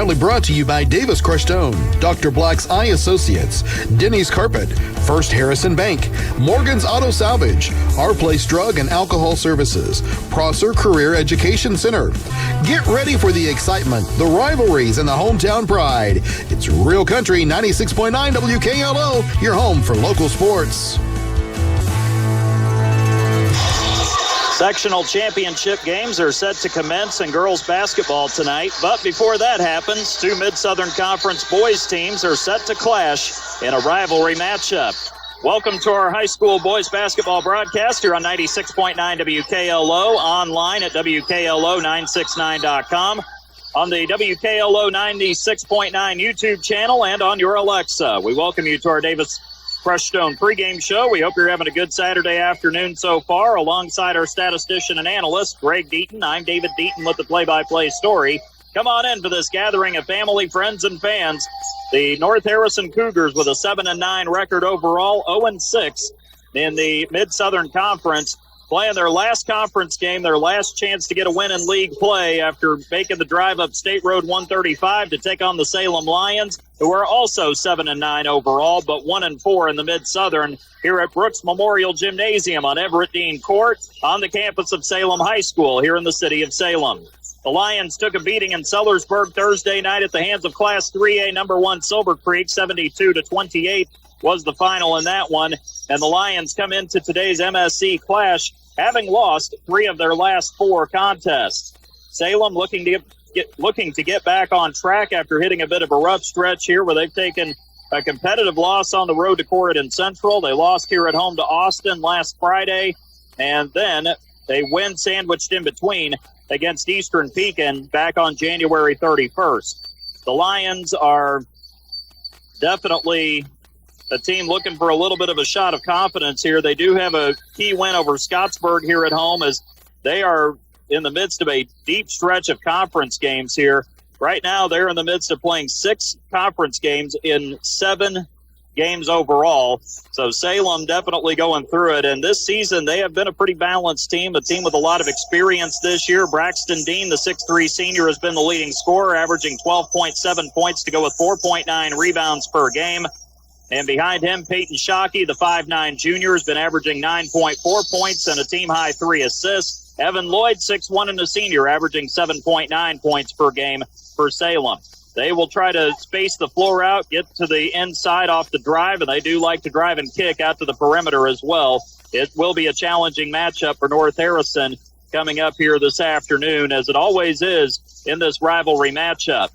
Proudly brought to you by Davis Crushed Stone, Dr. Black's Eye Associates, Denny's Carpet, First Harrison Bank, Morgan's Auto Salvage, Our Place Drug and Alcohol Services, Prosser Career Education Center. Get ready for the excitement, the rivalries, and the hometown pride. It's Real Country 96.9 WKLO, your home for local sports. Sectional championship games are set to commence in girls basketball tonight. But before that happens, two Mid-Southern Conference boys teams are set to clash in a rivalry matchup. Welcome to our high school boys basketball broadcast here on 96.9 WKLO, online at WKLO969.com, on the WKLO 96.9 YouTube channel, and on your Alexa. We welcome you to our Davis Crushed Stone pregame show. We hope you're having a good Saturday afternoon so far. Alongside our statistician and analyst, Greg Deaton, I'm David Deaton with the play-by-play story. Come on in for this gathering of family, friends, and fans. The North Harrison Cougars with a 7-9 record overall, 0-6 in the Mid-Southern Conference, playing their last conference game, their last chance to get a win in league play after making the drive up State Road 135 to take on the Salem Lions, who are also 7-9 overall, but 1-4 in the Mid-Southern here at Brooks Memorial Gymnasium on Everett Dean Court on the campus of Salem High School here in the city of Salem. The Lions took a beating in Sellersburg Thursday night at the hands of Class 3A number 1 Silver Creek, 72-28 was the final in that one. And the Lions come into today's MSC clash having lost 3 of their last 4 contests. Salem looking to get back on track after hitting a bit of a rough stretch here where they've taken a competitive loss on the road to Corydon Central. They lost here at home to Austin last Friday, and then they win sandwiched in between against Eastern Pekin back on January 31st. The Lions are definitely a team looking for a little bit of a shot of confidence here. They do have a key win over Scottsburg here at home as they are in the midst of a deep stretch of conference games here. Right now, they're in the midst of playing 6 conference games in 7 games overall. So Salem definitely going through it. And this season, they have been a pretty balanced team, a team with a lot of experience this year. Braxton Dean, the 6'3 senior, has been the leading scorer, averaging 12.7 points to go with 4.9 rebounds per game. And behind him, Peyton Shockey, the 5'9 junior, has been averaging 9.4 points and a team-high 3 assists. Evan Lloyd, 6'1 and a senior, averaging 7.9 points per game for Salem. They will try to space the floor out, get to the inside off the drive, and they do like to drive and kick out to the perimeter as well. It will be a challenging matchup for North Harrison coming up here this afternoon, as it always is in this rivalry matchup.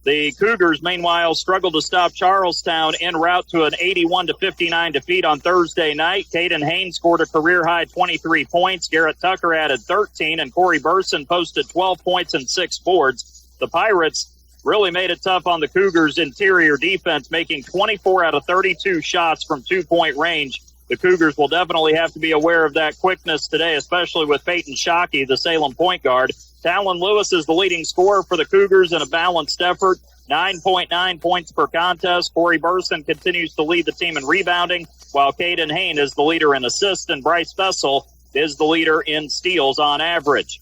The Cougars, meanwhile, struggled to stop Charlestown en route to an 81-59 defeat on Thursday night. Caden Haynes scored a career-high 23 points. Garrett Tucker added 13, and Corey Burson posted 12 points and 6 boards. The Pirates really made it tough on the Cougars' interior defense, making 24 out of 32 shots from two-point range. The Cougars will definitely have to be aware of that quickness today, especially with Peyton Shockey, the Salem point guard. Talon Lewis is the leading scorer for the Cougars in a balanced effort, 9.9 points per contest. Corey Burson continues to lead the team in rebounding, while Caden Hayne is the leader in assists, and Bryce Fessel is the leader in steals on average.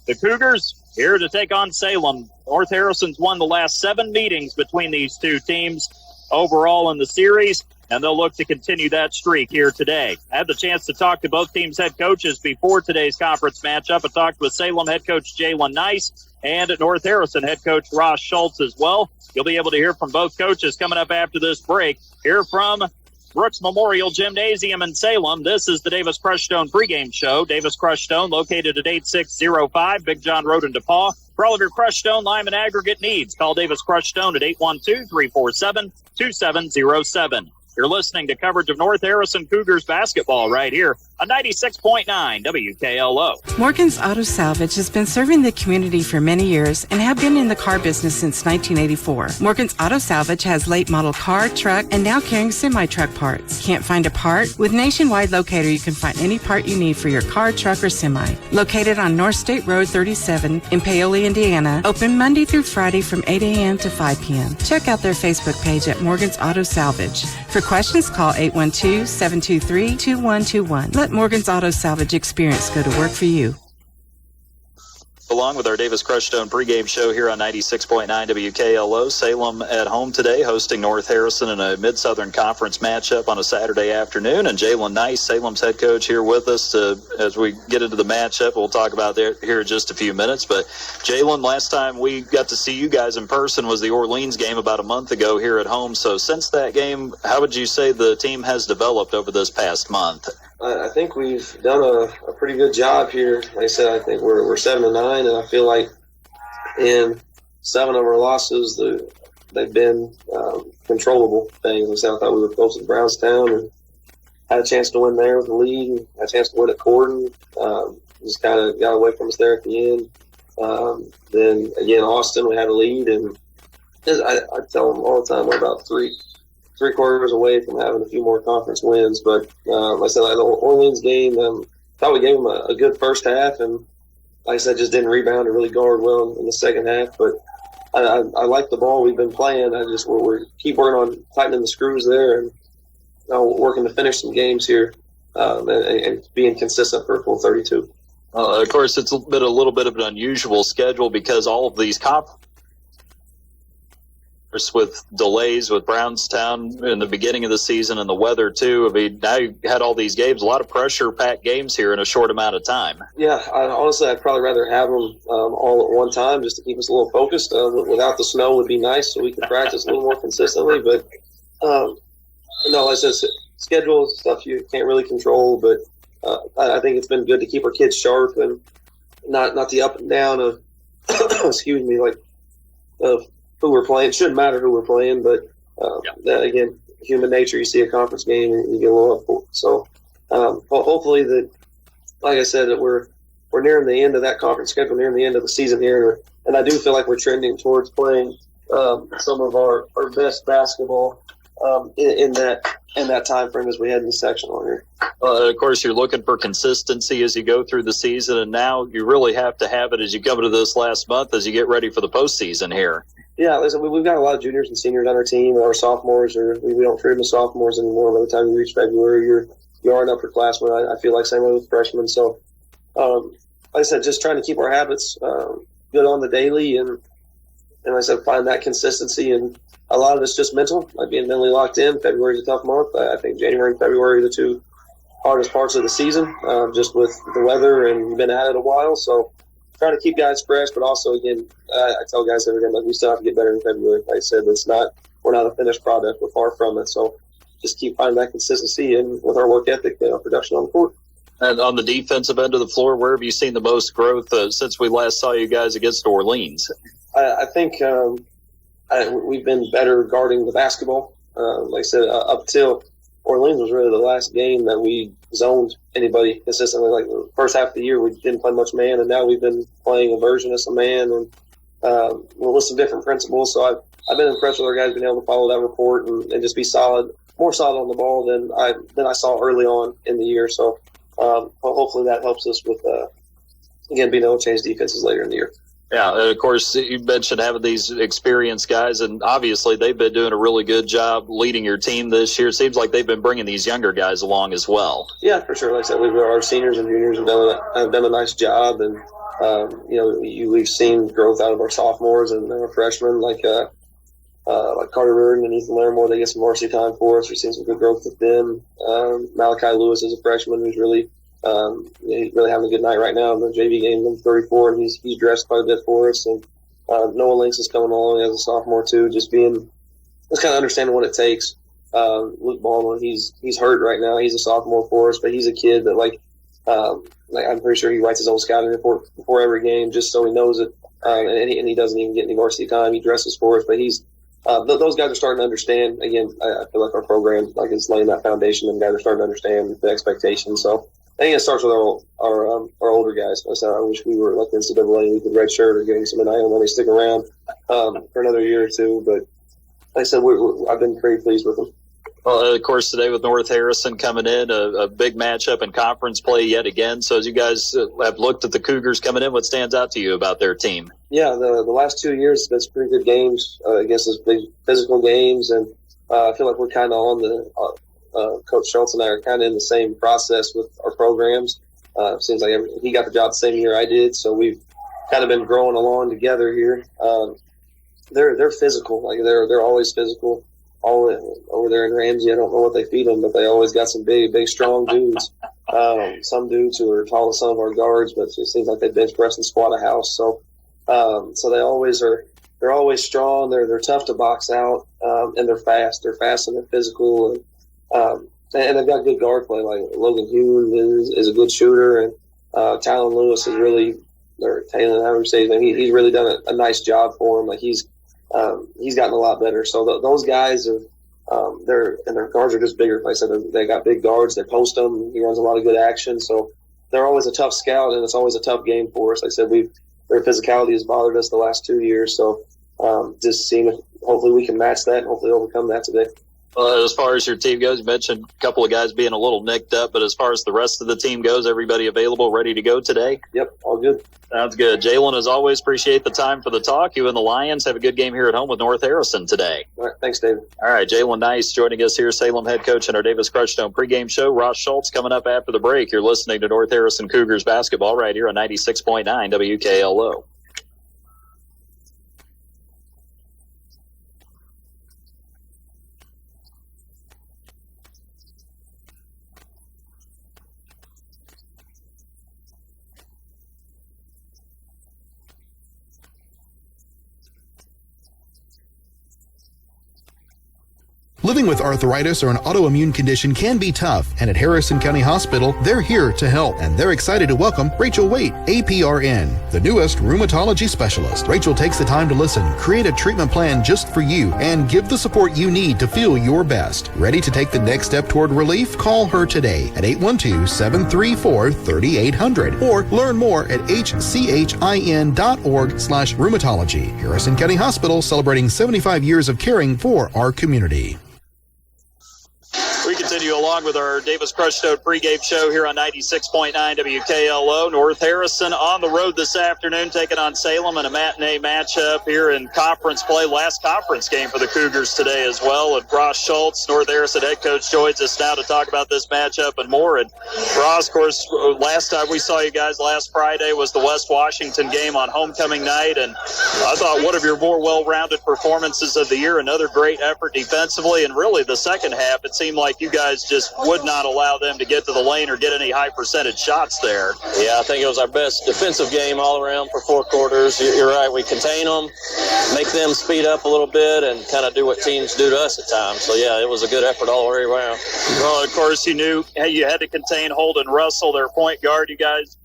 The Cougars here to take on Salem. North Harrison's won the last 7 meetings between these two teams overall in the series, and they'll look to continue that streak here today. I had the chance to talk to both teams' head coaches before today's conference matchup. I talked with Salem head coach Jalen Nice and North Harrison head coach Ross Schultz as well. You'll be able to hear from both coaches coming up after this break. Hear from Brooks Memorial Gymnasium in Salem. This is the Davis Crushed Stone pregame show. Davis Crushed Stone, located at 8605 Big John Road in DePaul. For all of your crushed stone, lime, and aggregate needs, call Davis Crushed Stone at 812-347-2707. You're listening to coverage of North Harrison Cougars basketball right here on 96.9 WKLO. Morgan's Auto Salvage has been serving the community for many years and have been in the car business since 1984. Morgan's Auto Salvage has late model car, truck, and now carrying semi-truck parts. Can't find a part? With Nationwide Locator, you can find any part you need for your car, truck, or semi. Located on North State Road 37 in Paoli, Indiana. Open Monday through Friday from 8 a.m. to 5 p.m. Check out their Facebook page at Morgan's Auto Salvage. For questions, call 812-723-2121. Let Morgan's Auto Salvage experience go to work for you. Along with our Davis Crushstone pregame show here on 96.9 WKLO. Salem at home today, hosting North Harrison in a Mid-Southern Conference matchup on a Saturday afternoon. And Jalen Nice, Salem's head coach, here with us as we get into the matchup. We'll talk about that here in just a few minutes. But Jalen, last time we got to see you guys in person was the Orleans game about a month ago here at home. So since that game, how would you say the team has developed over this past month? I think we've done a pretty good job here. Like I said, I think we're 7-9, and I feel like in 7 of our losses, they've been controllable things. Like I said, I thought we were close to Brownstown and had a chance to win there with the lead, and had a chance to win at Corden. Just kind of got away from us there at the end. Then again, Austin, we had a lead, and I tell them all the time we're about three quarters away from having a few more conference wins. But like I said, the Orleans game, thought we gave them a good first half, and like I said, just didn't rebound and really guard well in the second half. But I like the ball we've been playing. We're keep working on tightening the screws there, and working to finish some games here and being consistent for a full 32. Of course, it's been a little bit of an unusual schedule because all of these with delays with Brownstown in the beginning of the season and the weather too. I mean, now you had all these games, a lot of pressure-packed games here in a short amount of time. Yeah, honestly, I'd probably rather have them all at one time just to keep us a little focused. Without the snow would be nice so we could practice a little more consistently. But no, it's just schedule stuff you can't really control. But I think it's been good to keep our kids sharp and not the up and down of excuse me, like of who we're playing. It shouldn't matter who we're playing, but that, again, human nature. You see a conference game and you get a little up for it. So hopefully that, like I said, that we're nearing the end of that conference schedule, nearing the end of the season here, and I do feel like we're trending towards playing some of our best basketball in that time frame as we head into sectional here. Of course, you're looking for consistency as you go through the season, and now you really have to have it as you come into this last month as you get ready for the postseason here. Yeah, listen, we've got a lot of juniors and seniors on our team. Our sophomores, we don't treat them as sophomores anymore. By the time you reach February, you are an upperclassman. I feel like same way with freshmen. So, like I said, just trying to keep our habits good on the daily, and like I said, find that consistency. And a lot of it's just mental, like being mentally locked in. February's a tough month. I think January and February are the two hardest parts of the season, just with the weather, and we've been at it a while. So, trying to keep guys fresh, but also, again, I tell guys every day, like, we still have to get better in February. Like I said, we're not a finished product. We're far from it. So just keep finding that consistency and with our work ethic, production on the court. And on the defensive end of the floor, where have you seen the most growth since we last saw you guys against Orleans? I think we've been better guarding the basketball. Like I said, up till Orleans was really the last game that we zoned anybody consistently. Like the first half of the year, we didn't play much man, and now we've been playing a version of some man and with some different principles. So I've been impressed with our guys being able to follow that report and just be more solid on the ball than I saw early on in the year. So hopefully that helps us with again being able to change defenses later in the year. Yeah, of course, you mentioned having these experienced guys, and obviously they've been doing a really good job leading your team this year. It seems like they've been bringing these younger guys along as well. Yeah, for sure. Like I said, our seniors and juniors have done a nice job, and we've seen growth out of our sophomores and our freshmen, like Carter Reardon and Ethan Larimore. They get some varsity time for us. We've seen some good growth with them. Malachi Lewis is a freshman who's really having a good night right now in the JV game. Number 34, and he's dressed quite a bit for us. And Noah Links is coming along as a sophomore too, just kind of understanding what it takes. Luke Baldwin, he's hurt right now. He's a sophomore for us, but he's a kid that I'm pretty sure he writes his own scouting report before every game just so he knows it. And he doesn't even get any varsity time. He dresses for us, but those guys are starting to understand. Again, I feel like our program is laying that foundation, and guys are starting to understand the expectations. So I think it starts with our older guys. I wish we were like the NCAA and we could redshirt or getting some NIL money, stick around for another year or two. But like I said, I've been pretty pleased with them. Well, of course, today with North Harrison coming in, a big matchup in conference play yet again. So as you guys have looked at the Cougars coming in, what stands out to you about their team? Yeah, the last 2 years, it's been pretty good games against those big physical games. And I feel like we're kind of on the Coach Schultz and I are kind of in the same process with our programs. Seems like he got the job the same year I did. So we've kind of been growing along together here. They're physical. Like they're always physical. Always over there in Ramsey, I don't know what they feed them, but they always got some big, strong dudes. Some dudes who are tall as some of our guards, but it seems like they bench press and squat a house. So they always are. They're always strong. They're tough to box out, and they're fast. They're fast and they're physical, and they've got good guard play. Like Logan Hughes is a good shooter, and Talon Lewis is really, or Talon, however you say his name, he's really done a nice job for him. Like he's gotten a lot better. So those guys are, their guards are just bigger. Like I said, they got big guards. They post them. He runs a lot of good action. So they're always a tough scout, and it's always a tough game for us. Like I said, their physicality has bothered us the last 2 years. So just seeing if hopefully we can match that and hopefully overcome that today. As far as your team goes, you mentioned a couple of guys being a little nicked up, but as far as the rest of the team goes, everybody available, ready to go today? Yep, all good. Sounds good. Jalen, as always, appreciate the time for the talk. You and the Lions have a good game here at home with North Harrison today. All right, thanks, David. All right, Jalen Nice joining us here, Salem head coach in our Davis Crushstone pregame show. Ross Schultz coming up after the break. You're listening to North Harrison Cougars basketball right here on 96.9 WKLO. Living with arthritis or an autoimmune condition can be tough, and at Harrison County Hospital, they're here to help, and they're excited to welcome Rachel Waite, APRN, the newest rheumatology specialist. Rachel takes the time to listen, create a treatment plan just for you, and give the support you need to feel your best. Ready to take the next step toward relief? Call her today at 812-734-3800 or learn more at hchin.org/rheumatology. Harrison County Hospital, celebrating 75 years of caring for our community. We continue along with our Davis Crushstone pregame show here on 96.9 WKLO. North Harrison on the road this afternoon, taking on Salem in a matinee matchup here in conference play. Last conference game for the Cougars today as well. And Ross Schultz, North Harrison head coach, joins us now to talk about this matchup and more. And Ross, of course, last time we saw you guys last Friday was the West Washington game on homecoming night. And I thought one of your more well-rounded performances of the year, another great effort defensively. And really the second half, it seemed like you guys just would not allow them to get to the lane or get any high percentage shots there. Yeah, I think it was our best defensive game all around for 4 quarters. You're right. We contain them, make them speed up a little bit, and kind of do what teams do to us at times. So, yeah, it was a good effort all the way around. Well, of course, you knew you had to contain Holden Russell, their point guard. You guys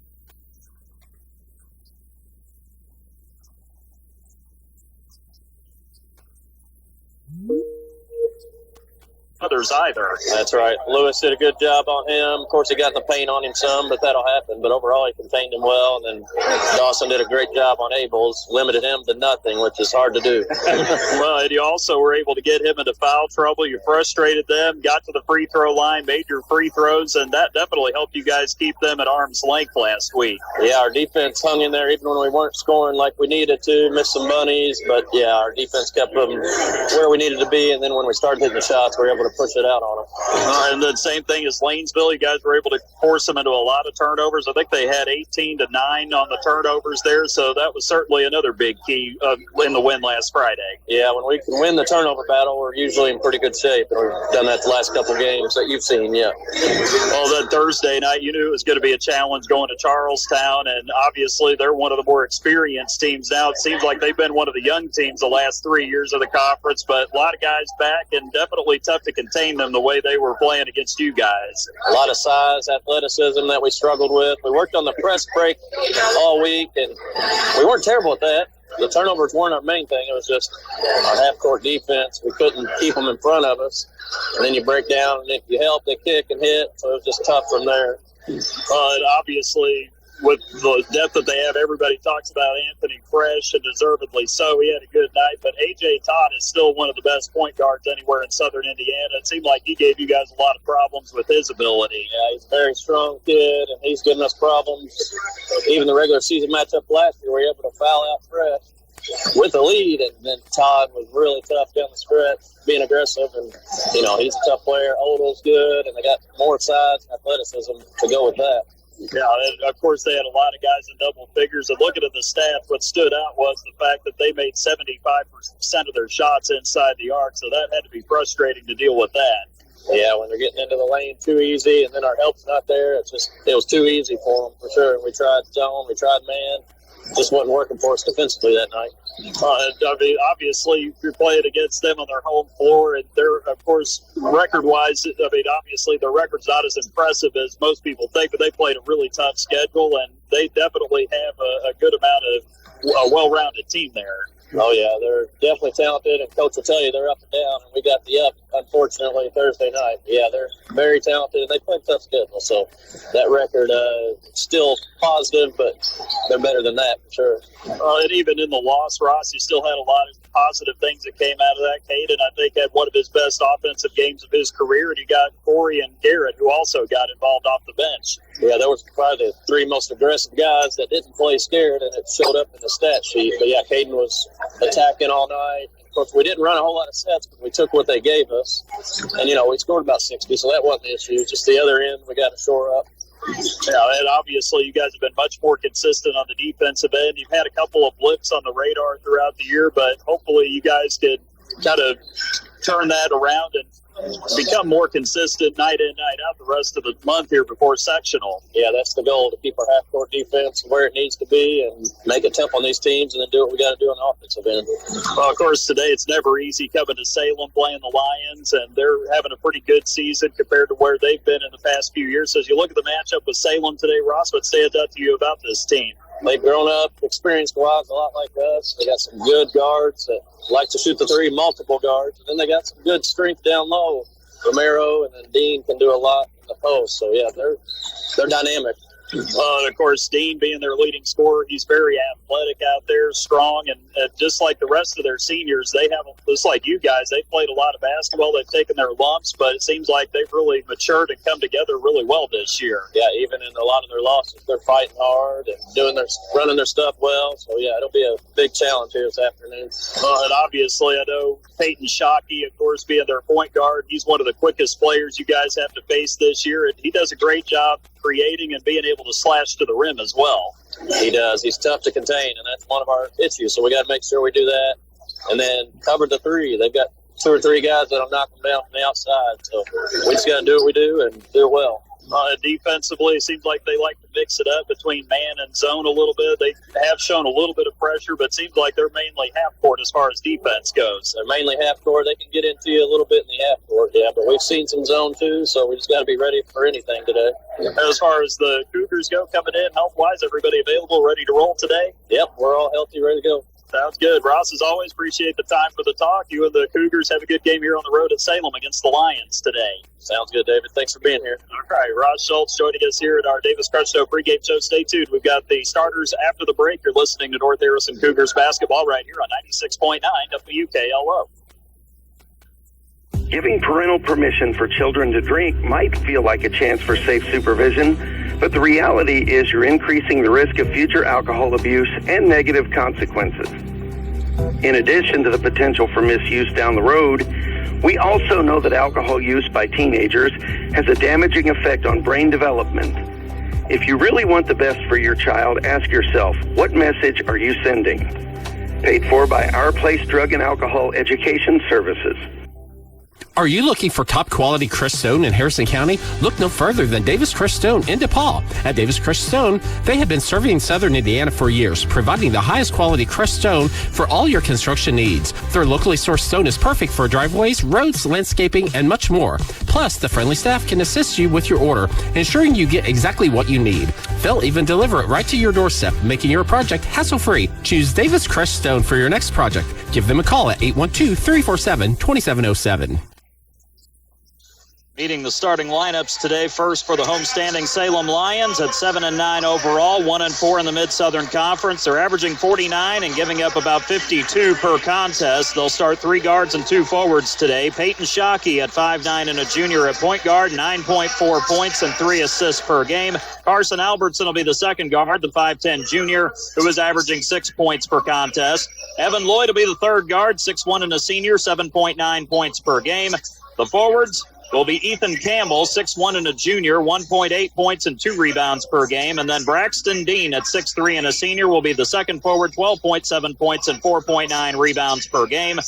others either. That's right. Lewis did a good job on him. Of course, he got in the paint on him some, but that'll happen. But overall, he contained him well. And then Dawson did a great job on Abels, limited him to nothing, which is hard to do. Well, and you also were able to get him into foul trouble. You frustrated them, got to the free throw line, made your free throws, and that definitely helped you guys keep them at arm's length last week. Yeah, our defense hung in there even when we weren't scoring like we needed to, missed some bunnies. But, yeah, our defense kept them where we needed to be. And then when we started hitting the shots, we were able to push it out on them. And the same thing as Lanesville. You guys were able to force them into a lot of turnovers. I think they had 18-9 on the turnovers there, so that was certainly another big key in the win last Friday. Yeah, when we can win the turnover battle, we're usually in pretty good shape, and we've done that the last couple games that you've seen, yeah. Well, that Thursday night, you knew it was going to be a challenge going to Charlestown, and obviously they're one of the more experienced teams now. It seems like they've been one of the young teams the last 3 years of the conference, but a lot of guys back and definitely tough to contain them the way they were playing against you guys. A lot of size, athleticism that we struggled with. We worked on the press break all week, and we weren't terrible at that. The turnovers weren't our main thing. It was just our half-court defense. We couldn't keep them in front of us. And then you break down, and if you help, they kick and hit. So it was just tough from there. But obviously, with the depth that they have, everybody talks about Anthony Fresh, and deservedly so. He had a good night, but A.J. Todd is still one of the best point guards anywhere in Southern Indiana. It seemed like he gave you guys a lot of problems with his ability. Yeah, he's a very strong kid, and he's giving us problems. Even the regular season matchup last year, we were able to foul out Fresh with the lead, and then Todd was really tough down the stretch, being aggressive, and, you know, he's a tough player. Odell's good, and they got more size and athleticism to go with that. Yeah, and of course they had a lot of guys in double figures. And looking at the stats, what stood out was the fact that they made 75% of their shots inside the arc, so that had to be frustrating to deal with that. Yeah, when they're getting into the lane too easy and then our help's not there, it was too easy for them for sure. We tried zone, we tried man. Just wasn't working for us defensively that night. I mean, obviously, you're playing against them on their home floor, and they're, of course, record-wise, I mean, obviously, their record's not as impressive as most people think, but they played a really tough schedule, and they definitely have a good amount of a well-rounded team there. Oh, yeah, they're definitely talented, and Coach will tell you they're up and down, and we got the up, unfortunately, Thursday night. Yeah, they're very talented, and they play a tough schedule, so that record still positive, but they're better than that for sure. And even in the loss, Ross, you still had a lot of positive things that came out of that. Caden, I think, had one of his best offensive games of his career, and you got Corey and Garrett, who also got involved off the bench. Yeah, there was probably the three most aggressive guys that didn't play scared, and it showed up in the stat sheet. But, yeah, Caden was attacking all night. Of course, we didn't run a whole lot of sets, but we took what they gave us. And, we scored about 60, so that wasn't the issue. Just the other end, we got to shore up. Yeah, and obviously you guys have been much more consistent on the defensive end. You've had a couple of blips on the radar throughout the year, but hopefully you guys can kind of turn that around and become more consistent night in, night out the rest of the month here before sectional. Yeah, that's the goal, to keep our half-court defense where it needs to be and make a temp on these teams and then do what we got to do on the offensive end. Well, of course, today it's never easy coming to Salem playing the Lions, and they're having a pretty good season compared to where they've been in the past few years. So as you look at the matchup with Salem today, Ross, what stands out to you about this team? They've grown up, experience-wise, a lot like us. They got some good guards that like to shoot the three, multiple guards. And then they got some good strength down low. Romero and then Dean can do a lot in the post. So, yeah, they're dynamic. Of course, Dean being their leading scorer, he's very athletic out there, strong, and just like the rest of their seniors, they have, just like you guys, they've played a lot of basketball. They've taken their lumps, but it seems like they've really matured and come together really well this year. Yeah, even in a lot of their losses, they're fighting hard and running their stuff well. So, yeah, it'll be a big challenge here this afternoon. And obviously, I know Peyton Shockey, of course, being their point guard, he's one of the quickest players you guys have to face this year, and he does a great job creating and being able to slash to the rim as well. He does. He's tough to contain, and that's one of our issues. So we got to make sure we do that. And then cover the three. They've got two or three guys that'll knock them down from the outside. So we just got to do what we do and do it well. Defensively, it seems like they like to mix it up between man and zone a little bit. They have shown a little bit of pressure, but it seems like they're mainly half court as far as defense goes. They're mainly half court. They can get into you a little bit in the half court, yeah, but we've seen some zone too, so we just got to be ready for anything today. As far as the Cougars go coming in, health-wise, everybody available, ready to roll today? Yep, we're all healthy, ready to go. Sounds good. Ross, as always, appreciate the time for the talk. You and the Cougars have a good game here on the road at Salem against the Lions today. Sounds good, David. Thanks for being here. All right, Ross Schultz joining us here at our Davis Crushtoe pregame show. Stay tuned. We've got the starters after the break. You're listening to North Harrison Cougars basketball right here on 96.9 WKLO. Giving parental permission for children to drink might feel like a chance for safe supervision, but the reality is you're increasing the risk of future alcohol abuse and negative consequences. In addition to the potential for misuse down the road, we also know that alcohol use by teenagers has a damaging effect on brain development. If you really want the best for your child, ask yourself, what message are you sending? Paid for by Our Place Drug and Alcohol Education Services. Are you looking for top quality crushed stone in Harrison County? Look no further than Davis Crushed Stone in DePaul. At Davis Crushed Stone, they have been serving Southern Indiana for years, providing the highest quality crushed stone for all your construction needs. Their locally sourced stone is perfect for driveways, roads, landscaping, and much more. Plus, the friendly staff can assist you with your order, ensuring you get exactly what you need. They'll even deliver it right to your doorstep, making your project hassle-free. Choose Davis Crushed Stone for your next project. Give them a call at 812-347-2707. Meeting the starting lineups today. First for the homestanding Salem Lions at 7-9 overall, 1-4 in the Mid-Southern Conference. They're averaging 49 and giving up about 52 per contest. They'll start 3 guards and 2 forwards today. Peyton Shockey at 5'9 and a junior at point guard, 9.4 points and 3 assists per game. Carson Albertson will be the second guard, the 5'10 junior, who is averaging 6 points per contest. Evan Lloyd will be the third guard, 6'1 and a senior, 7.9 points per game. The forwards, will be Ethan Campbell, 6'1" and a junior, 1.8 points and 2 rebounds per game. And then Braxton Dean at 6'3" and a senior will be the second forward, 12.7 points and 4.9 rebounds per game.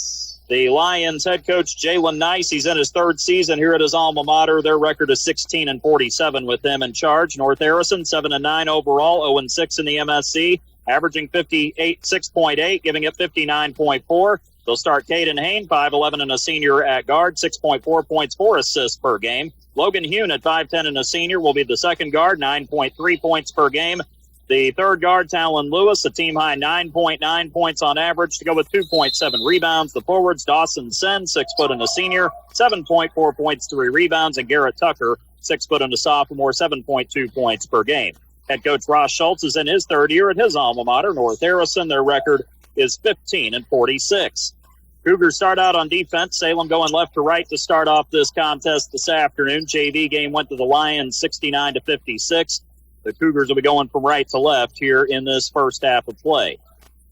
The Lions head coach, Jalen Nice, he's in his third season here at his alma mater. Their record is 16-47 with him in charge. North Harrison, 7-9 overall, 0-6 in the MSC, averaging 6.8, giving it 59.4. They'll start Caden Hain, 5'11" and a senior at guard, 6.4 points, 4 assists per game. Logan Hune at 5'10" and a senior will be the second guard, 9.3 points per game. The third guard, Talon Lewis, a team-high 9.9 points on average to go with 2.7 rebounds. The forwards, Dawson Sen, 6 foot and a senior, 7.4 points, 3 rebounds. And Garrett Tucker, 6 foot and a sophomore, 7.2 points per game. Head coach Ross Schultz is in his third year at his alma mater, North Harrison. Their record is 15-46. Cougars start out on defense. Salem going left to right to start off this contest this afternoon. JV game went to the Lions 69-56. The Cougars will be going from right to left here in this first half of play.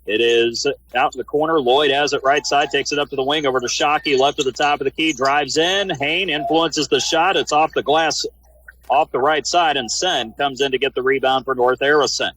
It is out to the corner. Lloyd has it right side, takes it up to the wing, over to Shockey, left at the top of the key, drives in. Hain influences the shot. It's off the glass, off the right side, and Sen comes in to get the rebound for North Harrison.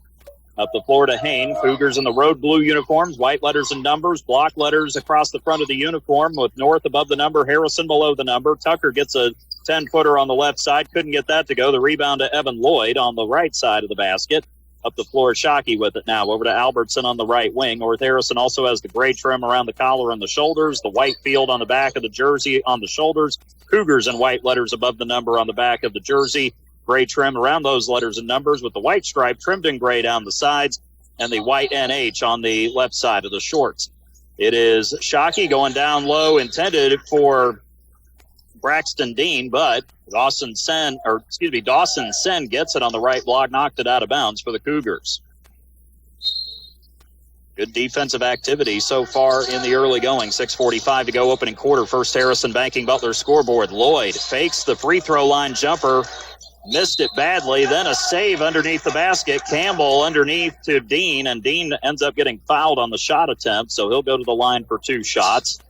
Up the floor to Hain. Cougars in the road blue uniforms, white letters and numbers, block letters across the front of the uniform with North above the number, Harrison below the number. Tucker gets a 10-footer on the left side. Couldn't get that to go. The rebound to Evan Lloyd on the right side of the basket. Up the floor, Shockey with it now. Over to Albertson on the right wing. North Harrison also has the gray trim around the collar and the shoulders, the white field on the back of the jersey on the shoulders. Cougars in white letters above the number on the back of the jersey. Gray trim around those letters and numbers with the white stripe trimmed in gray down the sides and the white NH on the left side of the shorts. It is Shockey going down low, intended for Braxton Dean, but Dawson Sen gets it on the right block, knocked it out of bounds for the Cougars. Good defensive activity so far in the early going. 6:45 to go, opening quarter. First Harrison Banking Butler scoreboard. Lloyd fakes the free throw line jumper. Missed it badly. Then a save underneath the basket. Campbell underneath to Dean, and Dean ends up getting fouled on the shot attempt, so he'll go to the line for 2 shots.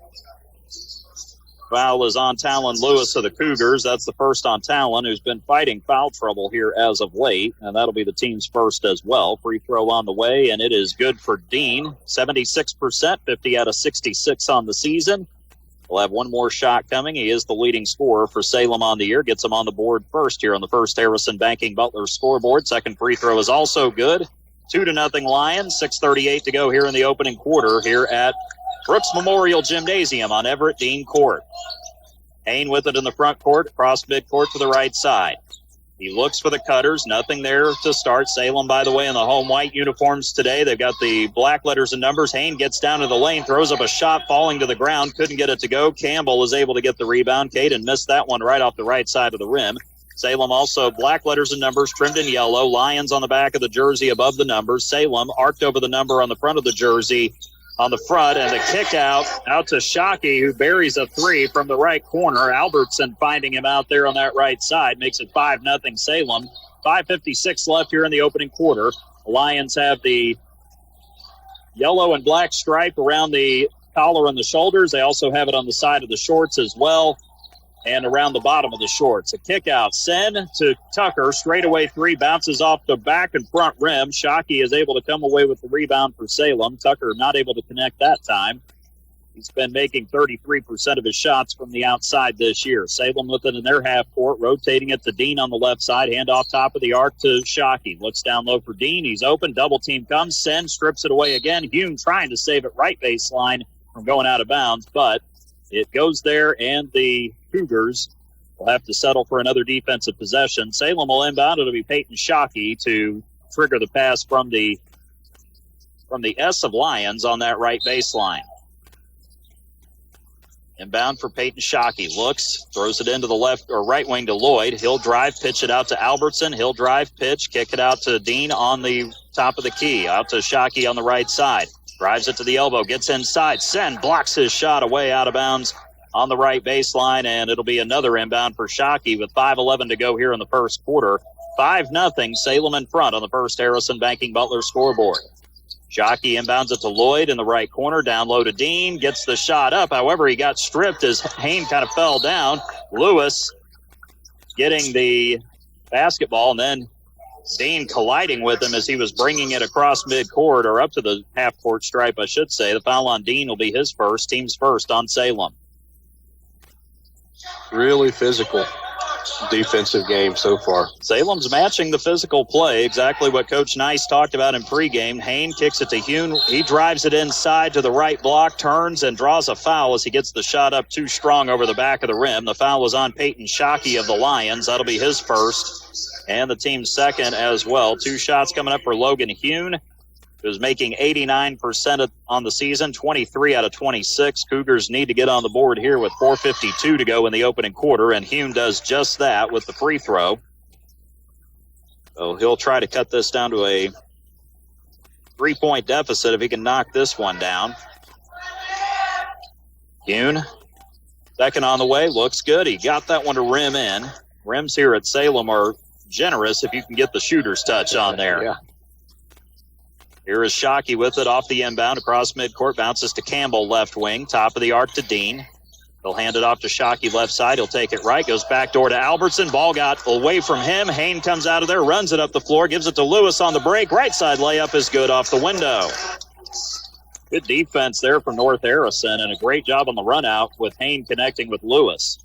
Foul is on Talon Lewis of the Cougars. That's the first on Talon, who's been fighting foul trouble here as of late, and that'll be the team's first as well. Free throw on the way, and it is good for Dean. 76%, 50 out of 66 on the season. We'll have one more shot coming. He is the leading scorer for Salem on the year. Gets him on the board first here on the first Harrison Banking Butler scoreboard. Second free throw is also good. 2-0 Lions. 6:38 to go here in the opening quarter here at Brooks Memorial Gymnasium on Everett Dean Court. Hain with it in the front court, across midcourt to the right side. He looks for the cutters. Nothing there to start. Salem, by the way, in the home white uniforms today. They've got the black letters and numbers. Hain gets down to the lane, throws up a shot, falling to the ground. Couldn't get it to go. Campbell is able to get the rebound. Caden missed that one right off the right side of the rim. Salem also black letters and numbers trimmed in yellow. Lions on the back of the jersey above the numbers. Salem arced over the number on the front of the jersey on the front, and the kick out to Shockey, who buries a 3 from the right corner. Albertson finding him out there on that right side, makes it 5-0 Salem. 5:56 left here in the opening quarter. The Lions have the yellow and black stripe around the collar and the shoulders. They also have it on the side of the shorts as well, and around the bottom of the shorts. A kick out. Sen to Tucker. Straightaway 3 bounces off the back and front rim. Shockey is able to come away with the rebound for Salem. Tucker not able to connect that time. He's been making 33% of his shots from the outside this year. Salem with it in their half court, rotating it to Dean on the left side. Hand off top of the arc to Shockey. Looks down low for Dean. He's open. Double team comes. Sen strips it away again. Hume trying to save it right baseline from going out of bounds, but it goes there, and the Cougars will have to settle for another defensive possession. Salem will inbound. It'll be Peyton Shockey to trigger the pass from the S of Lions on that right baseline. Inbound for Peyton Shockey. Looks, throws it into the left or right wing to Lloyd. He'll drive, pitch it out to Albertson. He'll drive, pitch, kick it out to Dean on the top of the key. Out to Shockey on the right side. Drives it to the elbow, gets inside. Sen blocks his shot away out of bounds on the right baseline, and it'll be another inbound for Shockey with 5:11 to go here in the first quarter. 5-0, Salem in front on the first Harrison Banking Butler scoreboard. Shockey inbounds it to Lloyd in the right corner, down low to Dean, gets the shot up. However, he got stripped as Hain kind of fell down. Lewis getting the basketball, and then Dean colliding with him as he was bringing it across midcourt, or up to the half-court stripe, I should say. The foul on Dean will be his first, team's first on Salem. Really physical defensive game so far. Salem's matching the physical play, exactly what Coach Nice talked about in pregame. Hain kicks it to Hune. He drives it inside to the right block, turns and draws a foul as he gets the shot up too strong over the back of the rim. The foul was on Peyton Shockey of the Lions. That'll be his first and the team's second as well. 2 shots coming up for Logan Hune, who's making 89% on the season, 23 out of 26. Cougars need to get on the board here with 4:52 to go in the opening quarter, and Hume does just that with the free throw. So he'll try to cut this down to a 3-point deficit if he can knock this one down. Hume, second on the way, looks good. He got that one to rim in. Rims here at Salem are generous if you can get the shooter's touch on there. Yeah. Here is Shockey with it off the inbound across midcourt. Bounces to Campbell, left wing. Top of the arc to Dean. He'll hand it off to Shockey, left side. He'll take it right. Goes back door to Albertson. Ball got away from him. Hain comes out of there, runs it up the floor, gives it to Lewis on the break. Right side layup is good off the window. Good defense there from North Harrison, and a great job on the run out with Hain connecting with Lewis.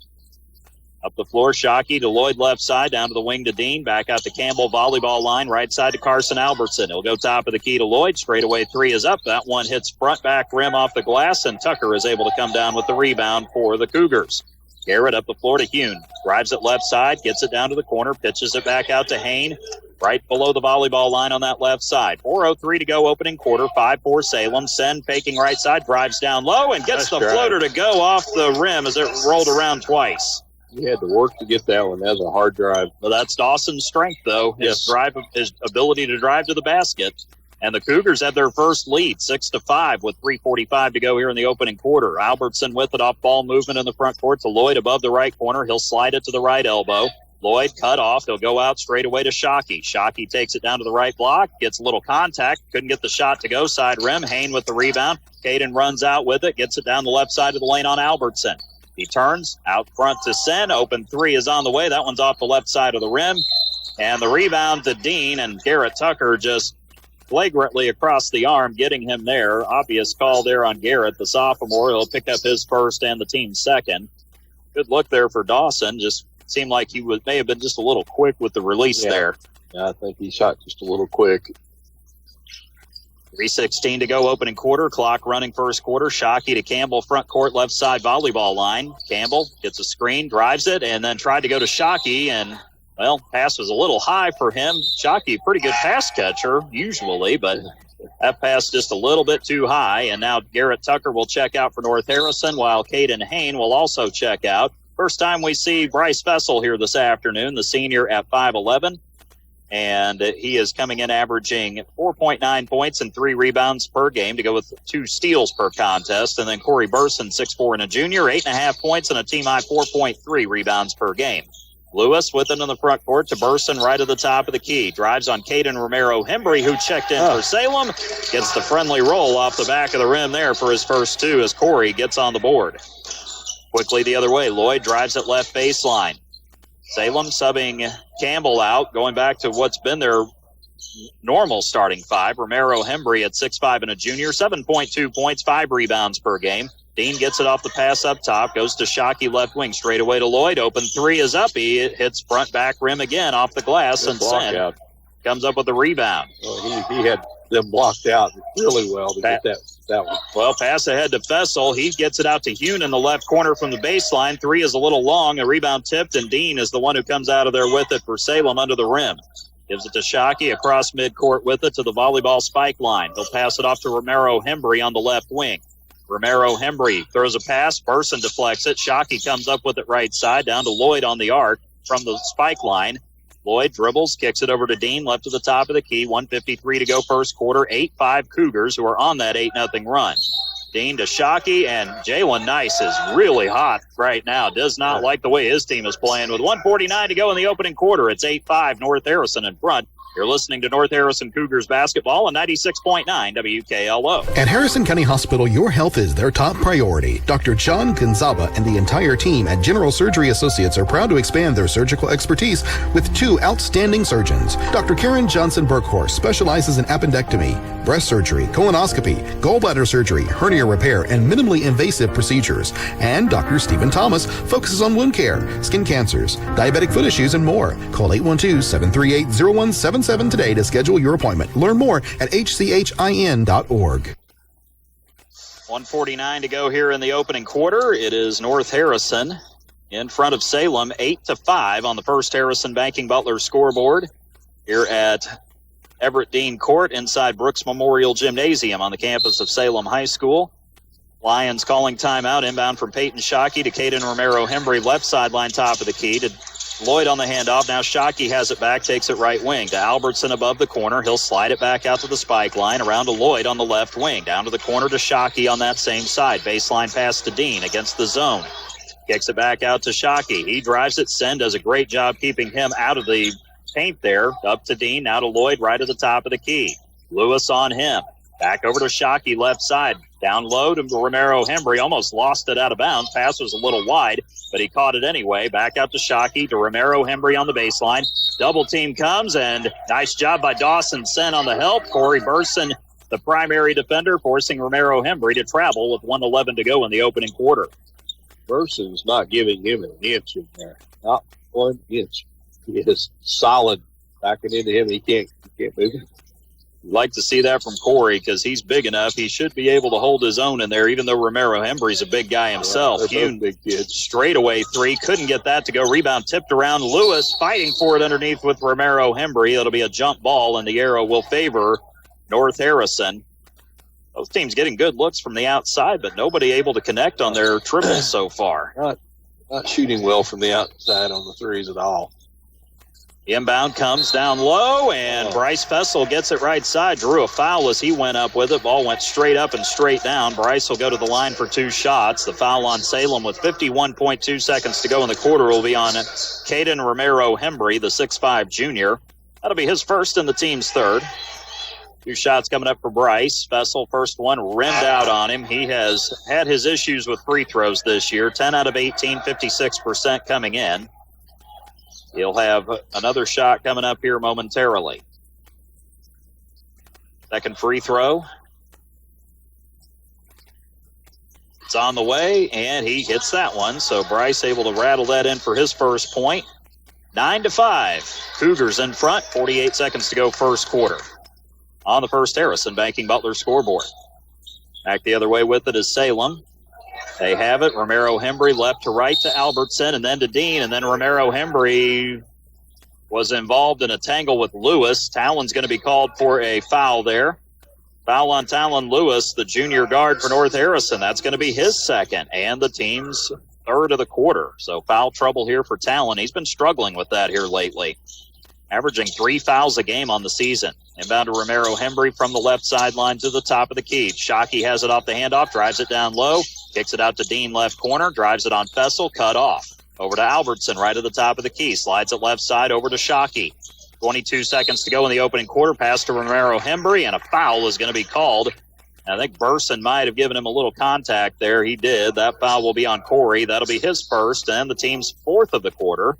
Up the floor, Shockey to Lloyd left side, down to the wing to Dean, back out to Campbell, volleyball line, right side to Carson Albertson. He'll go top of the key to Lloyd, straightaway 3 is up. That one hits front back rim off the glass, and Tucker is able to come down with the rebound for the Cougars. Garrett up the floor to Hune, drives it left side, gets it down to the corner, pitches it back out to Hain, right below the volleyball line on that left side. 4:03 to go opening quarter, 5-4 Salem. Sen faking right side, drives down low, and gets the floater to go off the rim as it rolled around twice. He had to work to get that one. That was a hard drive. Well, that's Dawson's strength, though. His ability to drive to the basket. And the Cougars had their first lead, 6-5, with 3:45 to go here in the opening quarter. Albertson with it off ball movement in the front court to Lloyd above the right corner. He'll slide it to the right elbow. Lloyd cut off. He'll go out straight away to Shockey. Shockey takes it down to the right block, gets a little contact, couldn't get the shot to go. Side rim, Hain with the rebound. Caden runs out with it, gets it down the left side of the lane on Albertson. He turns out front to Sen. Open 3 is on the way. That one's off the left side of the rim. And the rebound to Dean, and Garrett Tucker just flagrantly across the arm, getting him there. Obvious call there on Garrett, the sophomore. He'll pick up his first and the team's second. Good look there for Dawson. Just seemed like he may have been just a little quick with the release there. Yeah, I think he shot just a little quick. 3:16 to go opening quarter. Clock running first quarter. Shockey to Campbell, front court, left side volleyball line. Campbell gets a screen, drives it, and then tried to go to Shockey, and, well, pass was a little high for him. Shockey, pretty good pass catcher, usually, but that pass just a little bit too high. And now Garrett Tucker will check out for North Harrison, while Caden Hain will also check out. First time we see Bryce Fessel here this afternoon, the senior at 5'11". And he is coming in averaging 4.9 points and 3 rebounds per game to go with 2 steals per contest. And then Corey Burson, 6'4", and a junior, 8.5 points and a team-high 4.3 rebounds per game. Lewis with it in the front court to Burson right at the top of the key. Drives on Caden Romero-Hembry, who checked in for Salem. Gets the friendly roll off the back of the rim there for his first 2 as Corey gets on the board. Quickly the other way, Lloyd drives it left baseline. Salem subbing Campbell out, going back to what's been their normal starting 5. Romero-Hembry at 6'5" and a junior, 7.2 points, 5 rebounds per game. Dean gets it off the pass up top, goes to Shockey left wing, straight away to Lloyd. Open 3 is up. He hits front back rim again off the glass, and Sen comes up with the rebound. Well, he had them blocked out really well to get that one. Well, pass ahead to Fessel. He gets it out to Hune in the left corner from the baseline. 3 is a little long. A rebound tipped, and Dean is the one who comes out of there with it for Salem under the rim. Gives it to Shockey across midcourt with it to the volleyball spike line. He'll pass it off to Romero-Hembry on the left wing. Romero-Hembry throws a pass. Burson deflects it. Shockey comes up with it right side down to Lloyd on the arc from the spike line. Lloyd dribbles, kicks it over to Dean, left to the top of the key. 1:53 to go first quarter. 8-5 Cougars, who are on that 8-0 run. Dean to Shockey, and Jalen Nice is really hot right now. Does not like the way his team is playing. With 1:49 to go in the opening quarter, it's 8-5 North Harrison in front. You're listening to North Harrison Cougars basketball on 96.9 WKLO. At Harrison County Hospital, your health is their top priority. Dr. John Gonzaba and the entire team at General Surgery Associates are proud to expand their surgical expertise with 2 outstanding surgeons. Dr. Karen Johnson Burkhorst specializes in appendectomy, breast surgery, colonoscopy, gallbladder surgery, hernia repair, and minimally invasive procedures. And Dr. Stephen Thomas focuses on wound care, skin cancers, diabetic foot issues, and more. Call 812-738-0177 today to schedule your appointment. Learn more at hchin.org. 1:49 to go here in the opening quarter. It is North Harrison in front of Salem, 8-5 on the First Harrison Banking Butler scoreboard here at Everett Dean Court inside Brooks Memorial Gymnasium on the campus of Salem High School. Lions calling timeout, inbound from Peyton Shockey to Caden Romero-Hembry, left sideline, top of the key to Lloyd on the handoff. Now Shockey has it back, takes it right wing to Albertson above the corner. He'll slide it back out to the spike line, around to Lloyd on the left wing, down to the corner to Shockey on that same side. Baseline pass to Dean against the zone. Kicks it back out to Shockey. He drives it. Sen does a great job keeping him out of the paint there. Up to Dean, now to Lloyd, right at the top of the key. Lewis on him. Back over to Shockey, left side. Down low to Romero-Hembry. Almost lost it out of bounds. Pass was a little wide, but he caught it anyway. Back out to Shockey, to Romero-Hembry on the baseline. Double team comes, and nice job by Dawson Sen on the help. Corey Burson, the primary defender, forcing Romero-Hembry to travel with 1:11 to go in the opening quarter. Burson's not giving him an inch in there. Not 1 inch. He is solid backing into him. He can't move it. Like to see that from Corey because he's big enough. He should be able to hold his own in there, even though Romero-Hembry's a big guy himself. They're both big kids. Straightaway 3. Couldn't get that to go. Rebound tipped around. Lewis fighting for it underneath with Romero-Hembry. It'll be a jump ball, and the arrow will favor North Harrison. Both teams getting good looks from the outside, but nobody able to connect on their triples so far. Not shooting well from the outside on the threes at all. Inbound comes down low, and Bryce Fessel gets it right side. Drew a foul as he went up with it. Ball went straight up and straight down. Bryce will go to the line for 2 shots. The foul on Salem with 51.2 seconds to go in the quarter will be on Caden Romero-Hembry, the 6'5 junior. That'll be his first and the team's third. 2 shots coming up for Bryce. Fessel, first one rimmed out on him. He has had his issues with free throws this year. 10 out of 18, 56% coming in. He'll have another shot coming up here momentarily. Second free throw. It's on the way, and he hits that one. So Bryce able to rattle that in for his first point. 9-5. Cougars in front. 48 seconds to go first quarter. On the First Harrison Banking Butler scoreboard. Back the other way with it is Salem. They have it. Romero-Hembry left to right to Albertson and then to Dean. And then Romero-Hembry was involved in a tangle with Lewis. Talon's going to be called for a foul there. Foul on Talon Lewis, the junior guard for North Harrison. That's going to be his second and the team's third of the quarter. So foul trouble here for Talon. He's been struggling with that here lately. Averaging 3 fouls a game on the season. Inbound to Romero-Hembry from the left sideline to the top of the key. Shockey has it off the handoff, drives it down low, kicks it out to Dean left corner, drives it on Fessel, cut off. Over to Albertson right at the top of the key. Slides it left side over to Shockey. 22 seconds to go in the opening quarter. Pass to Romero-Hembry, and a foul is going to be called. I think Burson might have given him a little contact there. He did. That foul will be on Corey. That'll be his first and the team's fourth of the quarter.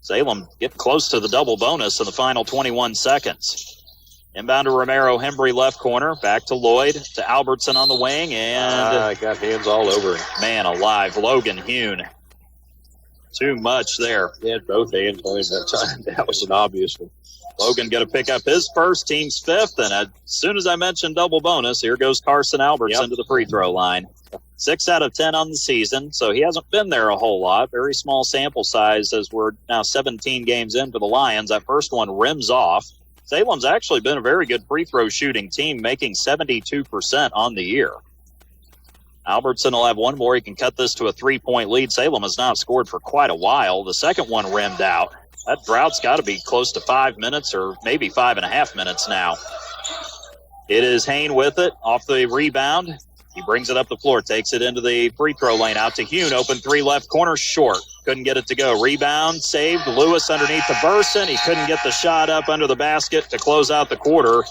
Salem getting close to the double bonus in the final 21 seconds. Inbound to Romero-Hembry left corner. Back to Lloyd, to Albertson on the wing, and got hands all over him. Man alive, Logan Hune. Too much there. He had both hands on him that time. That was an obvious one. Logan going to pick up his first, team's fifth, and as soon as I mentioned double bonus, here goes Carson Albertson to the free throw line. 6 out of 10 on the season, so he hasn't been there a whole lot. Very small sample size as we're now 17 games in for the Lions. That first one rims off. Salem's actually been a very good free throw shooting team, making 72% on the year. Albertson will have one more. He can cut this to a 3-point lead. Salem has not scored for quite a while. The second one rimmed out. That drought's got to be close to 5 minutes or maybe 5.5 minutes now. It is Hain with it off the rebound. He brings it up the floor, takes it into the free throw lane, out to Hune. Open 3 left corner, short. couldn't get it to go. Rebound saved. Lewis underneath the Burson. He couldn't get the shot up under the basket to close out the quarter.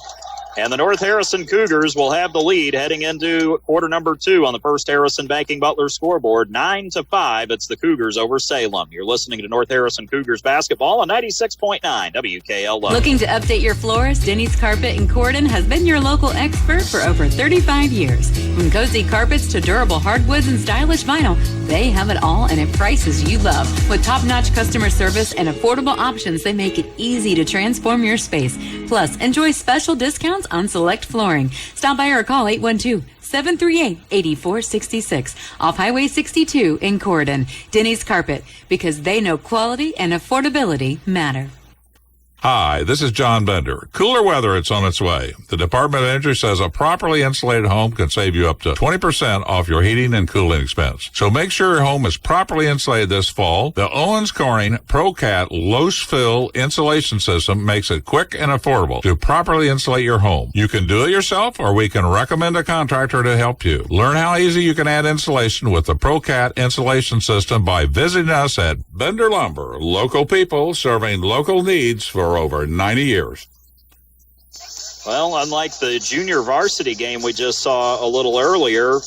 And the North Harrison Cougars will have the lead heading into quarter number 2 on the First Harrison Banking Butler scoreboard. 9-5. It's the Cougars over Salem. You're listening to North Harrison Cougars basketball on 96.9 WKLO. Looking to update your floors? Denny's Carpet in Corden has been your local expert for over 35 years. From cozy carpets to durable hardwoods and stylish vinyl, they have it all and at prices you love. With top-notch customer service and affordable options, they make it easy to transform your space. Plus, enjoy special discounts on select flooring. Stop by or call 812-738-8466 off Highway 62 in Corden. Denny's Carpet, because they know quality and affordability matter. Hi, this is John Bender. Cooler weather, it's on its way. The Department of Energy says a properly insulated home can save you up to 20% off your heating and cooling expense. So make sure your home is properly insulated this fall. The Owens Corning ProCat Low-Fill Insulation System makes it quick and affordable to properly insulate your home. You can do it yourself, or we can recommend a contractor to help you. Learn how easy you can add insulation with the ProCat Insulation System by visiting us at Bender Lumber. Local people serving local needs for over 90 years. Well, unlike the junior varsity game we just saw a little earlier,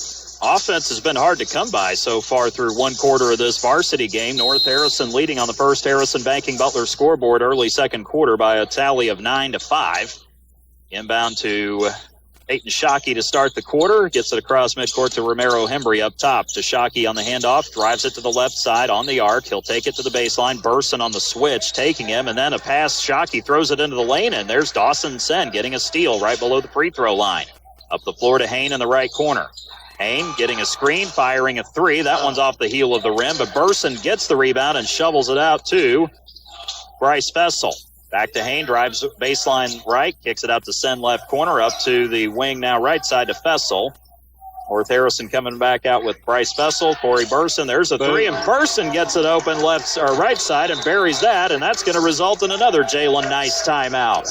offense has been hard to come by so far through one quarter of this varsity game. North Harrison leading on the First Harrison Banking Butler scoreboard early second quarter by a tally of 9-5. Inbound to Peyton Shockey to start the quarter. Gets it across midcourt to Romero Hembry up top. To Shockey on the handoff. Drives it to the left side on the arc. He'll take it to the baseline. Burson on the switch, taking him. And then a pass. Shockey throws it into the lane. And there's Dawson Sen getting a steal right below the free throw line. Up the floor to Hain in the right corner. Hain getting a screen, firing a three. That one's off the heel of the rim. But Burson gets the rebound and shovels it out to Bryce Fessel. Back to Hain, drives baseline right, kicks it out to Sen left corner, up to the wing now right side to Fessel. North Harrison coming back out with Bryce Fessel, Corey Burson. There's a three, and Burson gets it open left or right side and buries that, and that's going to result in another Jalen Nice timeout.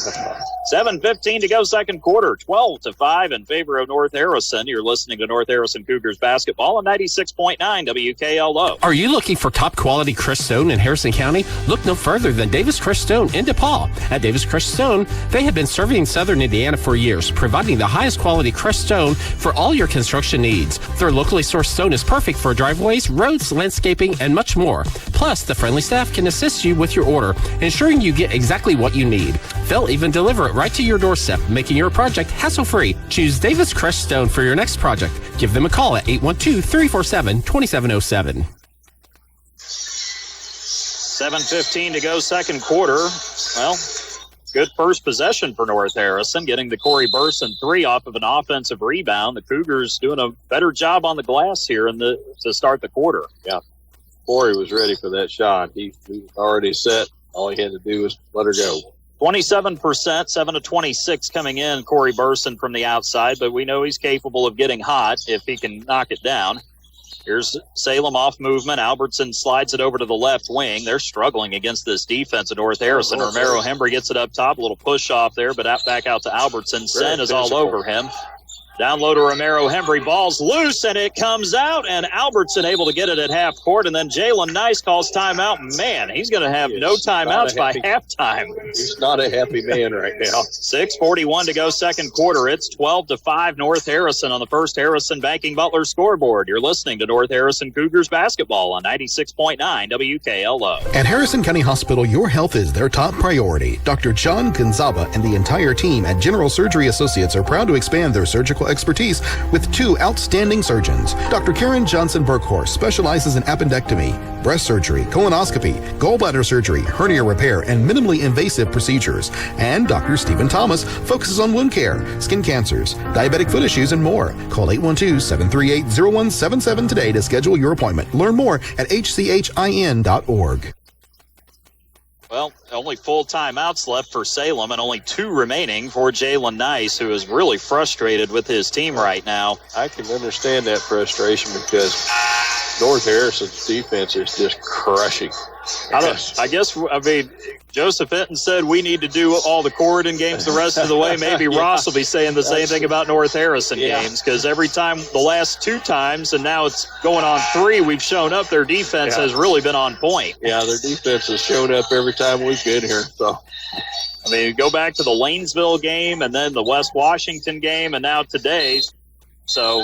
7:15 to go second quarter, 12-5 in favor of North Harrison. You're listening to North Harrison Cougars basketball on 96.9 WKLO. Are you looking for top quality crushed stone in Harrison County? Look no further than Davis Crushed Stone in DePaul. At Davis Crushed Stone, they have been serving Southern Indiana for years, providing the highest quality crushed stone for all your construction needs. Their locally sourced stone is perfect for driveways, roads, landscaping, and much more. Plus, the friendly staff can assist you with your order, ensuring you get exactly what you need. They'll even deliver it right to your doorstep, making your project hassle-free. Choose Davis Crushed Stone for your next project. Give them a call at 812-347-2707. 7:15 to go second quarter. Well, good first possession for North Harrison, getting the Corey Burson three off of an offensive rebound. The Cougars doing a better job on the glass here to start the quarter. Yeah, Corey was ready for that shot. He was already set. All he had to do was let her go. 27%, 7-26 coming in, Corey Burson from the outside, but we know he's capable of getting hot if he can knock it down. Here's Salem off movement. Albertson slides it over to the left wing. They're struggling against this defense of North Harrison. Romero Hembry gets it up top, a little push off there, but back out to Albertson. Sen is all over him. Down low to Romero Hembry. Ball's loose, and it comes out, and Albertson able to get it at half court, and then Jalen Nice calls timeout. Man, he's going to have no timeouts by halftime. He's not a happy man right now. 6:41 to go second quarter. It's 12-5 North Harrison on the First Harrison Banking Butler scoreboard. You're listening to North Harrison Cougars basketball on 96.9 WKLO. At Harrison County Hospital, your health is their top priority. Dr. John Gonzaba and the entire team at General Surgery Associates are proud to expand their surgical expertise with two outstanding surgeons. Dr. Karen Johnson Burkhorst specializes in appendectomy, breast surgery, colonoscopy, gallbladder surgery, hernia repair, and minimally invasive procedures. And Dr. Stephen Thomas focuses on wound care, skin cancers, diabetic foot issues, and more. Call 812-738-0177 today to schedule your appointment. Learn more at hchin.org. Well, only full timeouts left for Salem and only two remaining for Jalen Nice, who is really frustrated with his team right now. I can understand that frustration because North Harrison's defense is just crushing I guess, Joseph Hinton said we need to do all the Corydon games the rest of the way. Maybe Ross will be saying the same thing about North Harrison games, because every time, the last 2 times, and now it's going on 3, we've shown up, their defense has really been on point. Yeah, their defense has shown up every time we've been here. So, go back to the Lanesville game and then the West Washington game and now today's. So,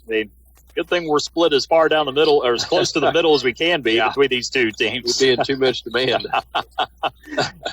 good thing we're split as far down the middle, or as close to the middle as we can be between these two teams. We're being too much demand.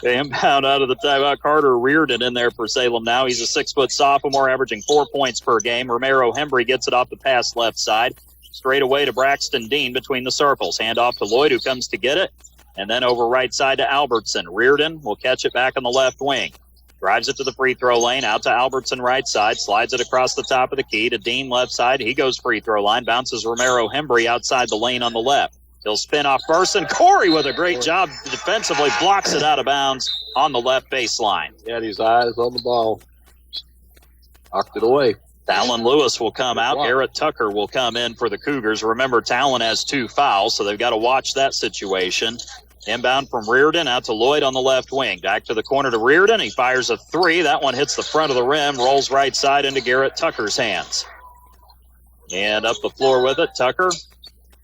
They inbound out of the timeout. Carter Reardon in there for Salem now. He's a 6-foot sophomore averaging 4 points per game. Romero Hembry gets it off the pass left side. Straight away to Braxton Dean between the circles. Hand off to Lloyd, who comes to get it. And then over right side to Albertson. Reardon will catch it back on the left wing. Drives it to the free throw lane, out to Albertson right side, slides it across the top of the key to Dean left side. He goes free throw line, bounces Romero Hembry outside the lane on the left. He'll spin off Burson. Corey with a great job defensively, blocks it out of bounds on the left baseline. He had his eyes on the ball. Knocked it away. Talon Lewis will come out. Garrett Tucker will come in for the Cougars. Remember, Talon has 2 fouls, so they've got to watch that situation. Inbound from Reardon out to Lloyd on the left wing. Back to the corner to Reardon. He fires a 3. That one hits the front of the rim, rolls right side into Garrett Tucker's hands. And up the floor with it, Tucker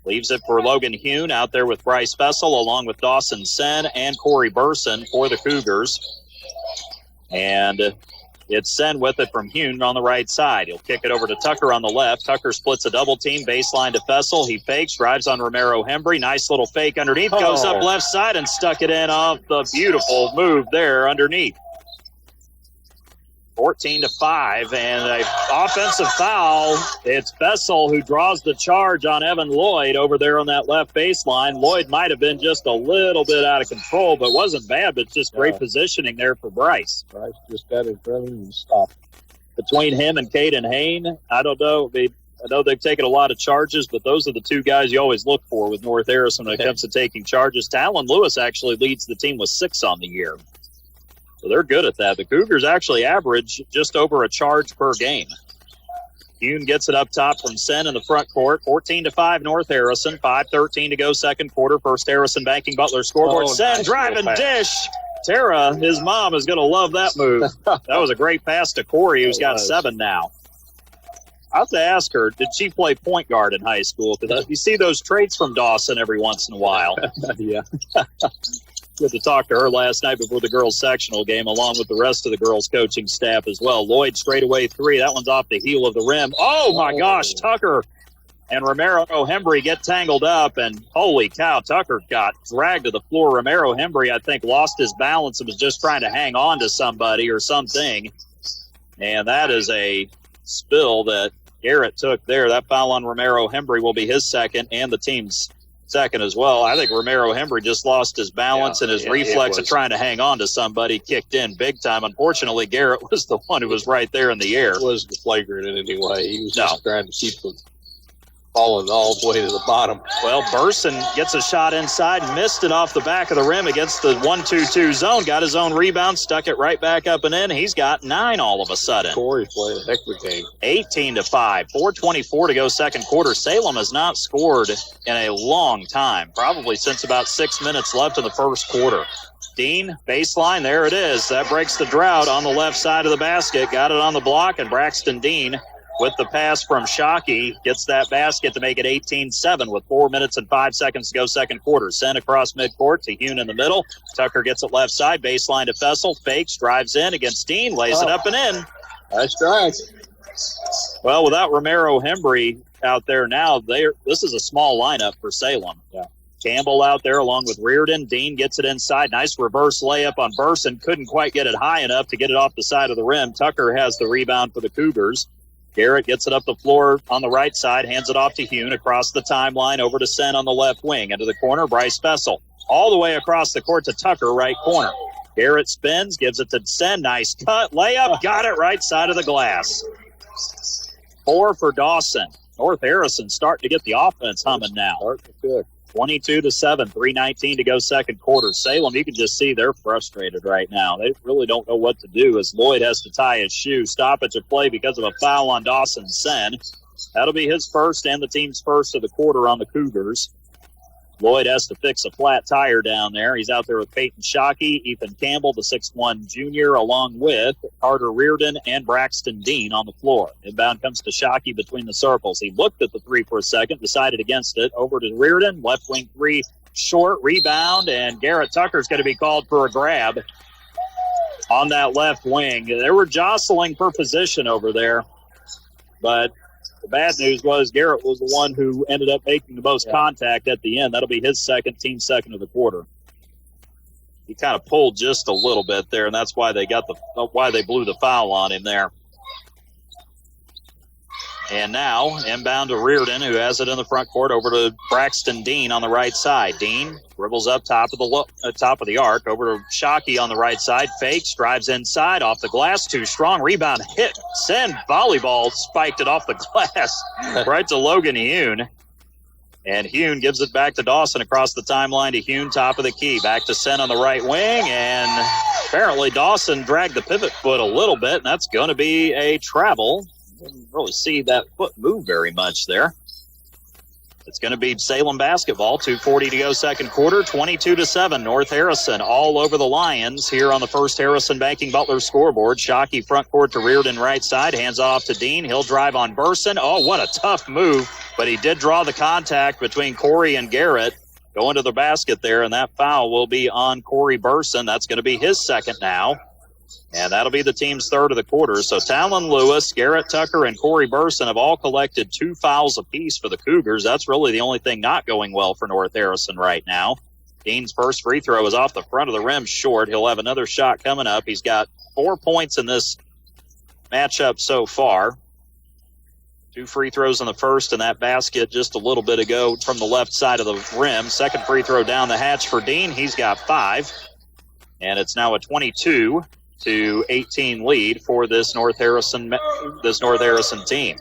leaves it for Logan Hune out there with Bryce Fessel along with Dawson Sen and Corey Burson for the Cougars. And it's Sen with it from Hune on the right side. He'll kick it over to Tucker on the left. Tucker splits a double team, baseline to Fessel. He fakes, drives on Romero Hembry. Nice little fake underneath. Goes up left side and stuck it in off the beautiful move there underneath. 14-5, and an offensive foul. It's Fessel who draws the charge on Evan Lloyd over there on that left baseline. Lloyd might have been just a little bit out of control, but wasn't bad, but just great positioning there for Bryce. Bryce just got in front of him and stopped. Between him and Caden Hain, I don't know. I know they've taken a lot of charges, but those are the 2 guys you always look for with North Harrison when it comes to taking charges. Talon Lewis actually leads the team with 6 on the year. So they're good at that. The Cougars actually average just over a charge per game. Hune gets it up top from Sen in the front court. 14-5 North Harrison. 5:13 to go second quarter. First Harrison banking Butler scoreboard. Sen nice driving dish. Tara, his mom, is going to love that move. That was a great pass to Corey, who's got 7 now. I have to ask her, did she play point guard in high school? Because you see those traits from Dawson every once in a while. Yeah. Good to talk to her last night before the girls' sectional game, along with the rest of the girls' coaching staff as well. Lloyd straightaway 3. That one's off the heel of the rim. Oh, my gosh, Tucker and Romero Hembry get tangled up, and holy cow, Tucker got dragged to the floor. Romero Hembry, I think, lost his balance and was just trying to hang on to somebody or something. And that is a spill that Garrett took there. That foul on Romero Hembry will be his second and the team's second as well. I think Romero Hembry just lost his balance and his reflex of trying to hang on to somebody kicked in big time. Unfortunately, Garrett was the one who was right there in the air. It wasn't flagrant in any way. He was just trying to keep them falling all the way to the bottom. Well, Burson gets a shot inside, missed it off the back of the rim against the 1-2-2 zone, got his own rebound, stuck it right back up and in. He's got 9 all of a sudden. Corey's playing a heck of a game. 18-5, 4:24 to go second quarter. Salem has not scored in a long time, probably since about 6 minutes left in the first quarter. Dean, baseline, there it is. That breaks the drought on the left side of the basket. Got it on the block, and Braxton Dean with the pass from Shockey gets that basket to make it 18-7 with 4 minutes and 5 seconds to go second quarter. Sent across midcourt to Hune in the middle. Tucker gets it left side, baseline to Fessel, fakes, drives in against Dean, lays it up and in. Nice drive. Well, without Romero Hembry out there now, this is a small lineup for Salem. Yeah. Campbell out there along with Reardon. Dean gets it inside. Nice reverse layup on Burson. Couldn't quite get it high enough to get it off the side of the rim. Tucker has the rebound for the Cougars. Garrett gets it up the floor on the right side, hands it off to Hune across the timeline over to Sen on the left wing. Into the corner, Bryce Fessel. All the way across the court to Tucker, right corner. Garrett spins, gives it to Sen. Nice cut, layup, got it right side of the glass. 4 for Dawson. North Harrison starting to get the offense humming now. 22-7, 3:19 to go second quarter. Salem, you can just see they're frustrated right now. They really don't know what to do as Lloyd has to tie his shoe. Stoppage of play because of a foul on Dawson Sen. That'll be his first and the team's first of the quarter on the Cougars. Lloyd has to fix a flat tire down there. He's out there with Peyton Shockey, Ethan Campbell, the 6'1 junior, along with Carter Reardon and Braxton Dean on the floor. Inbound comes to Shockey between the circles. He looked at the three for a second, decided against it. Over to Reardon, left wing three, short, rebound, and Garrett Tucker's going to be called for a grab on that left wing. They were jostling for position over there, but the bad news was Garrett was the one who ended up making the most contact at the end. That'll be his team second of the quarter. He kind of pulled just a little bit there, and that's why they blew the foul on him there. And now inbound to Reardon, who has it in the front court, over to Braxton Dean on the right side. Dean dribbles up top of the arc, over to Shockey on the right side. Fakes, drives inside, off the glass, too strong. Rebound hit. Send volleyball spiked it off the glass right to Logan Hune. And Hune gives it back to Dawson across the timeline to Hune, top of the key. Back to Sen on the right wing, and apparently Dawson dragged the pivot foot a little bit, and that's going to be a travel. Didn't really see that foot move very much there. It's going to be Salem basketball. 2:40 to go second quarter. 22-7. North Harrison all over the Lions here on the First Harrison Banking Butler scoreboard. Shockey front court to Reardon right side. Hands off to Dean. He'll drive on Burson. Oh, what a tough move. But he did draw the contact between Corey and Garrett going to the basket there, and that foul will be on Corey Burson. That's going to be his second now. And that'll be the team's third of the quarter. So Talon Lewis, Garrett Tucker, and Corey Burson have all collected 2 fouls apiece for the Cougars. That's really the only thing not going well for North Harrison right now. Dean's first free throw is off the front of the rim short. He'll have another shot coming up. He's got 4 points in this matchup so far. 2 free throws in the first, and that basket just a little bit ago from the left side of the rim. Second free throw down the hatch for Dean. He's got 5. And it's now a 22-18 lead for this North Harrison team.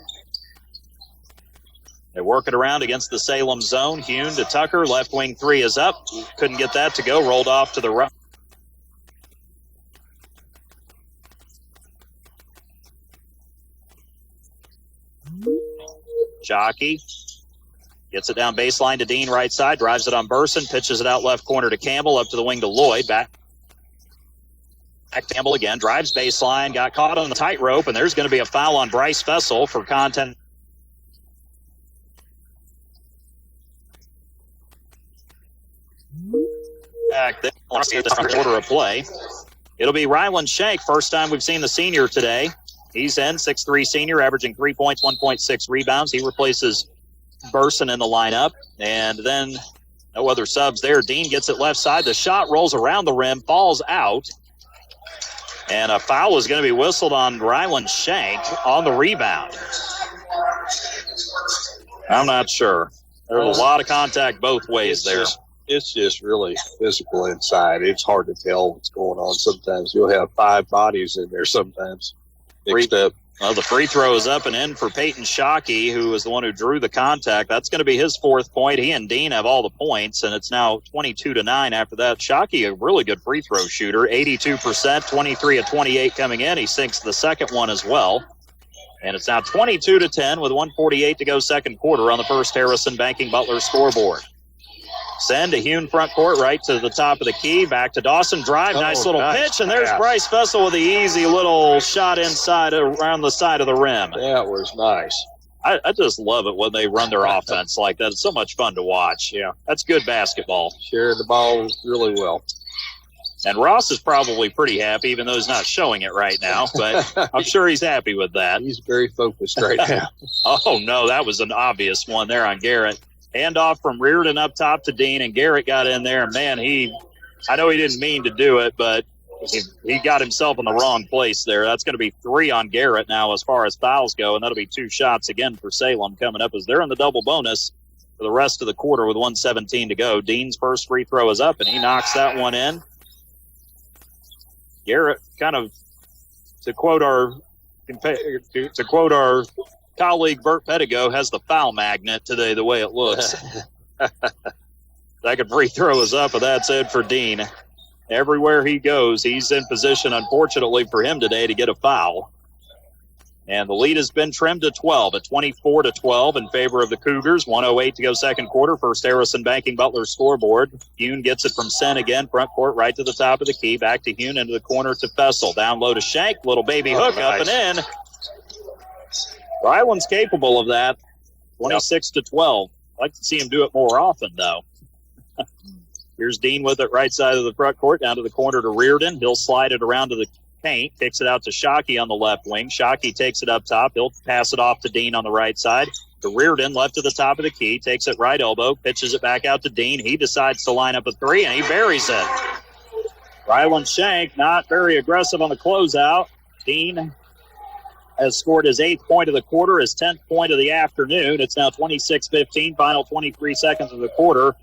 They work it around against the Salem zone. Hune to Tucker. Left wing three is up. Couldn't get that to go. Rolled off to the right. Jockey gets it down baseline to Dean right side. Drives it on Burson. Pitches it out left corner to Campbell. Up to the wing to Lloyd. Back to Campbell again. Drives baseline. Got caught on the tightrope. And there's going to be a foul on Bryce Fessel for content. Back there. Quarter of play. It'll be Ryland Shank. First time we've seen the senior today. He's in, 6'3" senior, averaging 3 points, 1.6 rebounds. He replaces Burson in the lineup. And then no other subs there. Dean gets it left side. The shot rolls around the rim, falls out. And a foul is going to be whistled on Ryland Shank on the rebound. I'm not sure. There's a lot of contact both ways there. It's just really physical inside. It's hard to tell what's going on. Sometimes you'll have 5 bodies in there sometimes mixed up. Well, the free throw is up and in for Peyton Shockey, who was the one who drew the contact. That's going to be his 4th point. He and Dean have all the points, and it's now 22-9 after that. Shockey, a really good free throw shooter, 82%, 23 of 28 coming in. He sinks the second one as well. And it's now 22-10 with 1:48 to go second quarter on the First Harrison Banking Butler scoreboard. Send to Hune front court, right to the top of the key. Back to Dawson. Drive. Nice little pitch. And there's Bryce Fessel with the easy little shot inside around the side of the rim. That was nice. I just love it when they run their offense like that. It's so much fun to watch. Yeah. That's good basketball. Sharing the ball really well. And Ross is probably pretty happy, even though he's not showing it right now. But I'm sure he's happy with that. He's very focused right now. Oh, no, that was an obvious one there on Garrett. Handoff from Reardon up top to Dean, and Garrett got in there. Man, I know he didn't mean to do it, but he got himself in the wrong place there. That's going to be 3 on Garrett now as far as fouls go, and that'll be 2 shots again for Salem coming up as they're in the double bonus for the rest of the quarter with 1:17 to go. Dean's first free throw is up, and he knocks that one in. Garrett, kind of, to quote our colleague Bert Pedigo, has the foul magnet today the way it looks. Second free throw is up, and that's it for Dean. Everywhere he goes, he's in position, unfortunately for him today, to get a foul. And the lead has been trimmed to 12 at 24-12 in favor of the Cougars. 1:08 to go second quarter. First Harrison Banking Butler scoreboard. Hune gets it from Sen again. Front court right to the top of the key. Back to Hune into the corner to Fessel. Down low to Shank. Little baby hook up and in. Ryland's capable of that. 26-12. I'd like to see him do it more often, though. Here's Dean with it right side of the front court. Down to the corner to Reardon. He'll slide it around to the paint, kicks it out to Shockey on the left wing. Shockey takes it up top. He'll pass it off to Dean on the right side. To Reardon, left to the top of the key, takes it right elbow, pitches it back out to Dean. He decides to line up a three, and he buries it. Ryland Shank not very aggressive on the closeout. Dean has scored his 8th point of the quarter, his 10th point of the afternoon. It's now 26-15, final 23 seconds of the quarter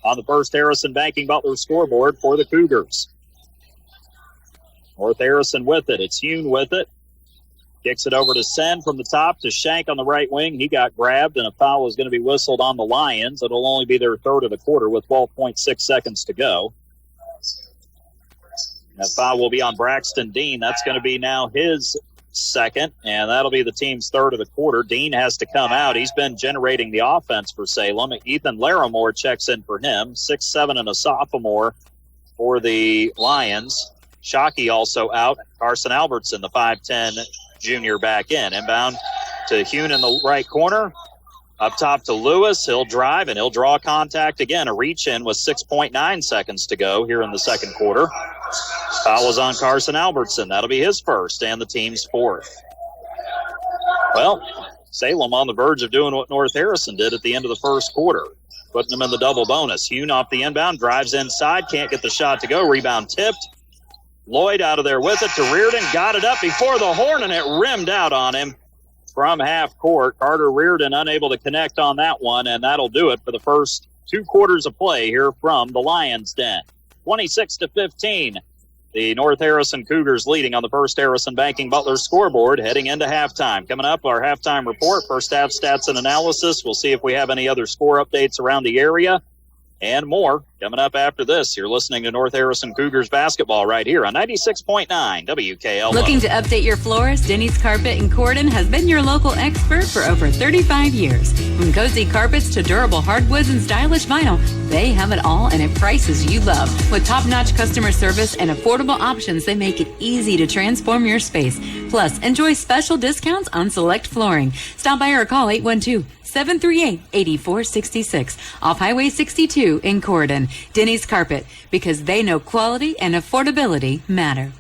on the First Harrison Banking Butler scoreboard for the Cougars. North Harrison with it. It's Hune with it. Kicks it over to Sen from the top to Shank on the right wing. He got grabbed, and a foul is going to be whistled on the Lions. It'll only be their third of the quarter with 12.6 seconds to go. That foul will be on Braxton Dean. That's going to be now his second, and that'll be the team's third of the quarter. Dean has to come out. He's been generating the offense for Salem. Ethan Larimore checks in for him. 6'7" and a sophomore for the Lions. Shockey also out. Carson Albertson, the 5'10" junior, back in. Inbound to Hune in the right corner. Up top to Lewis. He'll drive, and he'll draw contact again. A reach-in with 6.9 seconds to go here in the second quarter. Foul is on Carson Albertson. That'll be his first and the team's fourth. Well, Salem on the verge of doing what North Harrison did at the end of the first quarter, putting them in the double bonus. Hune off the inbound, drives inside, can't get the shot to go. Rebound tipped. Lloyd out of there with it to Reardon. Got it up before the horn, and it rimmed out on him from half court. Carter Reardon unable to connect on that one, and that'll do it for the first 2 quarters of play here from the Lions' Den. 26-15. The North Harrison Cougars leading on the First Harrison Banking Butler scoreboard heading into halftime. Coming up, our halftime report, first half stats and analysis. We'll see if we have any other score updates around the area and more coming up after this. You're listening to North Harrison Cougars basketball right here on 96.9 WKLO. Looking to update your floors? Denny's Carpet in Corden has been your local expert for over 35 years. From cozy carpets to durable hardwoods and stylish vinyl, they have it all and at prices you love. With top-notch customer service and affordable options, they make it easy to transform your space. Plus, enjoy special discounts on select flooring. Stop by or call 812-738-8466 off Highway 62 in Corden. Denny's Carpet, because they know quality and affordability matter.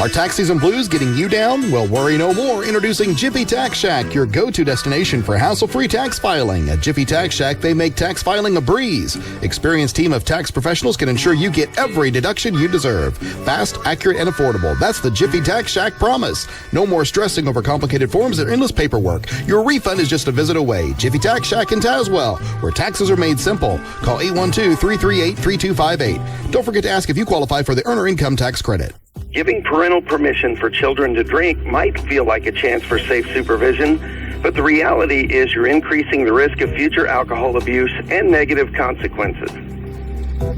Are tax season blues getting you down? Well, worry no more. Introducing Jiffy Tax Shack, your go-to destination for hassle-free tax filing. At Jiffy Tax Shack, they make tax filing a breeze. Experienced team of tax professionals can ensure you get every deduction you deserve. Fast, accurate, and affordable. That's the Jiffy Tax Shack promise. No more stressing over complicated forms and endless paperwork. Your refund is just a visit away. Jiffy Tax Shack in Tazewell, where taxes are made simple. Call 812-338-3258. Don't forget to ask if you qualify for the earner income tax credit. Giving parental permission for children to drink might feel like a chance for safe supervision, but the reality is you're increasing the risk of future alcohol abuse and negative consequences.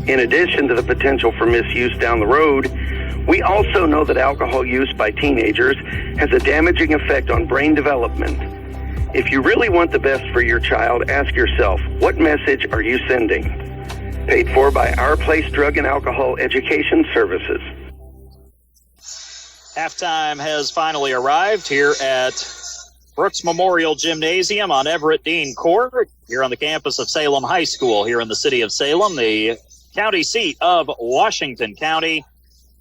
In addition to the potential for misuse down the road, we also know that alcohol use by teenagers has a damaging effect on brain development. If you really want the best for your child, ask yourself, what message are you sending? Paid for by Our Place Drug and Alcohol Education Services. Halftime has finally arrived here at Brooks Memorial Gymnasium on Everett Dean Court here on the campus of Salem High School here in the city of Salem, the county seat of Washington County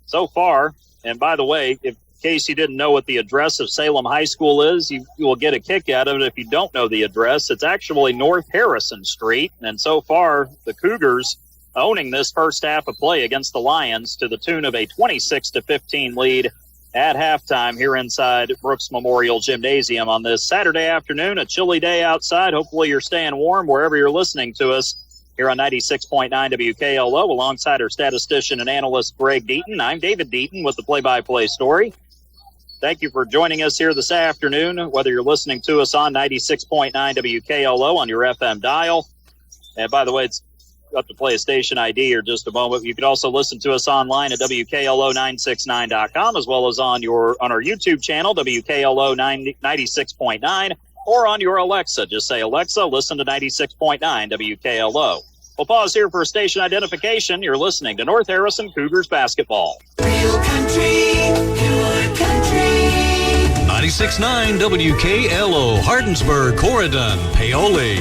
so far. And by the way, in case you didn't know what the address of Salem High School is, you will get a kick out of it if you don't know the address. It's actually North Harrison Street. And so far, the Cougars owning this first half of play against the Lions to the tune of a 26-15 lead at halftime here inside Brooks Memorial Gymnasium on this Saturday afternoon, a chilly day outside. Hopefully you're staying warm wherever you're listening to us here on 96.9 WKLO alongside our statistician and analyst Greg Deaton. I'm David Deaton with the play-by-play story. Thank you for joining us here this afternoon, whether you're listening to us on 96.9 WKLO on your FM dial. And by the way, it's up to play a station ID here in just a moment. You can also listen to us online at WKLO969.com, as well as on our YouTube channel, WKLO 96.9, or on your Alexa. Just say, Alexa, listen to 96.9 WKLO. We'll pause here for station identification. You're listening to North Harrison Cougars basketball. Real country, pure country. 96.9 WKLO, Hardensburg, Corydon, Paoli.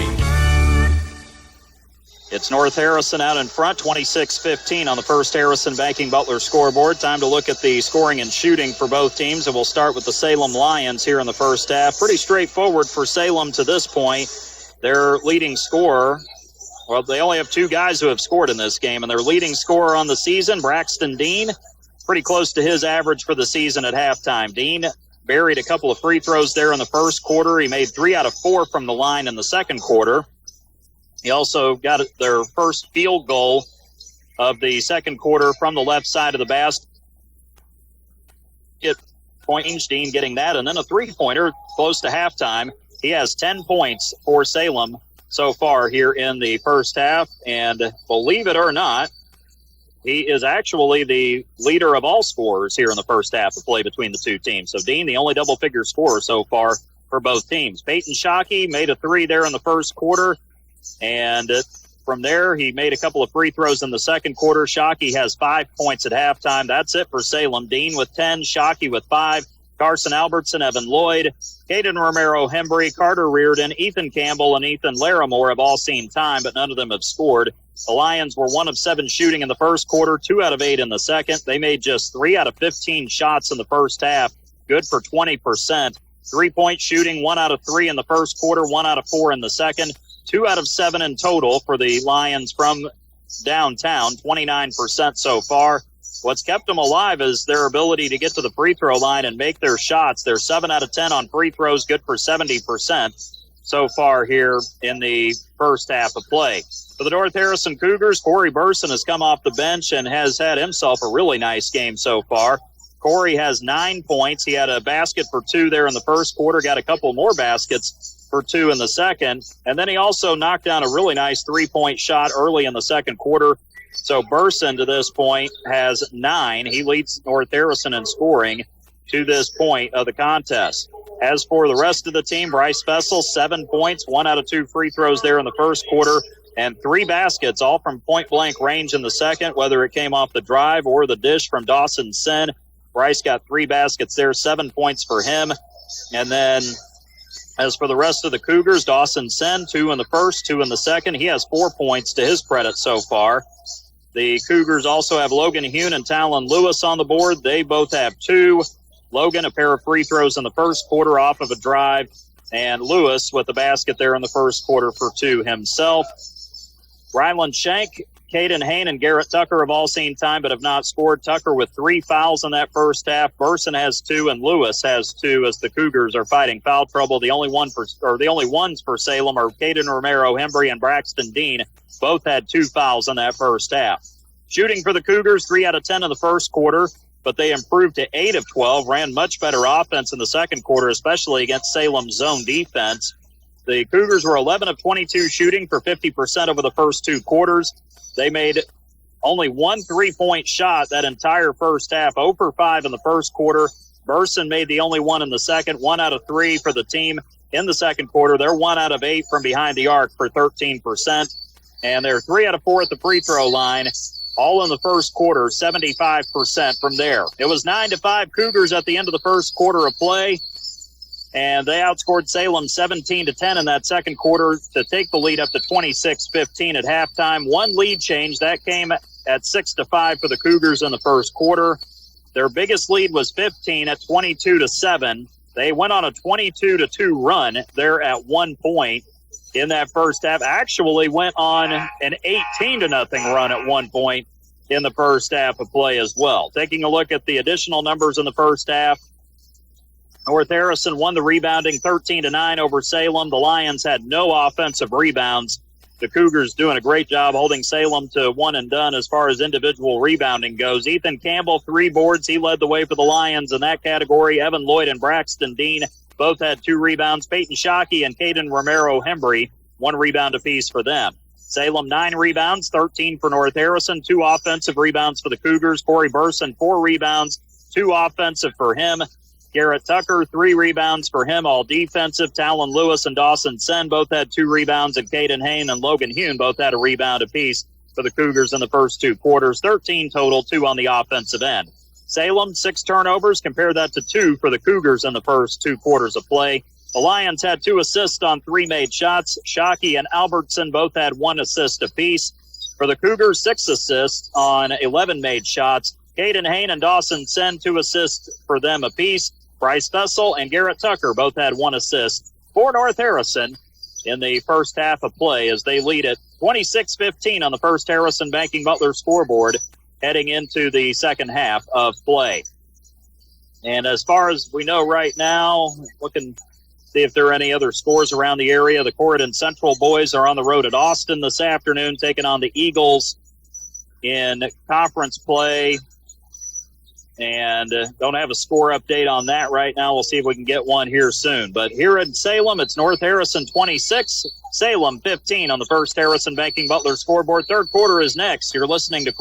It's North Harrison out in front, 26-15 on the First Harrison Banking Butler scoreboard. Time to look at the scoring and shooting for both teams, and we'll start with the Salem Lions here in the first half. Pretty straightforward for Salem to this point. Their leading scorer, well, they only have two guys who have scored in this game, and their leading scorer on the season, Braxton Dean, pretty close to his average for the season at halftime. Dean buried a couple of free throws there in the first quarter. He made 3 out of 4 from the line in the second quarter. He also got their first field goal of the second quarter from the left side of the basket. Dean getting that, and then a three-pointer close to halftime. He has 10 points for Salem so far here in the first half, and believe it or not, he is actually the leader of all scorers here in the first half of play between the two teams. So Dean, the only double-figure scorer so far for both teams. Peyton Shockey made a 3 there in the first quarter. And from there, he made a couple of free throws in the second quarter. Shockey has 5 points at halftime. That's it for Salem. Dean with 10, Shockey with 5, Carson Albertson, Evan Lloyd, Caden Romero-Hembry, Carter Reardon, Ethan Campbell, and Ethan Larimore have all seen time, but none of them have scored. The Lions were 1 of 7 shooting in the first quarter, 2 out of 8 in the second. They made just 3 out of 15 shots in the first half, good for 20%. 3-point shooting, 1 out of 3 in the first quarter, 1 out of 4 in the second. 2 out of 7 in total for the Lions from downtown, 29% so far. What's kept them alive is their ability to get to the free throw line and make their shots. They're 7 out of 10 on free throws, good for 70% so far here in the first half of play. For the North Harrison Cougars, Corey Burson has come off the bench and has had himself a really nice game so far. Corey has 9 points. He had a basket for 2 there in the first quarter, got a couple more baskets for 2 in the second. And then he also knocked down a really nice 3-point shot early in the second quarter. So Burson to this point has 9. He leads North Harrison in scoring to this point of the contest. As for the rest of the team, Bryce Fessel, 7 points, 1 out of 2 free throws there in the first quarter, and 3 baskets, all from point-blank range in the second, whether it came off the drive or the dish from Dawson Sen. Bryce got 3 baskets there, 7 points for him. And then as for the rest of the Cougars, Dawson Sen, 2 in the first, 2 in the second. He has 4 points to his credit so far. The Cougars also have Logan Hune and Talon Lewis on the board. They both have 2. Logan, a pair of free throws in the first quarter off of a drive, and Lewis with a basket there in the first quarter for 2 himself. Ryland Shank, Caden Hain, and Garrett Tucker have all seen time but have not scored. Tucker with 3 fouls in that first half. Burson has 2, and Lewis has 2 as the Cougars are fighting foul trouble. The only ones for Salem are Caden Romero-Hembry and Braxton Dean. Both had 2 fouls in that first half. Shooting for the Cougars, 3 out of 10 in the first quarter, but they improved to 8 of 12, ran much better offense in the second quarter, especially against Salem's zone defense. The Cougars were 11 of 22 shooting for 50% over the first 2 quarters. They made only 1 3-point shot that entire first half, 0 for 5 in the first quarter. Burson made the only one in the second, 1 out of 3 for the team in the second quarter. They're 1 out of 8 from behind the arc for 13%. And they're 3 out of 4 at the free throw line, all in the first quarter, 75% from there. It was 9-5 Cougars at the end of the first quarter of play, and they outscored Salem 17-10 in that second quarter to take the lead up to 26-15 at halftime. 1 lead change, that came at 6-5 for the Cougars in the first quarter. Their biggest lead was 15 at 22-7. They went on a 22-2 run there at one point in that first half. Actually went on an 18-0 run at one point in the first half of play as well. Taking a look at the additional numbers in the first half, North Harrison won the rebounding 13-9 over Salem. The Lions had no offensive rebounds. The Cougars doing a great job holding Salem to one and done as far as individual rebounding goes. Ethan Campbell, 3 boards. He led the way for the Lions in that category. Evan Lloyd and Braxton Dean both had 2 rebounds. Peyton Shockey and Caden Romero-Hembry, 1 rebound apiece for them. Salem, 9 rebounds, 13 for North Harrison, 2 offensive rebounds for the Cougars. Corey Burson, 4 rebounds, 2 offensive for him. Garrett Tucker, 3 rebounds for him, all defensive. Talon Lewis and Dawson Sen both had 2 rebounds, and Caden Hain and Logan Hune both had a rebound apiece for the Cougars in the first 2 quarters. 13 total, 2 on the offensive end. Salem, 6 turnovers. Compare that to 2 for the Cougars in the first 2 quarters of play. The Lions had 2 assists on 3 made shots. Shockey and Albertson both had 1 assist apiece. For the Cougars, 6 assists on 11 made shots. Caden Hain and Dawson Sen, 2 assists for them apiece. Bryce Fessel and Garrett Tucker both had 1 assist for North Harrison in the first half of play as they lead it 26-15 on the First Harrison Banking Butler scoreboard heading into the second half of play. And as far as we know right now, looking to see if there are any other scores around the area. The Corydon Central boys are on the road at Austin this afternoon, taking on the Eagles in conference play. And don't have a score update on that right now. We'll see if we can get one here soon. But here in Salem, it's North Harrison 26, Salem 15 on the First Harrison Banking Butler scoreboard. Third quarter is next. You're listening to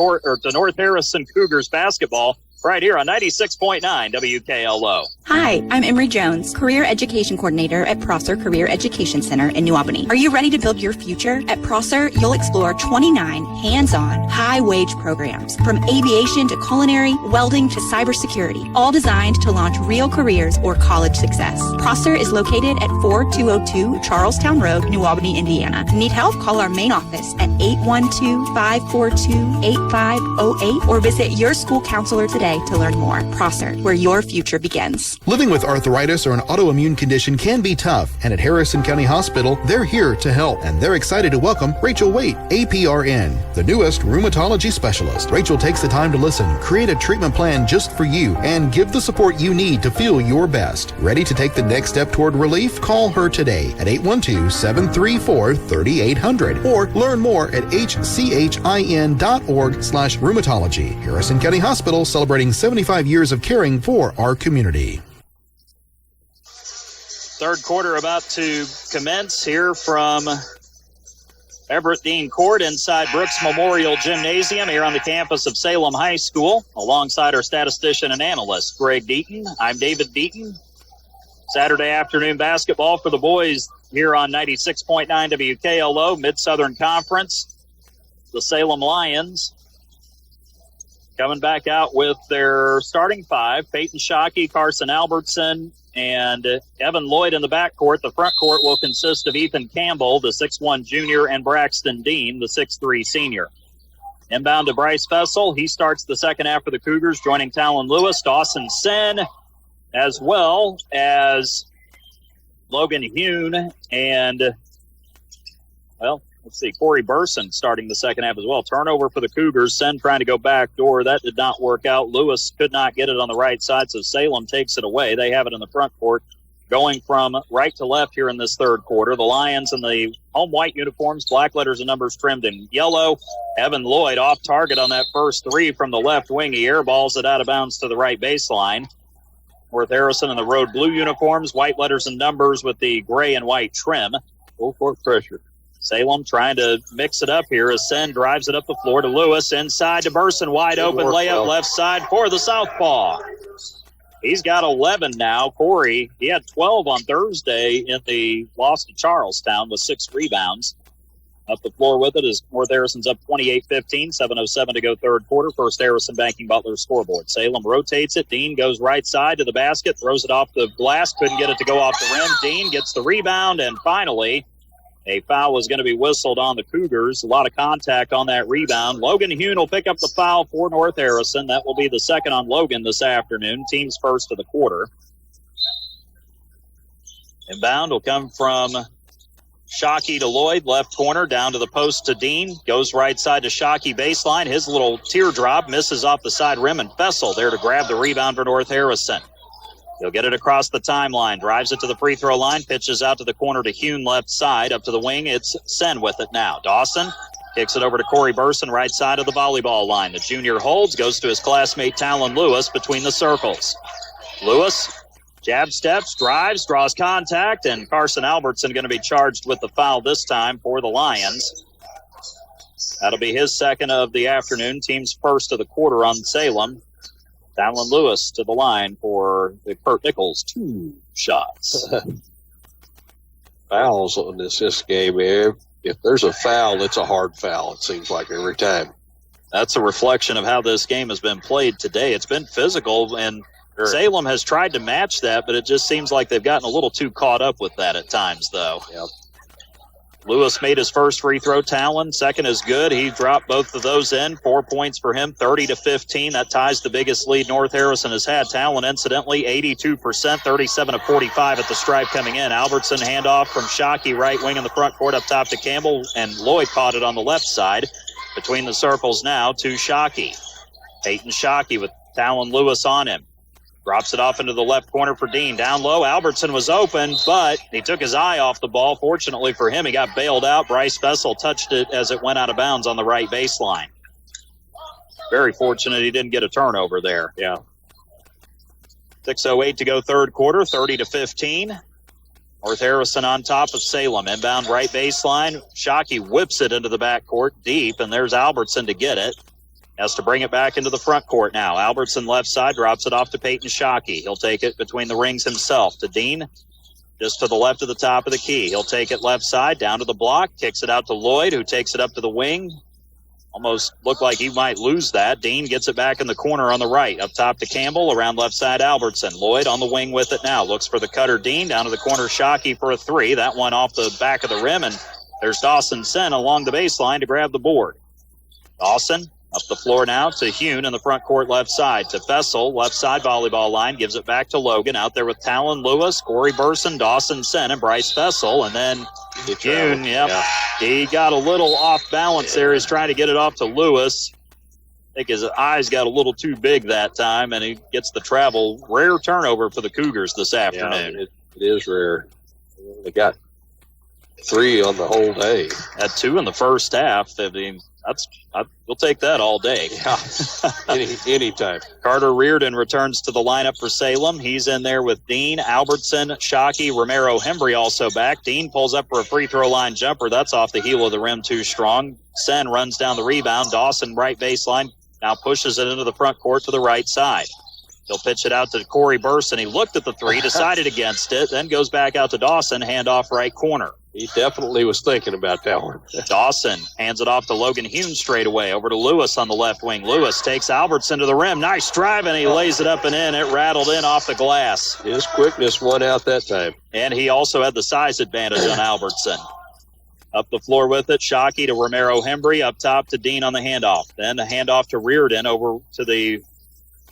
North Harrison Cougars basketball right here on 96.9 WKLO. Hi, I'm Emery Jones, Career Education Coordinator at Prosser Career Education Center in New Albany. Are you ready to build your future? At Prosser, you'll explore 29 hands-on, high-wage programs, from aviation to culinary, welding to cybersecurity, all designed to launch real careers or college success. Prosser is located at 4202 Charlestown Road, New Albany, Indiana. Need help? Call our main office at 812-542-8508 or visit your school counselor today to learn more. Prosser, where your future begins. Living with arthritis or an autoimmune condition can be tough, and at Harrison County Hospital, they're here to help, and they're excited to welcome Rachel Waite, APRN, the newest rheumatology specialist. Rachel takes the time to listen, create a treatment plan just for you, and give the support you need to feel your best. Ready to take the next step toward relief? Call her today at 812-734-3800 or learn more at hchin.org/rheumatology. Harrison County Hospital, celebrating 75 years of caring for our community. Third quarter about to commence here from Everett Dean Court inside Brooks Memorial Gymnasium here on the campus of Salem High School. Alongside our statistician and analyst, Greg Deaton. I'm David Deaton. Saturday afternoon basketball for the boys here on 96.9 WKLO, Mid-Southern Conference. The Salem Lions coming back out with their starting 5, Peyton Shockey, Carson Albertson, and Evan Lloyd in the backcourt. The front court will consist of Ethan Campbell, the 6'1 junior, and Braxton Dean, the 6'3 senior. Inbound to Bryce Fessel. He starts the second half for the Cougars, joining Talon Lewis, Dawson Sen, as well as Logan Hune and, Corey Burson starting the second half as well. Turnover for the Cougars. Sen trying to go back door. That did not work out. Lewis could not get it on the right side, so Salem takes it away. They have it in the front court, going from right to left here in this third quarter. The Lions in the home white uniforms, black letters and numbers trimmed in yellow. Evan Lloyd off target on that first 3 from the left wing. He airballs it out of bounds to the right baseline. North Harrison in the road blue uniforms, white letters and numbers with the gray and white trim. Full court pressure. Salem trying to mix it up here as Sen drives it up the floor to Lewis. Inside to Burson, wide open layup left side for the Southpaw. He's got 11 now. Corey, he had 12 on Thursday in the loss to Charlestown with 6 rebounds. Up the floor with it is North Harrison's up 28-15, 7:07 to go third quarter. First Harrison Banking Butler scoreboard. Salem rotates it. Dean goes right side to the basket, throws it off the glass, couldn't get it to go off the rim. Dean gets the rebound, and finally a foul is going to be whistled on the Cougars. A lot of contact on that rebound. Logan Hune will pick up the foul for North Harrison. That will be the second on Logan this afternoon. Team's first of the quarter. Inbound will come from Shockey to Lloyd, left corner, down to the post to Dean. Goes right side to Shockey baseline. His little teardrop misses off the side rim, and Fessel there to grab the rebound for North Harrison. He'll get it across the timeline, drives it to the free throw line, pitches out to the corner to Hune left side. Up to the wing, it's Sen with it now. Dawson kicks it over to Corey Burson, right side of the volleyball line. The junior holds, goes to his classmate Talon Lewis between the circles. Lewis, jab steps, drives, draws contact, and Carson Albertson going to be charged with the foul this time for the Lions. That'll be his second of the afternoon. Team's first of the quarter on Salem. Talon Lewis to the line for the Kurt Nichols 2 shots. Fouls on this game, if there's a foul, it's a hard foul, it seems like every time. That's a reflection of how this game has been played today. It's been physical, and Salem has tried to match that, but it just seems like they've gotten a little too caught up with that at times, though. Yep. Lewis made his first free throw. Talon, second is good. He dropped both of those in. 4 points for him, 30-15. That ties the biggest lead North Harrison has had. Talon, incidentally, 82%, 37 of 45 at the stripe coming in. Albertson handoff from Shockey, right wing in the front court up top to Campbell, and Lloyd caught it on the left side. Between the circles now to Shockey. Peyton Shockey with Talon Lewis on him. Drops it off into the left corner for Dean. Down low, Albertson was open, but he took his eye off the ball. Fortunately for him, he got bailed out. Bryce Fessel touched it as it went out of bounds on the right baseline. Very fortunate he didn't get a turnover there. Yeah. 6:08 to go third quarter, 30-15. North Harrison on top of Salem. Inbound right baseline. Shockey whips it into the backcourt deep, and there's Albertson to get it. Has to bring it back into the front court now. Albertson left side, drops it off to Peyton Shockey. He'll take it between the rings himself to Dean, just to the left of the top of the key. He'll take it left side, down to the block, kicks it out to Lloyd, who takes it up to the wing. Almost looked like he might lose that. Dean gets it back in the corner on the right. Up top to Campbell, around left side Albertson. Lloyd on the wing with it now. Looks for the cutter Dean, down to the corner Shockey for a three. That one off the back of the rim, and there's Dawson Sen along the baseline to grab the board. Dawson up the floor now to Hune in the front court left side. To Fessel, left side volleyball line. Gives it back to Logan. Out there with Talon Lewis, Corey Burson, Dawson Sen, and Bryce Fessel. And then Hune, he got a little off balance there. He's trying to get it off to Lewis. I think his eyes got a little too big that time, and he gets the travel. Rare turnover for the Cougars this afternoon. Yeah, it is rare. They got 3 on the whole day. Had 2 in the first half. I mean, we'll take that all day. Anytime. Carter Reardon returns to the lineup for Salem. He's in there with Dean, Albertson, Shockey, Romero, Hembry also back. Dean pulls up for a free throw line jumper. That's off the heel of the rim, too strong. Sen runs down the rebound. Dawson, right baseline, now pushes it into the front court to the right side. He'll pitch it out to Corey Burson. He looked at the three, decided against it, then goes back out to Dawson, handoff right corner. He definitely was thinking about that one. Dawson hands it off to Logan Hune straight away. Over to Lewis on the left wing. Lewis takes Albertson to the rim. Nice drive, and he lays it up and in. It rattled in off the glass. His quickness won out that time. And he also had the size advantage on Albertson. Up the floor with it, Shockey to Romero Hembry. Up top to Dean on the handoff. Then the handoff to Reardon over to the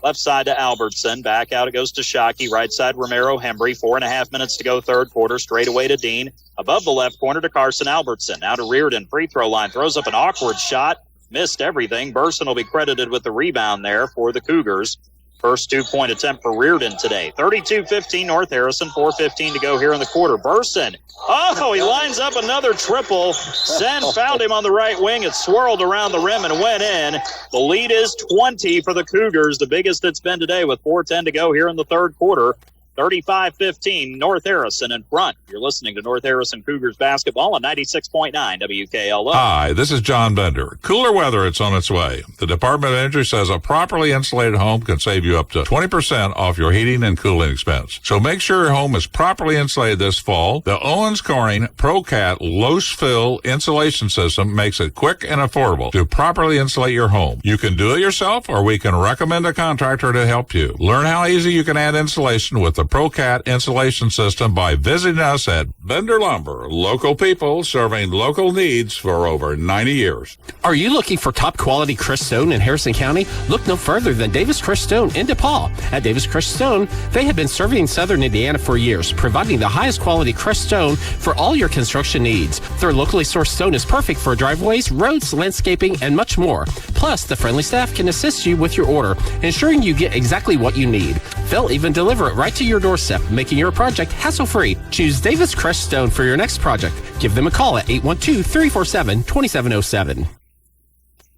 left side to Albertson. Back out it goes to Shockey. Right side Romero Hembry. 4.5 minutes to go third quarter. Straight away to Dean. Above the left corner to Carson Albertson. Now to Reardon. Free throw line. Throws up an awkward shot. Missed everything. Burson will be credited with the rebound there for the Cougars. First 2-point attempt for Reardon today. 32-15 North Harrison. 4:15 to go here in the quarter. Burson. Oh, he lines up another triple. Sen found him on the right wing. It swirled around the rim and went in. The lead is 20 for the Cougars, the biggest it's been today with 4:10 to go here in the third quarter. 35-15, North Harrison in front. You're listening to North Harrison Cougars basketball on 96.9 WKLO. Hi, this is John Bender. Cooler weather, it's on its way. The Department of Energy says a properly insulated home can save you up to 20% off your heating and cooling expense. So make sure your home is properly insulated this fall. The Owens Corning ProCat Low-Fill Insulation System makes it quick and affordable to properly insulate your home. You can do it yourself, or we can recommend a contractor to help you. Learn how easy you can add insulation with the ProCat insulation system by visiting us at Bender Lumber. Local people serving local needs for over 90 years. Are you looking for top quality crushed stone in Harrison County? Look no further than Davis Crushed Stone in DePaul. At Davis Crushed Stone, they have been serving southern Indiana for years, providing the highest quality crushed stone for all your construction needs. Their locally sourced stone is perfect for driveways, roads, landscaping, and much more. Plus, the friendly staff can assist you with your order, ensuring you get exactly what you need. They'll even deliver it right to your doorstep, making your project hassle-free. Choose Davis Crushed Stone for your next project. Give them a call at 812-347-2707.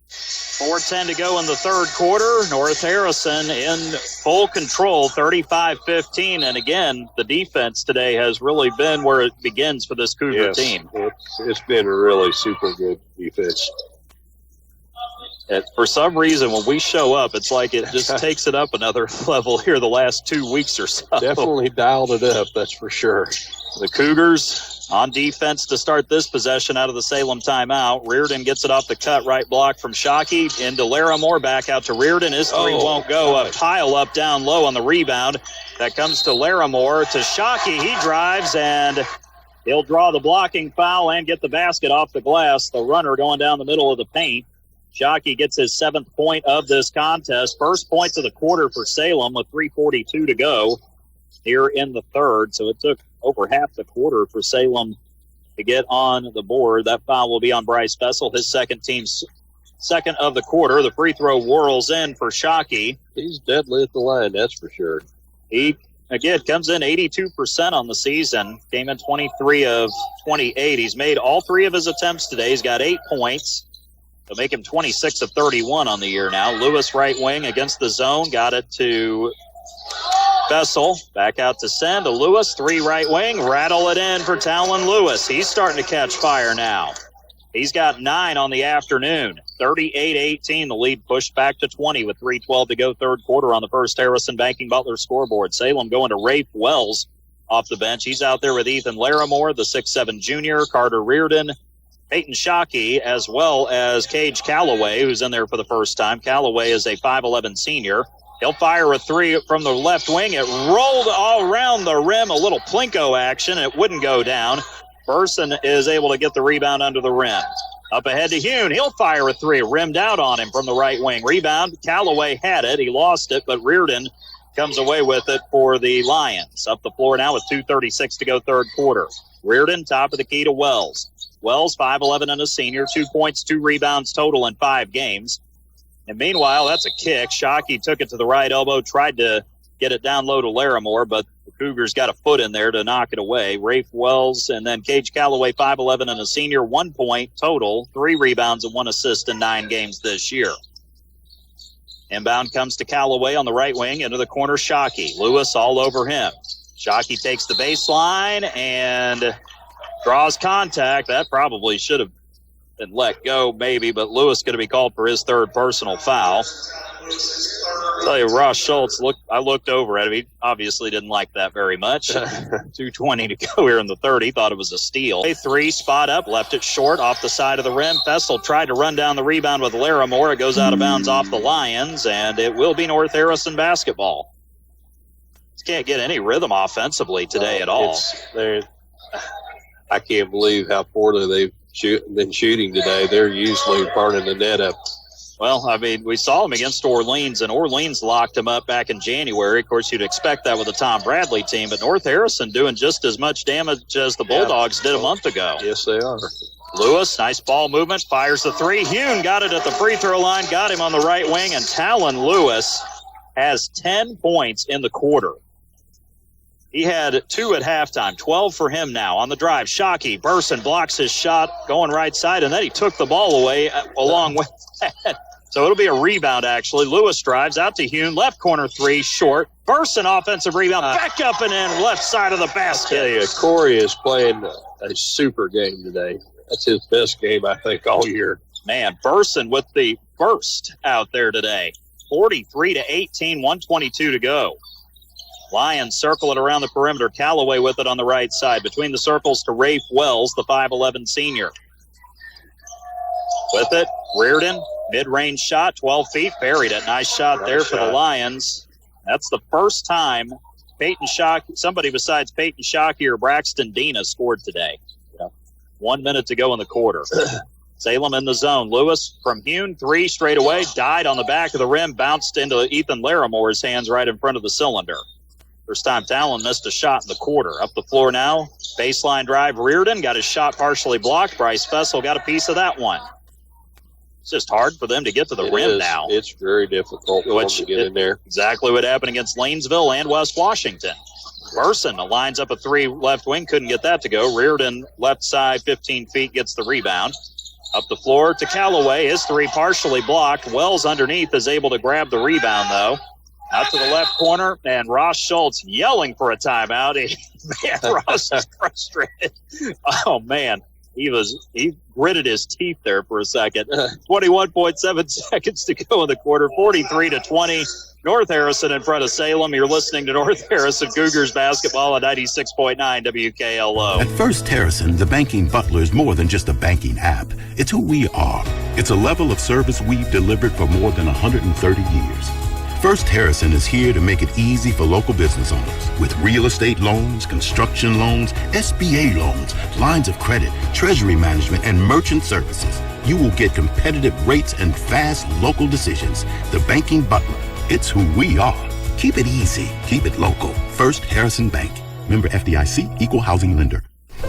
4:10 to go in the third quarter. North Harrison in full control, 35-15. And again, the defense today has really been where it begins for this Cougar team. It's been a really super good defense. For some reason, when we show up, it's like it just takes it up another level here the last 2 weeks or so. Definitely dialed it up, that's for sure. The Cougars on defense to start this possession out of the Salem timeout. Reardon gets it off the cut, right block from Shockey into Larimore, back out to Reardon. His three won't go. A pile up down low on the rebound. That comes to Larimore, to Shockey. He drives, and he'll draw the blocking foul and get the basket off the glass. The runner going down the middle of the paint. Shockey gets his 7th point of this contest. First points of the quarter for Salem with 3:42 to go here in the third. So it took over half the quarter for Salem to get on the board. That foul will be on Bryce Fessel, his team's second of the quarter. The free throw whirls in for Shockey. He's deadly at the line, that's for sure. He, again, comes in 82% on the season. Came in 23 of 28. He's made all 3 of his attempts today. He's got 8 points. They'll make him 26 of 31 on the year now. Lewis right wing against the zone. Got it to Fessel. Back out to send to Lewis. 3 right wing. Rattle it in for Talon Lewis. He's starting to catch fire now. He's got 9 on the afternoon. 38-18. The lead pushed back to 20 with 3:12 to go third quarter on the first Harrison Banking Butler scoreboard. Salem going to Rafe Wells off the bench. He's out there with Ethan Larimore, the 6'7 junior, Carter Reardon, Peyton Shockey, as well as Cage Calloway, who's in there for the first time. Calloway is a 5'11 senior. He'll fire a 3 from the left wing. It rolled all around the rim, a little Plinko action. It wouldn't go down. Burson is able to get the rebound under the rim. Up ahead to Hune. He'll fire a 3, rimmed out on him from the right wing. Rebound, Calloway had it. He lost it, but Reardon comes away with it for the Lions. Up the floor now with 2:36 to go third quarter. Reardon, top of the key to Wells. Wells, 5'11 and a senior, 2 points, 2 rebounds total in 5 games. And meanwhile, that's a kick. Shockey took it to the right elbow, tried to get it down low to Larimore, but the Cougars got a foot in there to knock it away. Rafe Wells and then Cage Calloway, 5'11 and a senior, 1 point total, 3 rebounds and 1 assist in 9 games this year. Inbound comes to Calloway on the right wing, into the corner, Shockey. Lewis all over him. Shockey takes the baseline and draws contact. That probably should have been let go, maybe, but Lewis going to be called for his 3rd personal foul. I'll tell you, Ross Schultz, I looked over at him. He obviously didn't like that very much. 2:20 to go here in the third. He thought it was a steal. A 3, spot up, left it short off the side of the rim. Fessel tried to run down the rebound with Larimore. It goes out of bounds off the Lions, and it will be North Harrison basketball. Just can't get any rhythm offensively today at all. I can't believe how poorly they've been shooting today. They're usually burning the net up. Well, I mean, we saw them against Orleans, and Orleans locked them up back in January. Of course, you'd expect that with the Tom Bradley team, but North Harrison doing just as much damage as the Bulldogs did a month ago. Yes, they are. Lewis, nice ball movement, fires the 3. Hune got it at the free throw line, got him on the right wing, and Talon Lewis has 10 points in the quarter. He had 2 at halftime, 12 for him now. On the drive, Shockey, Burson blocks his shot, going right side, and then he took the ball away along with that. So it'll be a rebound, actually. Lewis drives out to Hune, left corner 3, short. Burson offensive rebound, back up and in, left side of the basket. I tell you, Corey is playing a super game today. That's his best game, I think, all year. Man, Burson with the burst out there today. 43-18, 1:22 to go. Lions circle it around the perimeter. Calloway with it on the right side. Between the circles to Rafe Wells, the 5'11 senior. With it, Reardon, mid-range shot, 12 feet, buried it. Nice shot there for the Lions. That's the first time Peyton Shockey, somebody besides Peyton Shockey or Braxton Dina scored today. 1 minute to go in the quarter. Salem in the zone. Lewis from Hune, 3 straight away, died on the back of the rim, bounced into Ethan Larimore's hands right in front of the cylinder. First time Talon missed a shot in the quarter. Up the floor now, baseline drive. Reardon got his shot partially blocked. Bryce Fessel got a piece of that one. It's just hard for them to get to the rim now. It's very difficult for them to get in there. Exactly what happened against Lanesville and West Washington. Burson lines up a 3 left wing, couldn't get that to go. Reardon left side, 15 feet, gets the rebound. Up the floor to Calloway. His 3 partially blocked. Wells underneath is able to grab the rebound, though. Out to the left corner, and Ross Schultz yelling for a timeout. Man, Ross is frustrated. Oh, man. He gritted his teeth there for a second. 21.7 seconds to go in the quarter. 43-20. North Harrison in front of Salem. You're listening to North Harrison Cougars basketball on 96.9 WKLO. At First Harrison, the banking butler is more than just a banking app. It's who we are. It's a level of service we've delivered for more than 130 years. First Harrison is here to make it easy for local business owners with real estate loans, construction loans, SBA loans, lines of credit, treasury management, and merchant services. You will get competitive rates and fast local decisions. The banking butler. It's who we are. Keep it easy. Keep it local. First Harrison Bank. Member FDIC, Equal Housing Lender.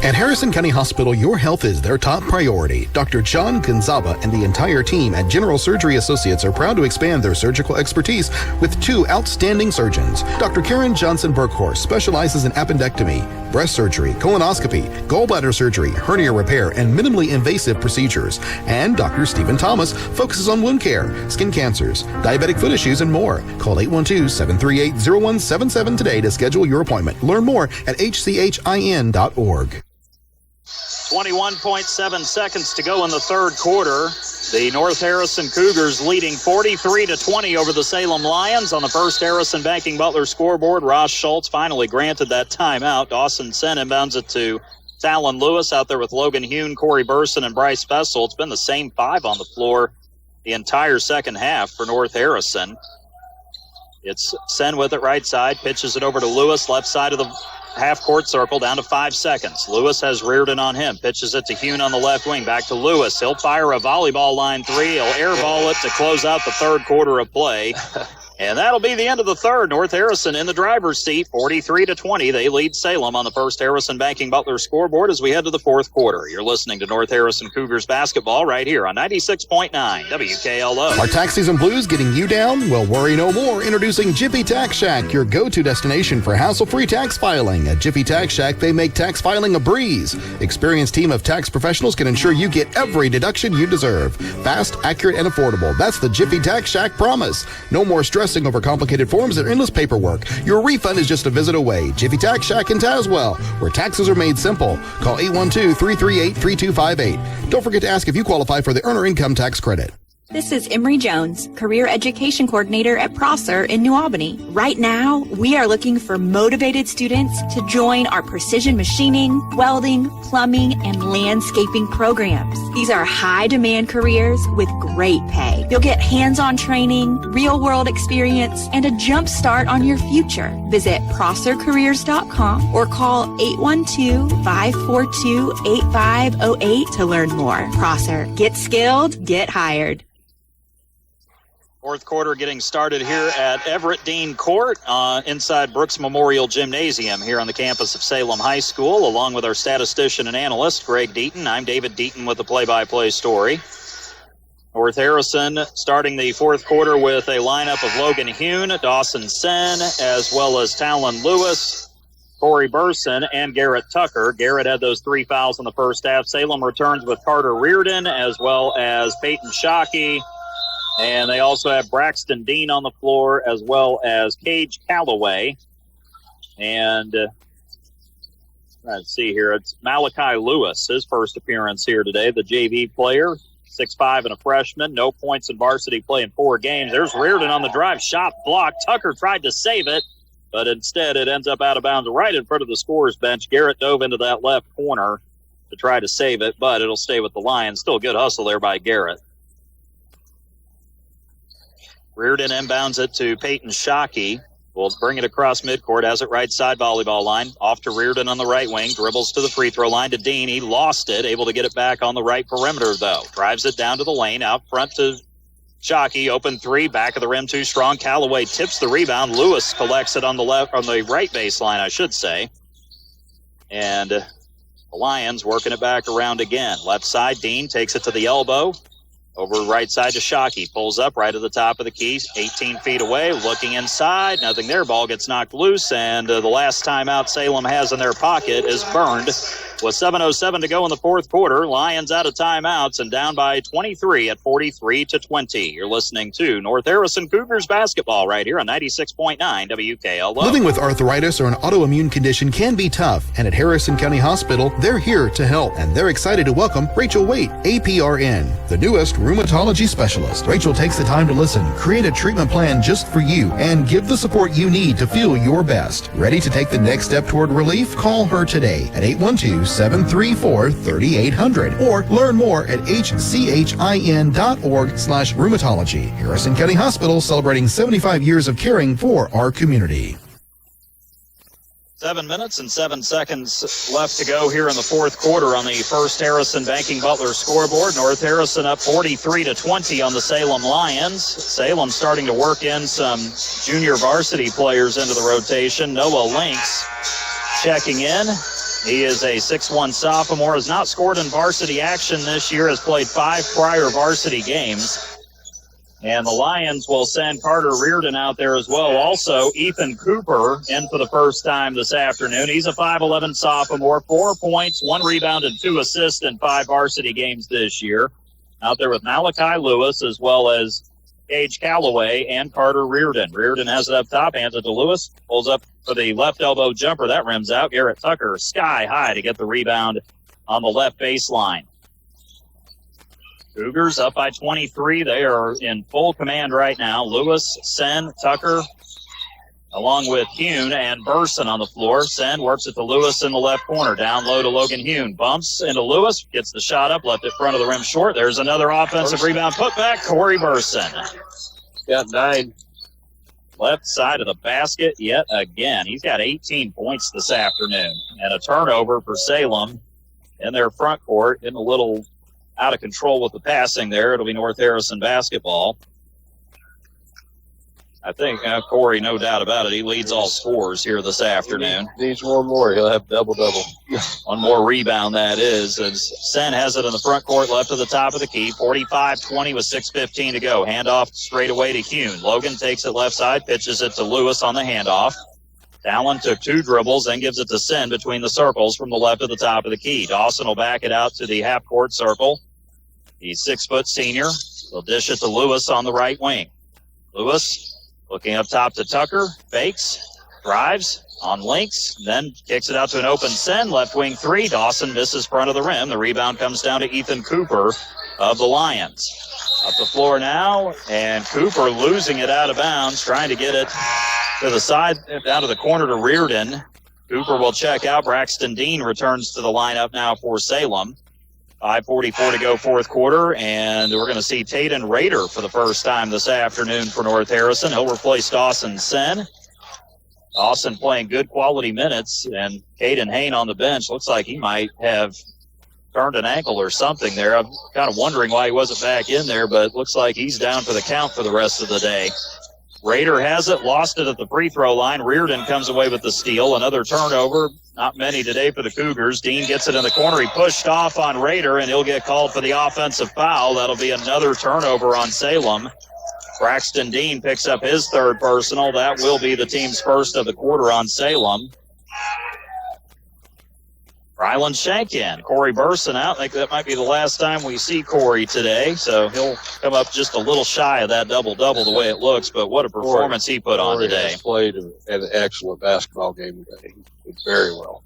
At Harrison County Hospital, your health is their top priority. Dr. John Gonzaba and the entire team at General Surgery Associates are proud to expand their surgical expertise with 2 outstanding surgeons. Dr. Karen Johnson Burkhorst specializes in appendectomy, breast surgery, colonoscopy, gallbladder surgery, hernia repair, and minimally invasive procedures. And Dr. Stephen Thomas focuses on wound care, skin cancers, diabetic foot issues, and more. Call 812-738-0177 today to schedule your appointment. Learn more at hchin.org. 21.7 seconds to go in the third quarter. The North Harrison Cougars leading 43-20 over the Salem Lions. On the First Harrison Banking Butler scoreboard, Ross Schultz finally granted that timeout. Dawson Sen inbounds it to Talon Lewis out there with Logan Hune, Corey Burson, and Bryce Fessel. It's been the same 5 on the floor the entire second half for North Harrison. It's Sen with it right side, pitches it over to Lewis, left side of the half-court circle, down to 5 seconds. Lewis has Reardon on him. Pitches it to Hune on the left wing. Back to Lewis. He'll fire a volleyball line 3. He'll airball it to close out the third quarter of play. And that'll be the end of the third. North Harrison in the driver's seat, 43-20. They lead Salem on the First Harrison Banking Butler scoreboard as we head to the fourth quarter. You're listening to North Harrison Cougars basketball right here on 96.9 WKLO. Are tax season blues getting you down? Well, worry no more. Introducing Jiffy Tax Shack, your go-to destination for hassle-free tax filing. At Jiffy Tax Shack, they make tax filing a breeze. Experienced team of tax professionals can ensure you get every deduction you deserve. Fast, accurate, and affordable. That's the Jiffy Tax Shack promise. No more stressing over complicated forms and endless paperwork. Your refund is just a visit away. Jiffy Tax Shack in Tazewell, where taxes are made simple. Call 812-338-3258. Don't forget to ask if you qualify for the Earner Income Tax Credit. This is Emery Jones, Career Education Coordinator at Prosser in New Albany. Right now, we are looking for motivated students to join our precision machining, welding, plumbing, and landscaping programs. These are high-demand careers with great pay. You'll get hands-on training, real-world experience, and a jump start on your future. Visit prossercareers.com or call 812-542-8508 to learn more. Prosser, get skilled, get hired. Fourth quarter getting started here at Everett Dean Court inside Brooks Memorial Gymnasium here on the campus of Salem High School, along with our statistician and analyst, Greg Deaton. I'm David Deaton with the play-by-play story. North Harrison starting the fourth quarter with a lineup of Logan Hune, Dawson Sen, as well as Talon Lewis, Corey Burson, and Garrett Tucker. Garrett had those 3 fouls in the first half. Salem returns with Carter Reardon as well as Peyton Shockey. And they also have Braxton Dean on the floor as well as Cage Calloway. And let's see here. It's Malachi Lewis, his first appearance here today, the JV player, 6'5" and a freshman. No points in varsity play in 4 games. There's Reardon on the drive. Shot blocked. Tucker tried to save it, but instead it ends up out of bounds right in front of the scorer's bench. Garrett dove into that left corner to try to save it, but it'll stay with the Lions. Still a good hustle there by Garrett. Reardon inbounds it to Peyton Shockey. Will bring it across midcourt, has it right side volleyball line. Off to Reardon on the right wing. Dribbles to the free throw line to Dean. He lost it. Able to get it back on the right perimeter, though. Drives it down to the lane. Out front to Shockey. Open 3. Back of the rim too strong. Calloway tips the rebound. Lewis collects it on the right baseline, I should say. And the Lions working it back around again. Left side, Dean takes it to the elbow. Over right side to Shockey. Pulls up right at the top of the key. 18 feet away. Looking inside. Nothing there. Ball gets knocked loose. And the last timeout Salem has in their pocket is burned With 7:07 to go in the fourth quarter, Lions out of timeouts and down by 23 at 43-20. You're listening to North Harrison Cougars basketball right here on 96.9 WKLO. Living with arthritis or an autoimmune condition can be tough, and at Harrison County Hospital, they're here to help, and they're excited to welcome Rachel Waite, APRN, the newest rheumatology specialist. Rachel takes the time to listen, create a treatment plan just for you, and give the support you need to feel your best. Ready to take the next step toward relief? Call her today at 812-734-3800 or learn more at hchin.org/rheumatology. Harrison County Hospital, celebrating 75 years of caring for our community. 7 minutes and 7 seconds left to go here in the fourth quarter on the First Harrison Banking Butler scoreboard. North Harrison up 43-20 on the Salem Lions. Salem starting to work in some junior varsity players into the rotation. Noah Lynx checking in. He is a 6'1 sophomore, has not scored in varsity action this year, has played 5 prior varsity games. And the Lions will send Carter Reardon out there as well. Also, Ethan Cooper in for the first time this afternoon. He's a 5'11 sophomore, 4 points, 1 rebound, and 2 assists in 5 varsity games this year. Out there with Malachi Lewis as well as Gage Calloway and Carter Reardon. Reardon has it up top, hands it to Lewis, pulls up for the left elbow jumper. That rims out. Garrett Tucker sky high to get the rebound on the left baseline. Cougars up by 23. They are in full command right now. Lewis, Sen, Tucker, along with Hune and Burson on the floor. Sen works it to Lewis in the left corner. Down low to Logan Hune. Bumps into Lewis. Gets the shot up. Left it front of the rim short. There's another offensive rebound. Put back. Corey Burson. Got 9. Left side of the basket yet again. He's got 18 points this afternoon. And a turnover for Salem in their front court. Getting a little out of control with the passing there. It'll be North Harrison basketball. I think Corey, no doubt about it, he leads all scorers here this afternoon. Needs one more. He'll have double-double. One more rebound, that is. As Sen has it in the front court, left to the top of the key. 45-20 with 6:15 to go. Handoff straight away to Hune. Logan takes it left side, pitches it to Lewis on the handoff. Talon took 2 dribbles, then gives it to Sen between the circles from the left to the top of the key. Dawson will back it out to the half-court circle. He's 6-foot senior. He'll dish it to Lewis on the right wing. Lewis looking up top to Tucker, fakes, drives on Lynx, then kicks it out to an open Sen, left wing 3. Dawson misses front of the rim. The rebound comes down to Ethan Cooper of the Lions. Up the floor now, and Cooper losing it out of bounds, trying to get it to the side, down to the corner to Reardon. Cooper will check out. Braxton Dean returns to the lineup now for Salem. 5:44 to go fourth quarter, and we're going to see Taden Rader for the first time this afternoon for North Harrison. He'll replace Dawson Sen. Dawson playing good quality minutes, and Caden Hain on the bench. Looks like he might have turned an ankle or something there. I'm kind of wondering why he wasn't back in there, but looks like he's down for the count for the rest of the day. Rader has it, lost it at the free throw line. Reardon comes away with the steal. Another turnover. Not many today for the Cougars. Dean gets it in the corner. He pushed off on Rader, and he'll get called for the offensive foul. That'll be another turnover on Salem. Braxton Dean picks up his 3rd personal. That will be the team's first of the quarter on Salem. Rylan Shank in. Corey Burson out. I think that might be the last time we see Corey today, so he'll come up just a little shy of that double-double the way it looks, but what a performance he put on today. He played an excellent basketball game today. He did very well.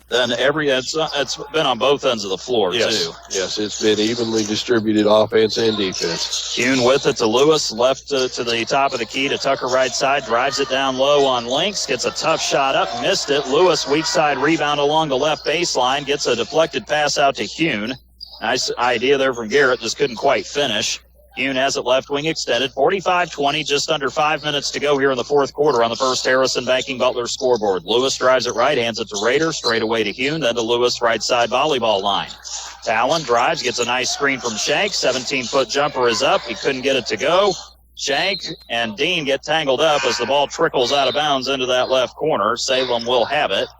Then it's been on both ends of the floor, yes. too. Yes, it's been evenly distributed offense and defense. Hune with it to Lewis, left to the top of the key to Tucker right side, drives it down low on Lynx, gets a tough shot up, missed it. Lewis, weak side rebound along the left baseline, gets a deflected pass out to Hune. Nice idea there from Garrett, just couldn't quite finish. Hune has it left wing extended. 45-20, just under 5 minutes to go here in the fourth quarter on the First Harrison Banking Butler scoreboard. Lewis drives it right, hands it to Rader, straight away to Hune, then to Lewis right side volleyball line. Talon drives, gets a nice screen from Shank. 17-foot jumper is up. He couldn't get it to go. Shank and Dean get tangled up as the ball trickles out of bounds into that left corner. Salem will have it.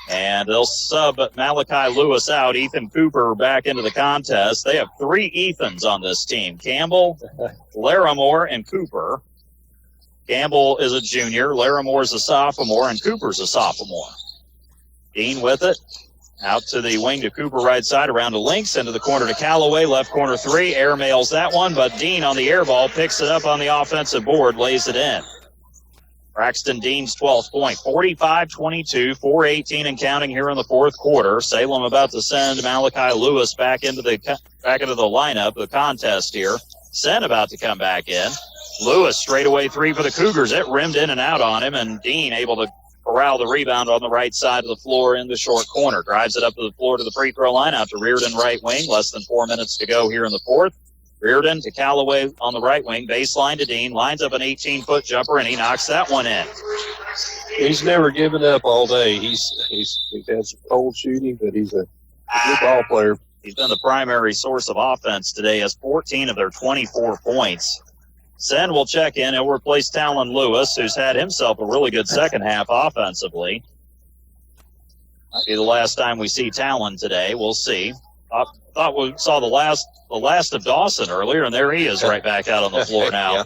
And they'll sub Malachi Lewis out. Ethan Cooper back into the contest. They have 3 Ethans on this team. Campbell, Larimore, and Cooper. Campbell is a junior. Larimore's a sophomore, and Cooper's a sophomore. Dean with it. Out to the wing to Cooper, right side, around to Links, into the corner to Callaway, left corner 3. Air mails that one, but Dean on the air ball picks it up on the offensive board, lays it in. Braxton Dean's 12th point, 45-22, 4:18 and counting here in the fourth quarter. Salem about to send Malachi Lewis back into the lineup, the contest here. Sen about to come back in. Lewis straightaway 3 for the Cougars. It rimmed in and out on him, and Dean able to corral the rebound on the right side of the floor in the short corner. Drives it up to the floor to the free throw line, out to Reardon, right wing. Less than 4 minutes to go here in the fourth. Reardon to Callaway on the right wing. Baseline to Dean. Lines up an 18-foot jumper, and he knocks that one in. He's never given up all day. He has some cold shooting, but he's a good ball player. He's been the primary source of offense today, has 14 of their 24 points. Sen will check in. He'll replace Talon Lewis, who's had himself a really good second half offensively. Might be the last time we see Talon today. We'll see. Thought we saw the last of Dawson earlier, and there he is right back out on the floor now.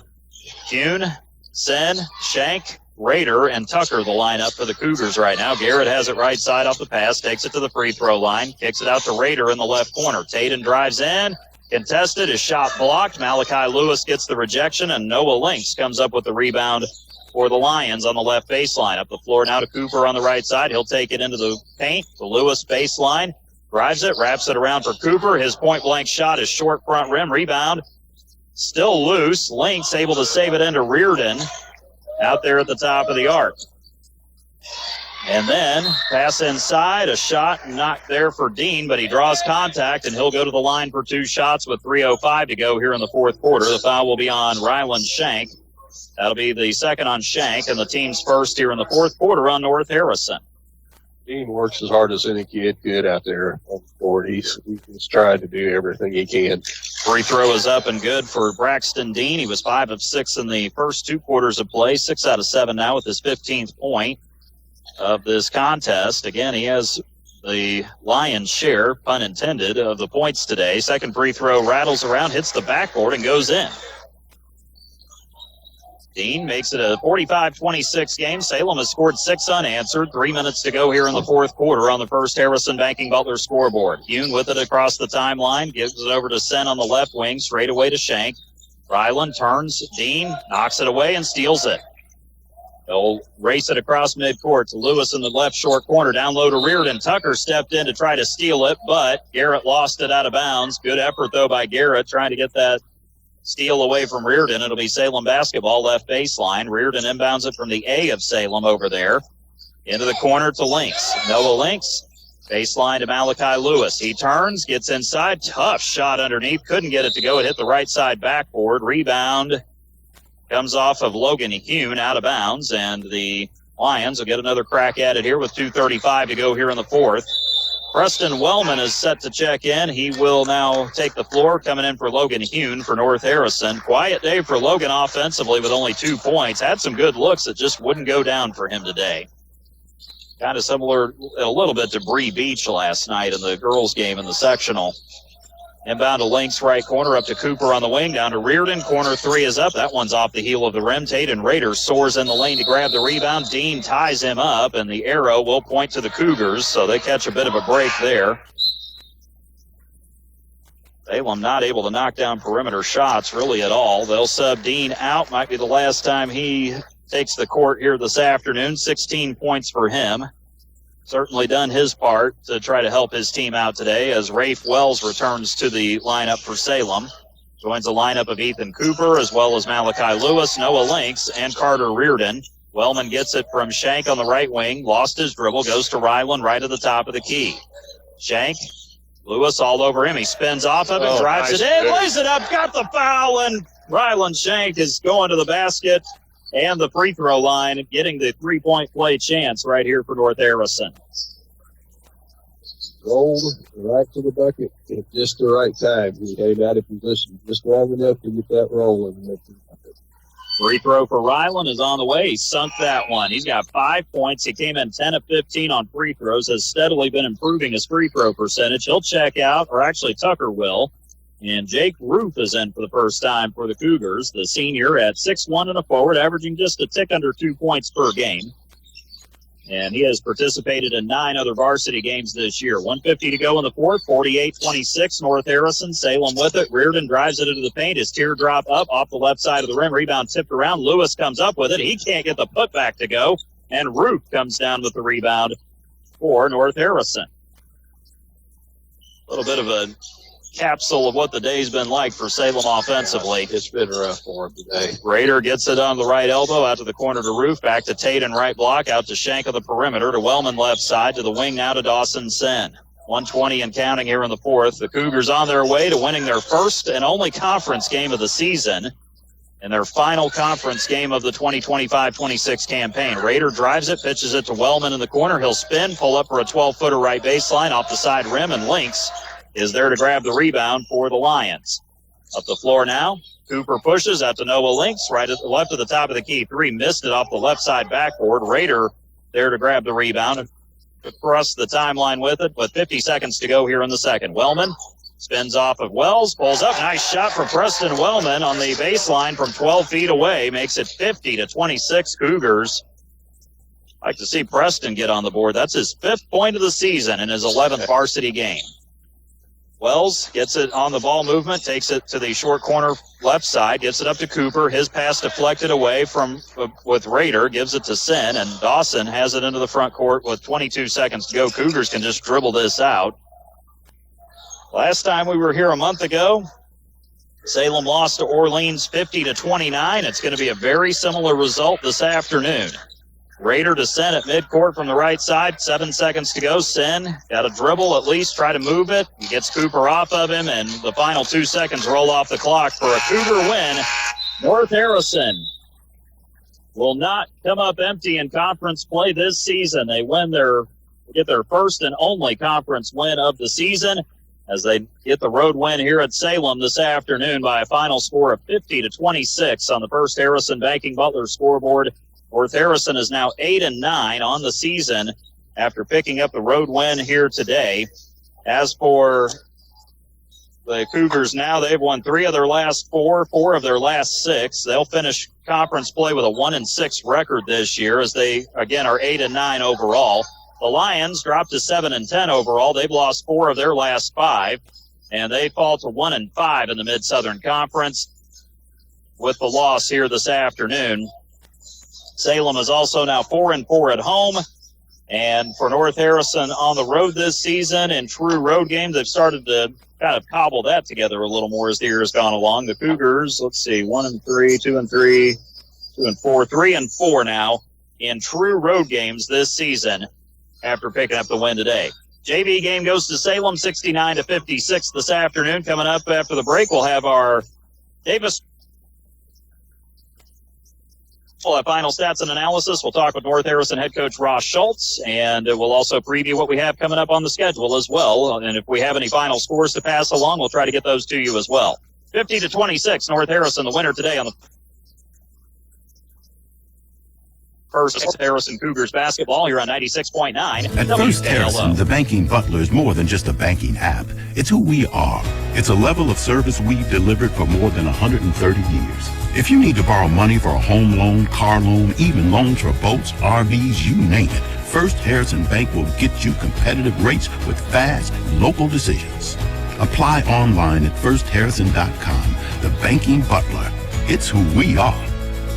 Kuhn, Sen, Shank, Rader, and Tucker the lineup for the Cougars right now. Garrett has it right side off the pass, takes it to the free throw line, kicks it out to Rader in the left corner. Tatum drives in, contested, his shot blocked. Malachi Lewis gets the rejection, and Noah Links comes up with the rebound for the Lions on the left baseline. Up the floor now to Cooper on the right side. He'll take it into the paint, the Lewis baseline. Drives it, wraps it around for Cooper. His point-blank shot is short front rim. Rebound still loose. Links able to save it into Reardon out there at the top of the arc. And then pass inside, a shot not there for Dean, but he draws contact, and he'll go to the line for 2 shots with 3:05 to go here in the fourth quarter. The foul will be on Ryland Shank. That'll be the second on Shank, and the team's first here in the fourth quarter on North Harrison. Dean works as hard as any kid could out there on the court. He's trying to do everything he can. Free throw is up and good for Braxton Dean. He was 5 of 6 in the first 2 quarters of play, 6 out of 7 now with his 15th point of this contest. Again, he has the lion's share, pun intended, of the points today. Second free throw rattles around, hits the backboard, and goes in. Dean makes it a 45-26 game. Salem has scored 6 unanswered. 3 minutes to go here in the fourth quarter on the First Harrison Banking Butler scoreboard. Kuhn with it across the timeline, gives it over to Sen on the left wing, straight away to Shank. Ryland turns, Dean knocks it away and steals it. They'll race it across midcourt to Lewis in the left short corner. Down low to Reardon. Tucker stepped in to try to steal it, but Garrett lost it out of bounds. Good effort, though, by Garrett trying to get that steal away from Reardon. It'll be Salem basketball left baseline. Reardon inbounds it from the A of Salem over there. Into the corner to Links. Noah Links. Baseline to Malachi Lewis. He turns, gets inside. Tough shot underneath. Couldn't get it to go. It hit the right side backboard. Rebound comes off of Logan Kuhn out of bounds, and the Lions will get another crack at it here with 2:35 to go here in the fourth. Preston Wellman is set to check in. He will now take the floor, coming in for Logan Kuhn for North Harrison. Quiet day for Logan offensively with only 2 points. Had some good looks that just wouldn't go down for him today. Kind of similar a little bit to Bree Beach last night in the girls' game in the sectional. Inbound to Links right corner, up to Cooper on the wing, down to Reardon. Corner 3 is up. That one's off the heel of the rim. Tatum Rader soars in the lane to grab the rebound. Dean ties him up, and the arrow will point to the Cougars, so they catch a bit of a break there. Salem not able to knock down perimeter shots really at all. They'll sub Dean out. Might be the last time he takes the court here this afternoon. 16 points for him. Certainly done his part to try to help his team out today as Rafe Wells returns to the lineup for Salem. Joins the lineup of Ethan Cooper as well as Malachi Lewis, Noah Links, and Carter Reardon. Wellman gets it from Shank on the right wing. Lost his dribble. Goes to Ryland right at the top of the key. Shank. Lewis all over him. He spins off of it, drives it in, lays it up, got the foul, and Ryland Shank is going to the basket and the free throw line, getting the 3-point play chance right here for North Harrison. Rolled right to the bucket at just the right time. He came out of position just long enough to get that roll. Free throw for Ryland is on the way. He sunk that one. He's got 5 points. He came in 10 of 15 on free throws, has steadily been improving his free throw percentage. He'll check out, or actually Tucker will. And Jake Roof is in for the first time for the Cougars, the senior at 6'1" and a forward, averaging just a tick under 2 points per game. and he has participated in 9 other varsity games this year. 1:50 to go in the fourth, 48-26, North Harrison. Salem with it. Reardon drives it into the paint. His teardrop up off the left side of the rim. Rebound tipped around. Lewis comes up with it. He can't get the putback to go, and Root comes down with the rebound for North Harrison. A little bit of a capsule of what the day's been like for Salem offensively. It's been rough for him today. Raider gets it on the right elbow, out to the corner to Roof, back to Tate and right block, out to Shank of the perimeter, to Wellman left side, to the wing now to Dawson Sen. 1:20 and counting here in the fourth. The Cougars on their way to winning their first and only conference game of the season and their final conference game of the 2025-26 campaign. Raider drives it, pitches it to Wellman in the corner. He'll spin, pull up for a 12-footer right baseline off the side rim, and Lynx is there to grab the rebound for the Lions. Up the floor now, Cooper pushes out to Noah Lynx, right at the left of the top of the key. 3 missed it off the left side backboard. Raider there to grab the rebound and across the timeline with it, with 50 seconds to go here in the second. Wellman spins off of Wells, pulls up. Nice shot from Preston Wellman on the baseline from 12 feet away. Makes it 50-26 Cougars. Like to see Preston get on the board. That's his 5th point of the season in his 11th varsity game. Wells gets it on the ball movement, takes it to the short corner left side, gets it up to Cooper. His pass deflected away from with Raider, gives it to Sen, and Dawson has it into the front court with 22 seconds to go. Cougars can just dribble this out. Last time we were here a month ago, Salem lost to Orleans 50-29. It's going to be a very similar result this afternoon. Raider to Sen at midcourt from the right side. 7 seconds to go. Sen got a dribble at least, try to move it. He gets Cooper off of him, and the final 2 seconds roll off the clock for a Cougar win. North Harrison will not come up empty in conference play this season. They get their first and only conference win of the season as they get the road win here at Salem this afternoon by a final score of 50-26 on the First Harrison Banking Butler scoreboard. North Harrison is now 8-9 on the season after picking up the road win here today. As for the Cougars now, they've won 3 of their last 4 of their last 6. They'll finish conference play with a 1-6 record this year as they, again, are 8-9 overall. The Lions dropped to 7-10 overall. They've lost 4 of their last 5, and they fall to 1-5 in the Mid-Southern Conference with the loss here this afternoon. Salem is also now 4-4 at home. And for North Harrison on the road this season in true road games, they've started to kind of cobble that together a little more as the year has gone along. The Cougars, 1-3, 2-3, 2-4, 3-4 now in true road games this season after picking up the win today. JV game goes to Salem 69-56 this afternoon. Coming up after the break, we'll have our Davis. We'll have final stats and analysis. We'll talk with North Harrison head coach Ross Schultz, and we'll also preview what we have coming up on the schedule as well. And if we have any final scores to pass along, we'll try to get those to you as well. 50-26, North Harrison, the winner today on the First Harrison Cougars basketball here on 96.9 At First Harrison, the banking butler is more than just a banking app. It's who we are. It's a level of service we've delivered for more than 130 years. If you need to borrow money for a home loan, car loan, even loans for boats, RVs, you name it, First Harrison Bank will get you competitive rates with fast, local decisions. Apply online at firstharrison.com. The banking butler. It's who we are.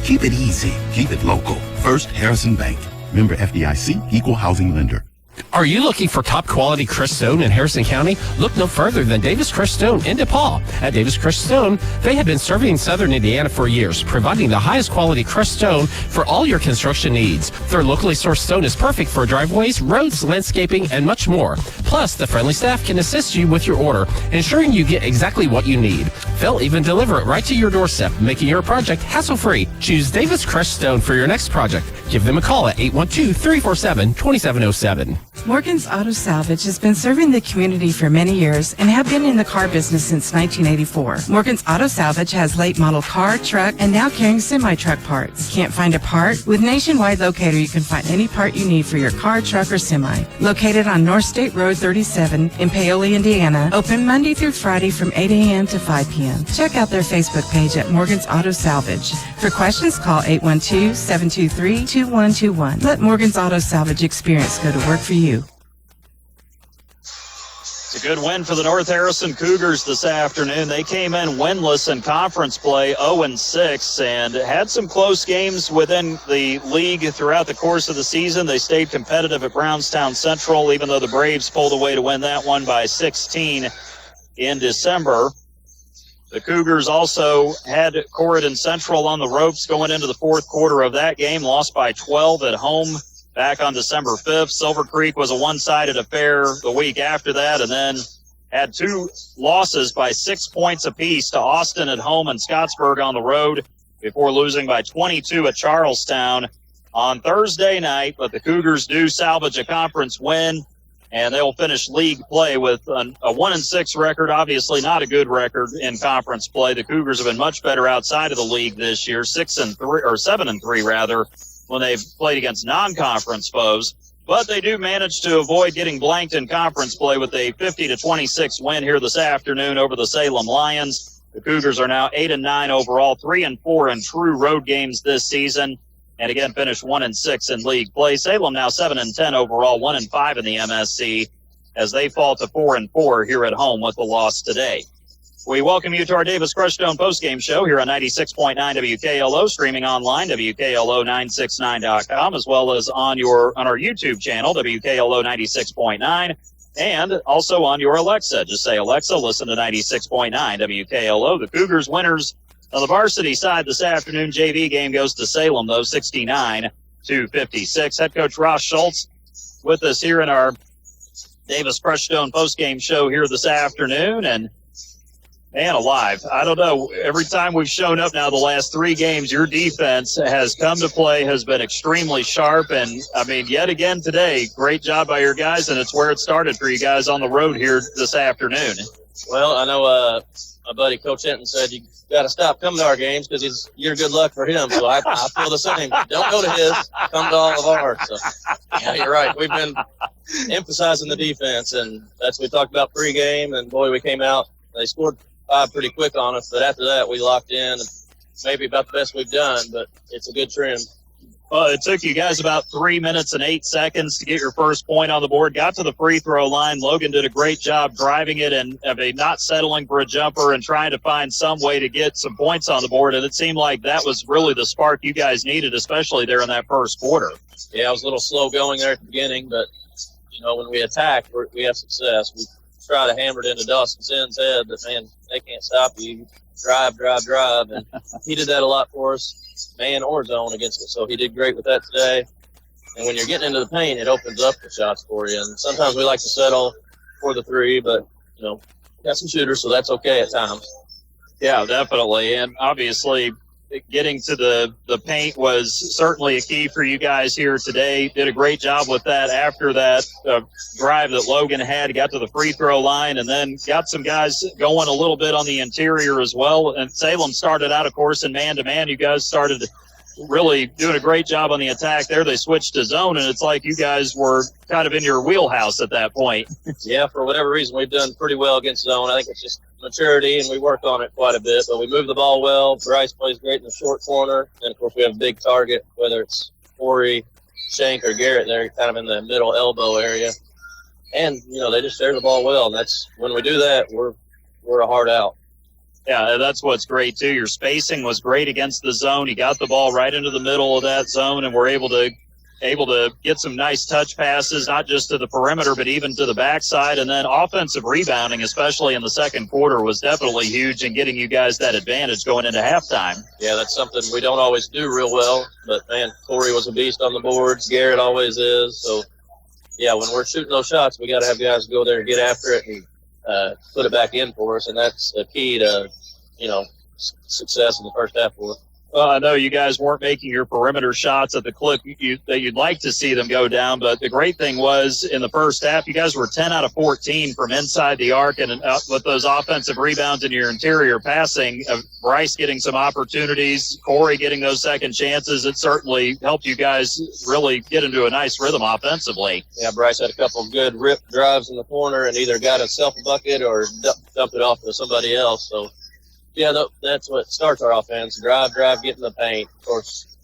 Keep it easy. Keep it local. First Harrison Bank. Member FDIC, Equal Housing Lender. Are you looking for top quality crushed stone in Harrison County? Look no further than Davis Crushed Stone in DePaul. At Davis Crushed Stone, they have been serving Southern Indiana for years, providing the highest quality crushed stone for all your construction needs. Their locally sourced stone is perfect for driveways, roads, landscaping, and much more. Plus, the friendly staff can assist you with your order, ensuring you get exactly what you need. They'll even deliver it right to your doorstep, making your project hassle-free. Choose Davis Crushed Stone for your next project. Give them a call at 812-347-2707. Morgan's Auto Salvage has been serving the community for many years and have been in the car business since 1984. Morgan's Auto Salvage has late model car, truck, and now carrying semi-truck parts. Can't find a part? With Nationwide Locator, you can find any part you need for your car, truck, or semi. Located on North State Road 437 in Paoli, Indiana. Open Monday through Friday from 8 a.m. to 5 p.m. Check out their Facebook page at Morgan's Auto Salvage. For questions, call 812-723-2121. Let Morgan's Auto Salvage experience go to work for you. It's a good win for the North Harrison Cougars this afternoon. They came in winless in conference play, 0-6, and had some close games within the league throughout the course of the season. They stayed competitive at Brownstown Central, even though the Braves pulled away to win that one by 16 in December. The Cougars also had Corydon Central on the ropes going into the fourth quarter of that game, lost by 12 at home back on December 5th. Silver Creek was a one-sided affair the week after that, and then had two losses by 6 points apiece to Austin at home and Scottsburg on the road before losing by 22 at Charlestown on Thursday night. But the Cougars do salvage a conference win, and they'll finish league play with a 1-6 record. Obviously not a good record in conference play. The Cougars have been much better outside of the league this year, 7-3 rather, when they've played against non-conference foes. But they do manage to avoid getting blanked in conference play with a 50-26 win here this afternoon over the Salem Lions. The Cougars are now 8-9 overall, 3-4 in true road games this season, and again finished 1-6 in league play. Salem now 7-10 overall, 1-5 in the MSC, as they fall to 4-4 here at home with the loss today. We welcome you to our Davis Crushstone postgame show here on 96.9 WKLO, streaming online, WKLO969.com, as well as on our YouTube channel, WKLO 96.9, and also on your Alexa. Just say, Alexa, listen to 96.9 WKLO. The Cougars winners on the varsity side this afternoon. JV game goes to Salem, though, 69-56. Head coach Ross Schultz with us here in our Davis Crushstone postgame show here this afternoon, and man alive, I don't know. Every time we've shown up now the last three games, your defense has come to play, has been extremely sharp. And, I mean, yet again today, great job by your guys, and it's where it started for you guys on the road here this afternoon. Well, I know my buddy Coach Hinton said you got to stop coming to our games because you're good luck for him. So I feel the same. Don't go to his, come to all of ours. So, yeah, you're right. We've been emphasizing the defense, and that's what we talked about pregame. And, boy, we came out. They scored 5 pretty quick on us, but after that we locked in. Maybe about the best we've done, but it's a good trend. Well, it took you guys about 3 minutes and 8 seconds to get your first point on the board. Got to the free throw line. Logan did a great job driving it and not settling for a jumper and trying to find some way to get some points on the board. And it seemed like that was really the spark you guys needed, especially there in that first quarter. Yeah, I was a little slow going there at the beginning, but, you know, when we attack, we have success. We try to hammer it into Dawson Sinn's head, but, man, they can't stop you. Drive. And he did that a lot for us, man or zone against us. So he did great with that today. And when you're getting into the paint, it opens up the shots for you. And sometimes we like to settle for the three, but, you know, got some shooters, so that's okay at times. Yeah, definitely. And obviously getting to the paint was certainly a key for you guys here today. Did a great job with that after that drive that Logan had. Got to the free throw line and then got some guys going a little bit on the interior as well. And Salem started out, of course, in man-to-man. You guys started really doing a great job on the attack there. They switched to zone, and it's like you guys were kind of in your wheelhouse at that point. Yeah, for whatever reason, we've done pretty well against zone. I think it's just maturity, and we work on it quite a bit. But we move the ball well. Bryce plays great in the short corner. And, of course, we have a big target, whether it's Corey, Shank, or Garrett. They're kind of in the middle elbow area. And, you know, they just share the ball well. And that's when we do that, we're a hard out. Yeah, that's what's great, too. Your spacing was great against the zone. You got the ball right into the middle of that zone, and we're able to get some nice touch passes, not just to the perimeter, but even to the backside. And then offensive rebounding, especially in the second quarter, was definitely huge in getting you guys that advantage going into halftime. Yeah, that's something we don't always do real well. But, man, Corey was a beast on the boards. Garrett always is. So, yeah, when we're shooting those shots, we got to have guys go there and get after it and put it back in for us. And that's the key to, you know, success in the first half for us. Well, I know you guys weren't making your perimeter shots at the clip that you'd like to see them go down, but the great thing was in the first half, you guys were 10 out of 14 from inside the arc, and with those offensive rebounds and your interior passing, Bryce getting some opportunities, Corey getting those second chances, it certainly helped you guys really get into a nice rhythm offensively. Yeah, Bryce had a couple of good rip drives in the corner and either got himself a bucket or dumped it off to somebody else, so. Yeah, that's what starts our offense. Drive, get in the paint. Of course,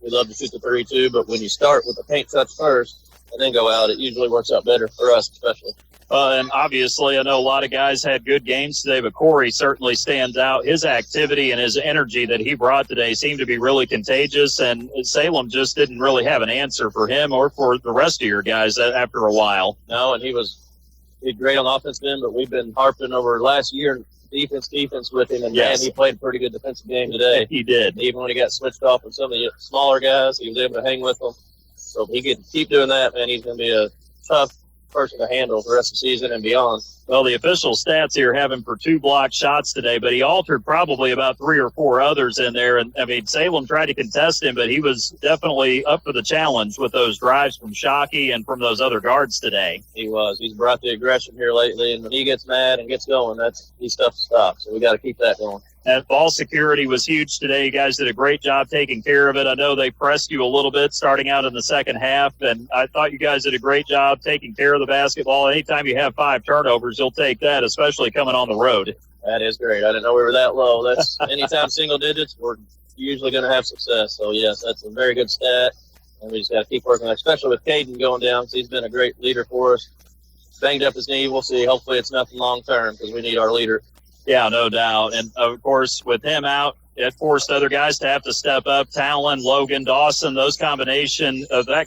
we love to shoot the 3 too, but when you start with the paint touch first and then go out, it usually works out better for us especially. And obviously, I know a lot of guys had good games today, but Corey certainly stands out. His activity and his energy that he brought today seemed to be really contagious, and Salem just didn't really have an answer for him or for the rest of your guys after a while. No, and he did great on offense then, but we've been harping over last year defense with him, and yes. Man, he played a pretty good defensive game today. He did. Even when he got switched off with some of the smaller guys, he was able to hang with them. So if he could keep doing that, man, he's going to be a tough person to handle the rest of the season and beyond. Well, the official stats here have him for 2 blocked shots today, but he altered probably about 3 or 4 others in there. And, I mean, Salem tried to contest him, but he was definitely up for the challenge with those drives from Shockey and from those other guards today. He was. He's brought the aggression here lately, and when he gets mad and gets going, he's tough to stop. So we got to keep that going. And ball security was huge today. You guys did a great job taking care of it. I know they pressed you a little bit starting out in the second half, and I thought you guys did a great job taking care of the basketball. Anytime you have 5 turnovers, you'll take that, especially coming on the road. That is great. I didn't know we were that low. That's anytime single digits, we're usually going to have success. So, yes, that's a very good stat, and we just got to keep working, especially with Caden going down because he's been a great leader for us. Banged up his knee. We'll see. Hopefully it's nothing long-term because we need our leader. Yeah, no doubt. And, of course, with him out, it forced other guys to have to step up. Talon, Logan, Dawson, that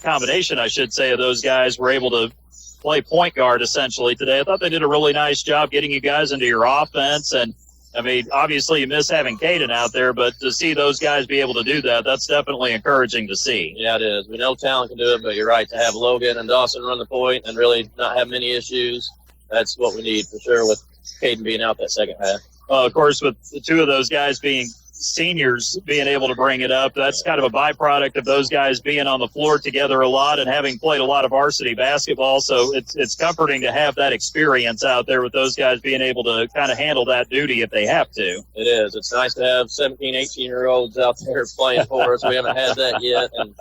combination, I should say, of those guys were able to play point guard essentially today. I thought they did a really nice job getting you guys into your offense. And, I mean, obviously you miss having Caden out there, but to see those guys be able to do that, that's definitely encouraging to see. Yeah, it is. We know Talon can do it, but you're right. To have Logan and Dawson run the point and really not have many issues, that's what we need for sure with Caden being out that second half. Well, of course, with the 2 of those guys being seniors, being able to bring it up, that's kind of a byproduct of those guys being on the floor together a lot and having played a lot of varsity basketball. So it's comforting to have that experience out there with those guys being able to kind of handle that duty if they have to. It is. It's nice to have 17, 18-year-olds out there playing for us. We haven't had that yet. And,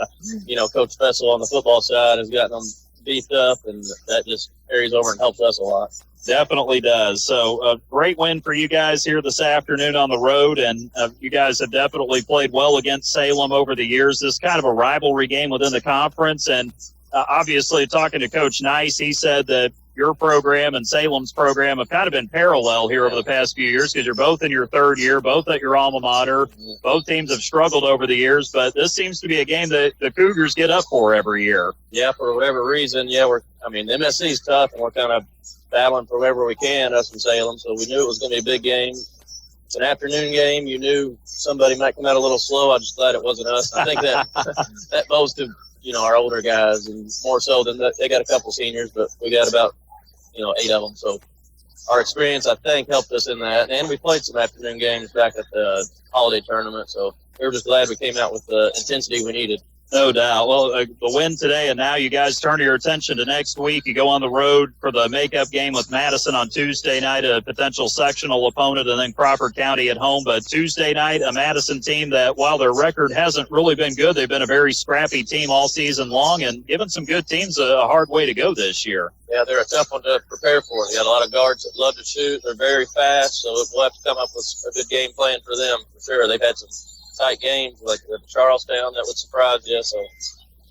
Coach Fessel on the football side has gotten them beefed up, and that just carries over and helps us a lot. Definitely does. So a great win for you guys here this afternoon on the road, and you guys have definitely played well against Salem over the years. This is kind of a rivalry game within the conference, and obviously talking to Coach Nice, he said that your program and Salem's program have kind of been parallel here over the past few years because you're both in your 3rd year, both at your alma mater. Both teams have struggled over the years, but this seems to be a game that the Cougars get up for every year. Yeah, for whatever reason, the MSC is tough, and we're kind of battling for wherever we can, us from Salem, so we knew it was going to be a big game. It's an afternoon game. You knew somebody might come out a little slow. I just thought it wasn't us. I think that that bows to, our older guys, and more so than that. They got a couple seniors, but we got about, 8 of them. So our experience, I think, helped us in that. And we played some afternoon games back at the holiday tournament, so we were just glad we came out with the intensity we needed. No doubt. Well, the win today, and now you guys turn your attention to next week. You go on the road for the makeup game with Madison on Tuesday night, a potential sectional opponent, and then Crawford County at home. But Tuesday night, a Madison team that, while their record hasn't really been good, they've been a very scrappy team all season long and given some good teams a hard way to go this year. Yeah, they're a tough one to prepare for. They got a lot of guards that love to shoot. They're very fast, so we'll have to come up with a good game plan for them for sure. They've had some tight games like the Charlestown that would surprise you. So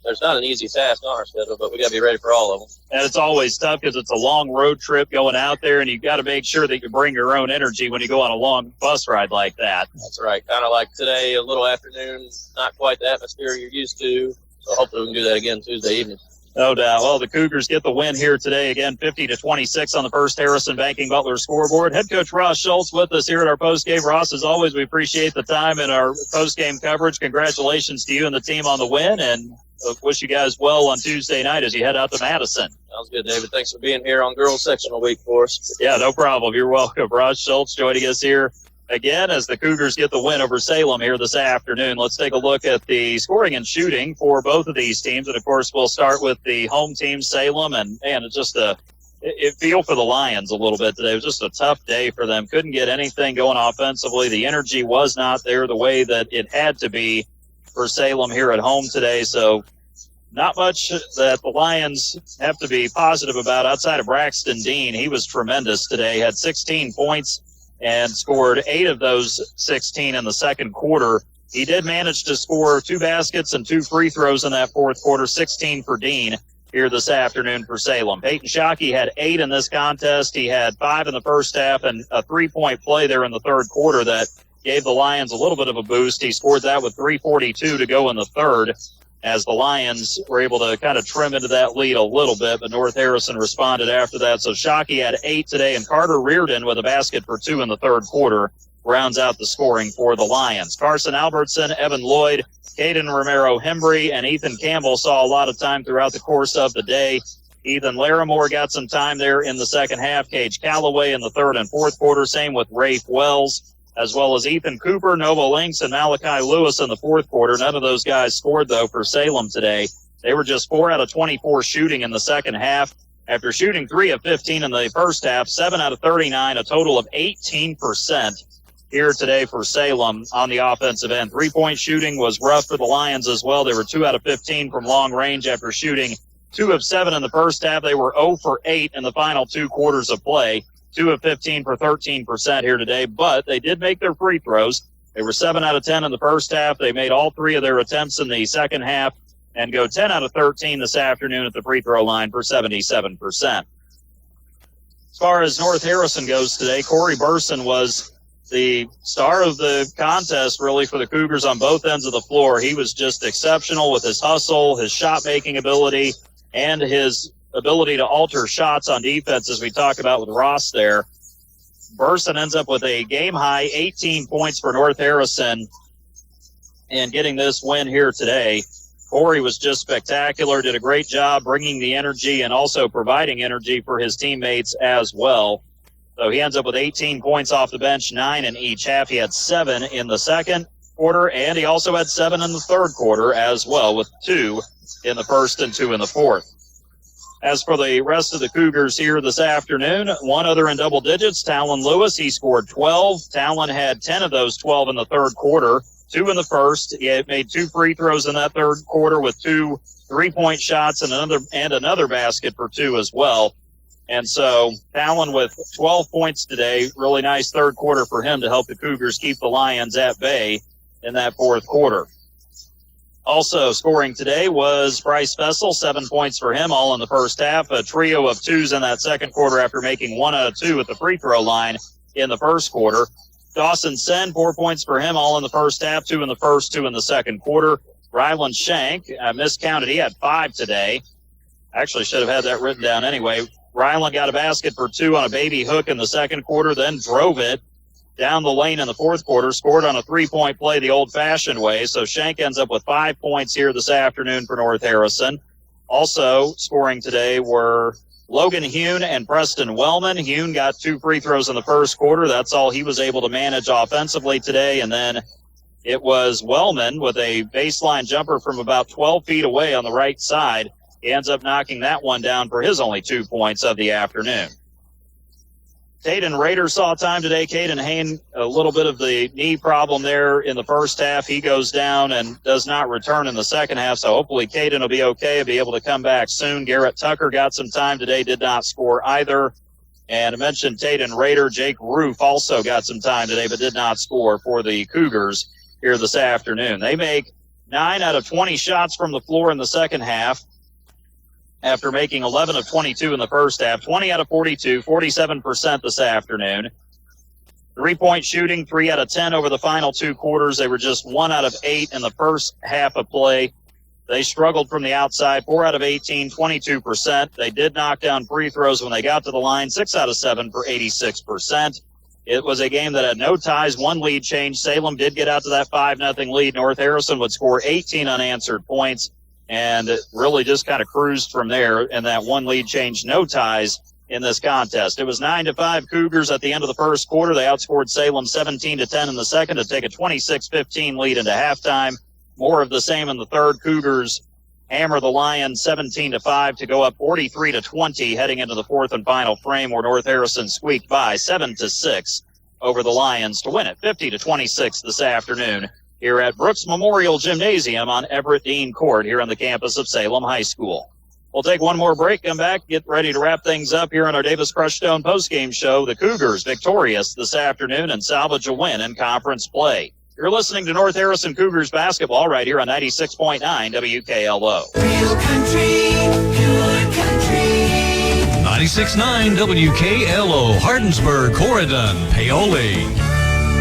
there's not an easy task on our schedule, but we got to be ready for all of them. And it's always tough because it's a long road trip going out there, and you've got to make sure that you bring your own energy when you go on a long bus ride like that. That's right. Kind of like today, a little afternoon, not quite the atmosphere you're used to. So hopefully we can do that again Tuesday evening. No doubt. Well, the Cougars get the win here today. Again, 50-26 on the First Harrison Banking Butler scoreboard. Head coach Ross Schultz with us here at our postgame. Ross, as always, we appreciate the time and our postgame coverage. Congratulations to you and the team on the win, and wish you guys well on Tuesday night as you head out to Madison. Sounds good, David. Thanks for being here on Girls Sectional Week for us. Yeah, no problem. You're welcome. Ross Schultz joining us here again as the Cougars get the win over Salem here this afternoon. Let's take a look at the scoring and shooting for both of these teams. And, of course, we'll start with the home team, Salem. And it's just it feel for the Lions a little bit today. It was just a tough day for them. Couldn't get anything going offensively. The energy was not there the way that it had to be for Salem here at home today. So not much that the Lions have to be positive about outside of Braxton Dean. He was tremendous today, had 16 points and scored 8 of those 16 in the second quarter. He did manage to score 2 baskets and 2 free throws in that fourth quarter, 16 for Dean here this afternoon for Salem. Peyton Shockey had 8 in this contest. He had 5 in the first half and a 3-point play there in the third quarter that gave the Lions a little bit of a boost. He scored that with 3:42 to go in the third, as the Lions were able to kind of trim into that lead a little bit, but North Harrison responded after that. So Shockey had 8 today, and Carter Reardon with a basket for 2 in the third quarter rounds out the scoring for the Lions. Carson Albertson, Evan Lloyd, Caden Romero-Hembry, and Ethan Campbell saw a lot of time throughout the course of the day. Ethan Larimore got some time there in the second half. Cage Calloway in the third and fourth quarter. Same with Rafe Wells, as well as Ethan Cooper, Nova Lynx, and Malachi Lewis in the fourth quarter. None of those guys scored, though, for Salem today. They were just 4 out of 24 shooting in the second half. After shooting 3 of 15 in the first half, 7 out of 39, a total of 18% here today for Salem on the offensive end. 3-point shooting was rough for the Lions as well. They were 2 out of 15 from long range after shooting 2 of 7 in the first half. They were 0 for 8 in the final 2 quarters of play. 2 of 15 for 13% here today, but they did make their free throws. They were 7 out of 10 in the first half. They made all 3 of their attempts in the second half and go 10 out of 13 this afternoon at the free throw line for 77%. As far as North Harrison goes today, Corey Burson was the star of the contest, really, for the Cougars on both ends of the floor. He was just exceptional with his hustle, his shot-making ability, and his ability to alter shots on defense, as we talked about with Ross there. Burson ends up with a game-high 18 points for North Harrison and getting this win here today. Corey was just spectacular, did a great job bringing the energy and also providing energy for his teammates as well. So he ends up with 18 points off the bench, 9 in each half. He had 7 in the second quarter, and he also had 7 in the third quarter as well, with 2 in the first and 2 in the fourth. As for the rest of the Cougars here this afternoon, one other in double digits, Talon Lewis. He scored 12. Talon had 10 of those 12 in the third quarter, 2 in the first. He made 2 free throws in that third quarter with 2 3-point shots and another basket for 2 as well. And so Talon with 12 points today, really nice third quarter for him to help the Cougars keep the Lions at bay in that fourth quarter. Also scoring today was Bryce Fessel, 7 points for him, all in the first half. A trio of 2s in that second quarter after making 1 out of 2 at the free throw line in the first quarter. Dawson Sen, 4 points for him, all in the first half, 2 in the first, 2 in the second quarter. Ryland Shank, I miscounted, he had 5 today. Actually should have had that written down anyway. Ryland got a basket for 2 on a baby hook in the second quarter, then drove it down the lane in the fourth quarter, scored on a 3-point play the old-fashioned way. So Shank ends up with 5 points here this afternoon for North Harrison. Also scoring today were Logan Hune and Preston Wellman. Hune got 2 free throws in the first quarter. That's all he was able to manage offensively today. And then it was Wellman with a baseline jumper from about 12 feet away on the right side. He ends up knocking that one down for his only 2 points of the afternoon. Caden Rader saw time today. Caden Hain, a little bit of the knee problem there in the first half. He goes down and does not return in the second half, so hopefully Caden will be okay and be able to come back soon. Garrett Tucker got some time today, did not score either. And I mentioned Caden Rader. Jake Roof also got some time today, but did not score for the Cougars here this afternoon. They make 9 out of 20 shots from the floor in the second half, after making 11 of 22 in the first half, 20 out of 42, 47% this afternoon. 3-point shooting, 3 out of 10 over the final 2 quarters. They were just 1 out of 8 in the first half of play. They struggled from the outside, 4 out of 18, 22%. They did knock down free throws when they got to the line, 6 out of 7 for 86%. It was a game that had no ties, 1 lead change. Salem did get out to that 5-0 lead. North Harrison would score 18 unanswered points, and really just kind of cruised from there. And that 1 lead change, no ties in this contest. It was 9-5 Cougars at the end of the first quarter. They outscored Salem 17-10 in the second to take a 26-15 lead into halftime. More of the same in the third. Cougars hammer the Lions 17-5 to go up 43-20 heading into the fourth and final frame, where North Harrison squeaked by 7-6 over the Lions to win it 50-26 this afternoon here at Brooks Memorial Gymnasium on Everett Dean Court here on the campus of Salem High School. We'll take one more break, come back, get ready to wrap things up here on our Davis Crushstone postgame show. The Cougars victorious this afternoon and salvage a win in conference play. You're listening to North Harrison Cougars basketball right here on 96.9 WKLO. Real country, good country. 96.9 WKLO, Hardinsburg, Corydon, Paoli.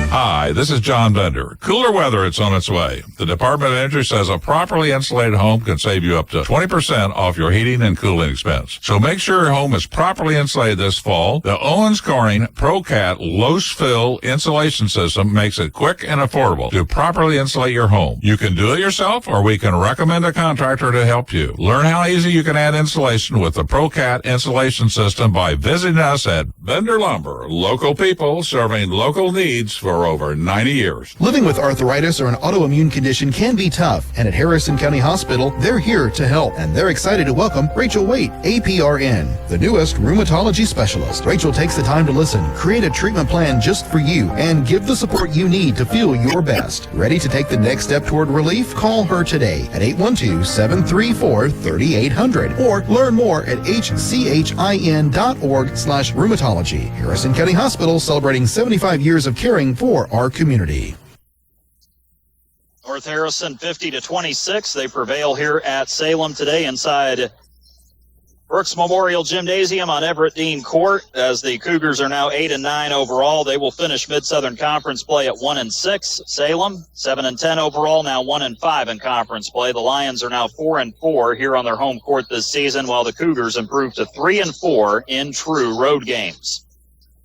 Hi, this is John Bender. Cooler weather, it's on its way. The Department of Energy says a properly insulated home can save you up to 20% off your heating and cooling expense. So make sure your home is properly insulated this fall. The Owens Corning ProCat low-fill insulation system makes it quick and affordable to properly insulate your home. You can do it yourself, or we can recommend a contractor to help you. Learn how easy you can add insulation with the ProCat insulation system by visiting us at Bender Lumber. Local people serving local needs for over 90 years. Living with arthritis or an autoimmune condition can be tough, and at Harrison County Hospital, they're here to help, and they're excited to welcome Rachel Waite, APRN, the newest rheumatology specialist. Rachel takes the time to listen, create a treatment plan just for you, and give the support you need to feel your best. Ready to take the next step toward relief? Call her today at 812-734-3800 or learn more at hchin.org/rheumatology. Harrison County Hospital, celebrating 75 years of caring for our community. North Harrison 50-26. They prevail here at Salem today inside Brooks Memorial Gymnasium on Everett Dean Court, as the Cougars are now 8-9 overall. They will finish Mid-Southern Conference play at 1-6. Salem 7-10 overall, now 1-5 in conference play. The Lions are now 4-4 here on their home court this season, while the Cougars improved to 3-4 in true road games.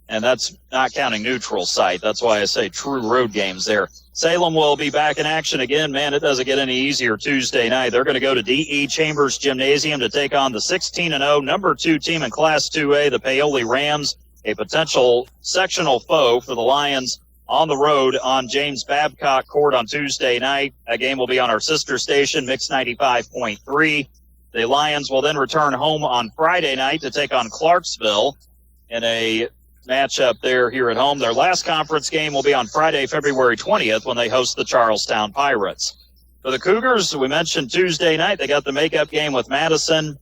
And that's not counting neutral site. That's why I say true road games there. Salem will be back in action again. Man, it doesn't get any easier Tuesday night. They're going to go to D.E. Chambers Gymnasium to take on the 16-0 number 2 team in Class 2A, the Paoli Rams, a potential sectional foe for the Lions on the road on James Babcock Court on Tuesday night. That game will be on our sister station, Mix 95.3. The Lions will then return home on Friday night to take on Clarksville in a matchup there here at home. Their last conference game will be on Friday, February 20th, when they host the Charlestown Pirates. For the Cougars, we mentioned Tuesday night, they got the makeup game with Madison,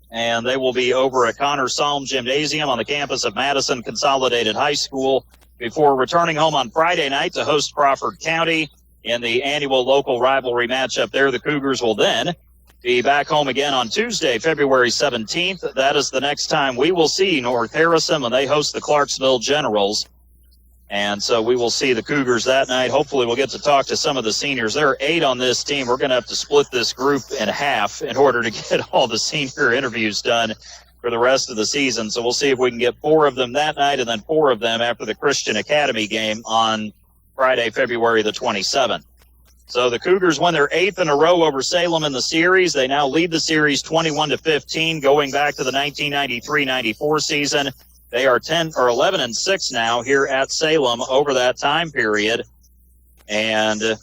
and they will be over at Connor Salm Gymnasium on the campus of Madison Consolidated High School before returning home on Friday night to host Crawford County in the annual local rivalry matchup there. The Cougars will then be back home again on Tuesday, February 17th. That is the next time we will see North Harrison when they host the Clarksville Generals. And so we will see the Cougars that night. Hopefully we'll get to talk to some of the seniors. There are 8 on this team. We're going to have to split this group in half in order to get all the senior interviews done for the rest of the season. So we'll see if we can get 4 of them that night and then 4 of them after the Christian Academy game on Friday, February the 27th. So the Cougars won their 8th in a row over Salem in the series. They now lead the series 21-15, going back to the 1993-94 season. They are 11-6 now here at Salem over that time period, and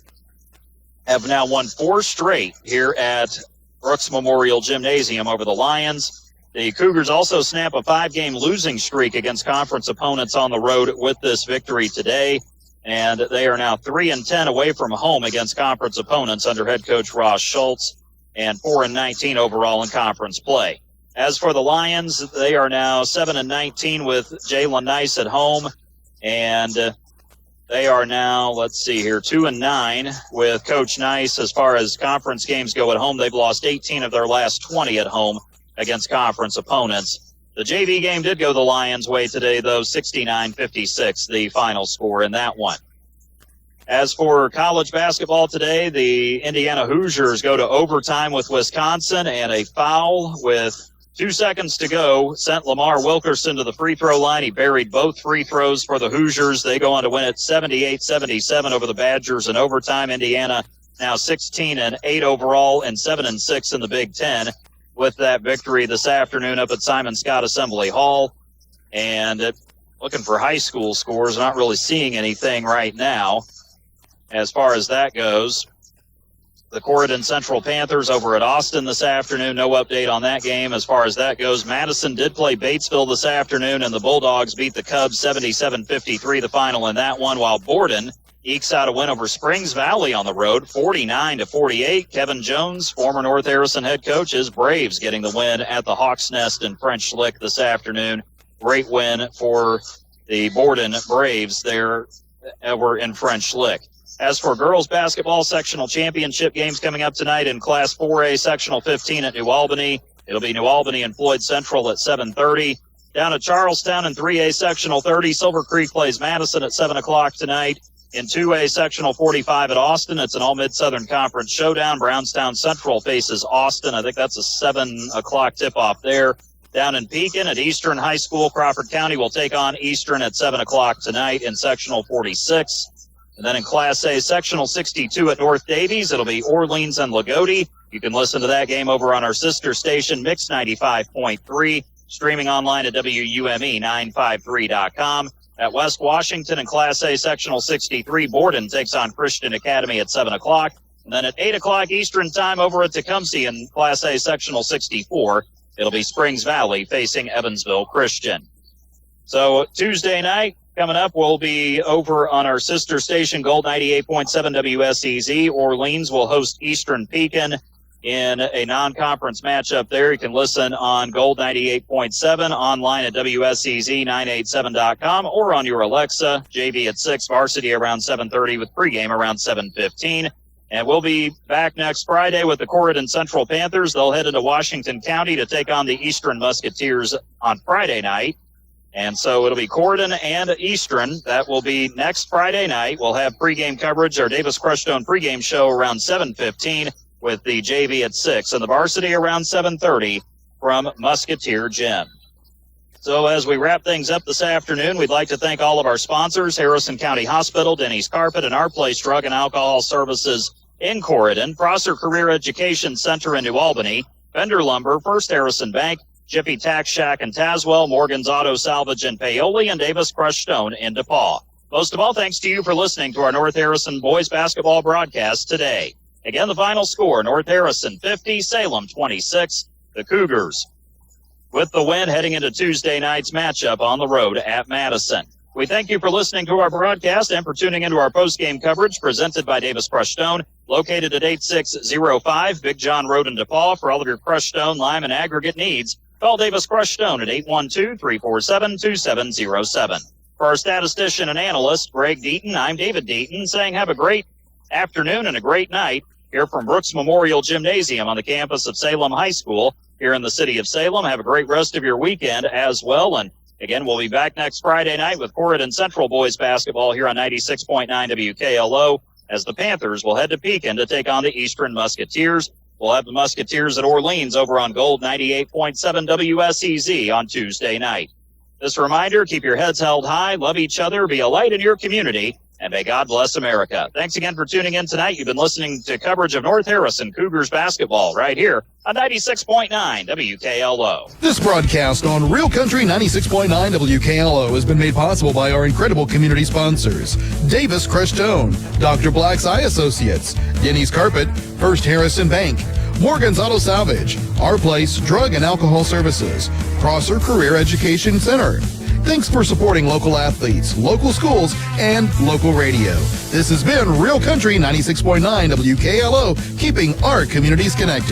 have now won 4 straight here at Brooks Memorial Gymnasium over the Lions. The Cougars also snap a 5-game losing streak against conference opponents on the road with this victory today. And they are now 3-10 away from home against conference opponents under head coach Ross Schultz, and 4-19 overall in conference play. As for the Lions, they are now 7-19 with Jalen Nice at home, and they are now, 2-9 with Coach Nice as far as conference games go at home. They've lost 18 of their last 20 at home against conference opponents. The JV game did go the Lions' way today, though, 69-56, the final score in that one. As for college basketball today, the Indiana Hoosiers go to overtime with Wisconsin, and a foul with 2 seconds to go sent Lamar Wilkerson to the free throw line. He buried both free throws for the Hoosiers. They go on to win it 78-77 over the Badgers in overtime. Indiana now 16-8 overall and 7-6 in the Big Ten. with that victory this afternoon up at Simon Scott Assembly Hall. And looking for high school scores, not really seeing anything right now as far as that goes. The Corydon Central Panthers over at Austin this afternoon. No update on that game as far as that goes. Madison did play Batesville this afternoon, and the Bulldogs beat the Cubs 77-53, the final in that one, while Borden ekes out a win over Springs Valley on the road, 49-48. Kevin Jones, former North Harrison head coach, his Braves getting the win at the Hawks Nest in French Lick this afternoon. Great win for the Borden Braves there over in French Lick. As for girls basketball sectional championship games coming up tonight in Class 4A sectional 15 at New Albany. It'll be New Albany and Floyd Central at 7:30. Down at Charlestown in 3A sectional 30, Silver Creek plays Madison at 7 o'clock tonight. In 2A sectional 45 at Austin, it's an all Mid-Southern Conference showdown. Brownstown Central faces Austin. I think that's a 7 o'clock tip-off there. Down in Pekin at Eastern High School, Crawford County will take on Eastern at 7 o'clock tonight in sectional 46. And then in Class A, sectional 62 at North Davies, it'll be Orleans and Lagodi. You can listen to that game over on our sister station, Mix 95.3, streaming online at WUME953.com. At West Washington in Class A, sectional 63, Borden takes on Christian Academy at 7 o'clock. And then at 8 o'clock Eastern time over at Tecumseh in Class A, sectional 64, it'll be Springs Valley facing Evansville Christian. So Tuesday night, coming up, we'll be over on our sister station, Gold 98.7 WSEZ. Orleans will host Eastern Pekin in a non-conference matchup there. You can listen on Gold 98.7, online at WSEZ987.com, or on your Alexa. JV at 6, varsity around 7:30 with pregame around 7:15. And we'll be back next Friday with the Corydon Central Panthers. They'll head into Washington County to take on the Eastern Musketeers on Friday night. And so it'll be Corydon and Eastern. That will be next Friday night. We'll have pregame coverage, our Davis Crushstone pregame show around 7:15 with the JV at 6 and the varsity around 7:30 from Musketeer Gym. So as we wrap things up this afternoon, we'd like to thank all of our sponsors, Harrison County Hospital, Denny's Carpet, and Our Place Drug and Alcohol Services in Corydon, Prosser Career Education Center in New Albany, Bender Lumber, First Harrison Bank, Jiffy Tax Shack in Tazewell, Morgan's Auto Salvage in Paoli, and Davis Crushed Stone in DePaul. Most of all, thanks to you for listening to our North Harrison boys basketball broadcast today. Again, the final score, North Harrison 50, Salem 26. The Cougars with the win heading into Tuesday night's matchup on the road at Madison. We thank you for listening to our broadcast and for tuning into our postgame coverage presented by Davis Crushed Stone, located at 8605 Big John Road in DePaul. For all of your crushed stone, lime, and aggregate needs, call Davis Crushed Stone at 812-347-2707. For our statistician and analyst, Greg Deaton, I'm David Deaton, saying have a great afternoon and a great night here from Brooks Memorial Gymnasium on the campus of Salem High School here in the city of Salem. Have a great rest of your weekend as well. And again, we'll be back next Friday night with Corydon Central boys basketball here on 96.9 WKLO as the Panthers will head to Pekin to take on the Eastern Musketeers. We'll have the Musketeers at Orleans over on Gold 98.7 WSEZ on Tuesday night. This reminder, keep your heads held high, love each other, be a light in your community, and may God bless America. Thanks again for tuning in tonight. You've been listening to coverage of North Harrison Cougars basketball right here on 96.9 WKLO. This broadcast on Real Country 96.9 WKLO has been made possible by our incredible community sponsors: Davis Crushed Stone, Dr. Black's Eye Associates, Denny's Carpet, First Harrison Bank, Morgan's Auto Salvage, Our Place Drug and Alcohol Services, Prosser Career Education Center. Thanks for supporting local athletes, local schools, and local radio. This has been Real Country 96.9 WKLO, keeping our communities connected.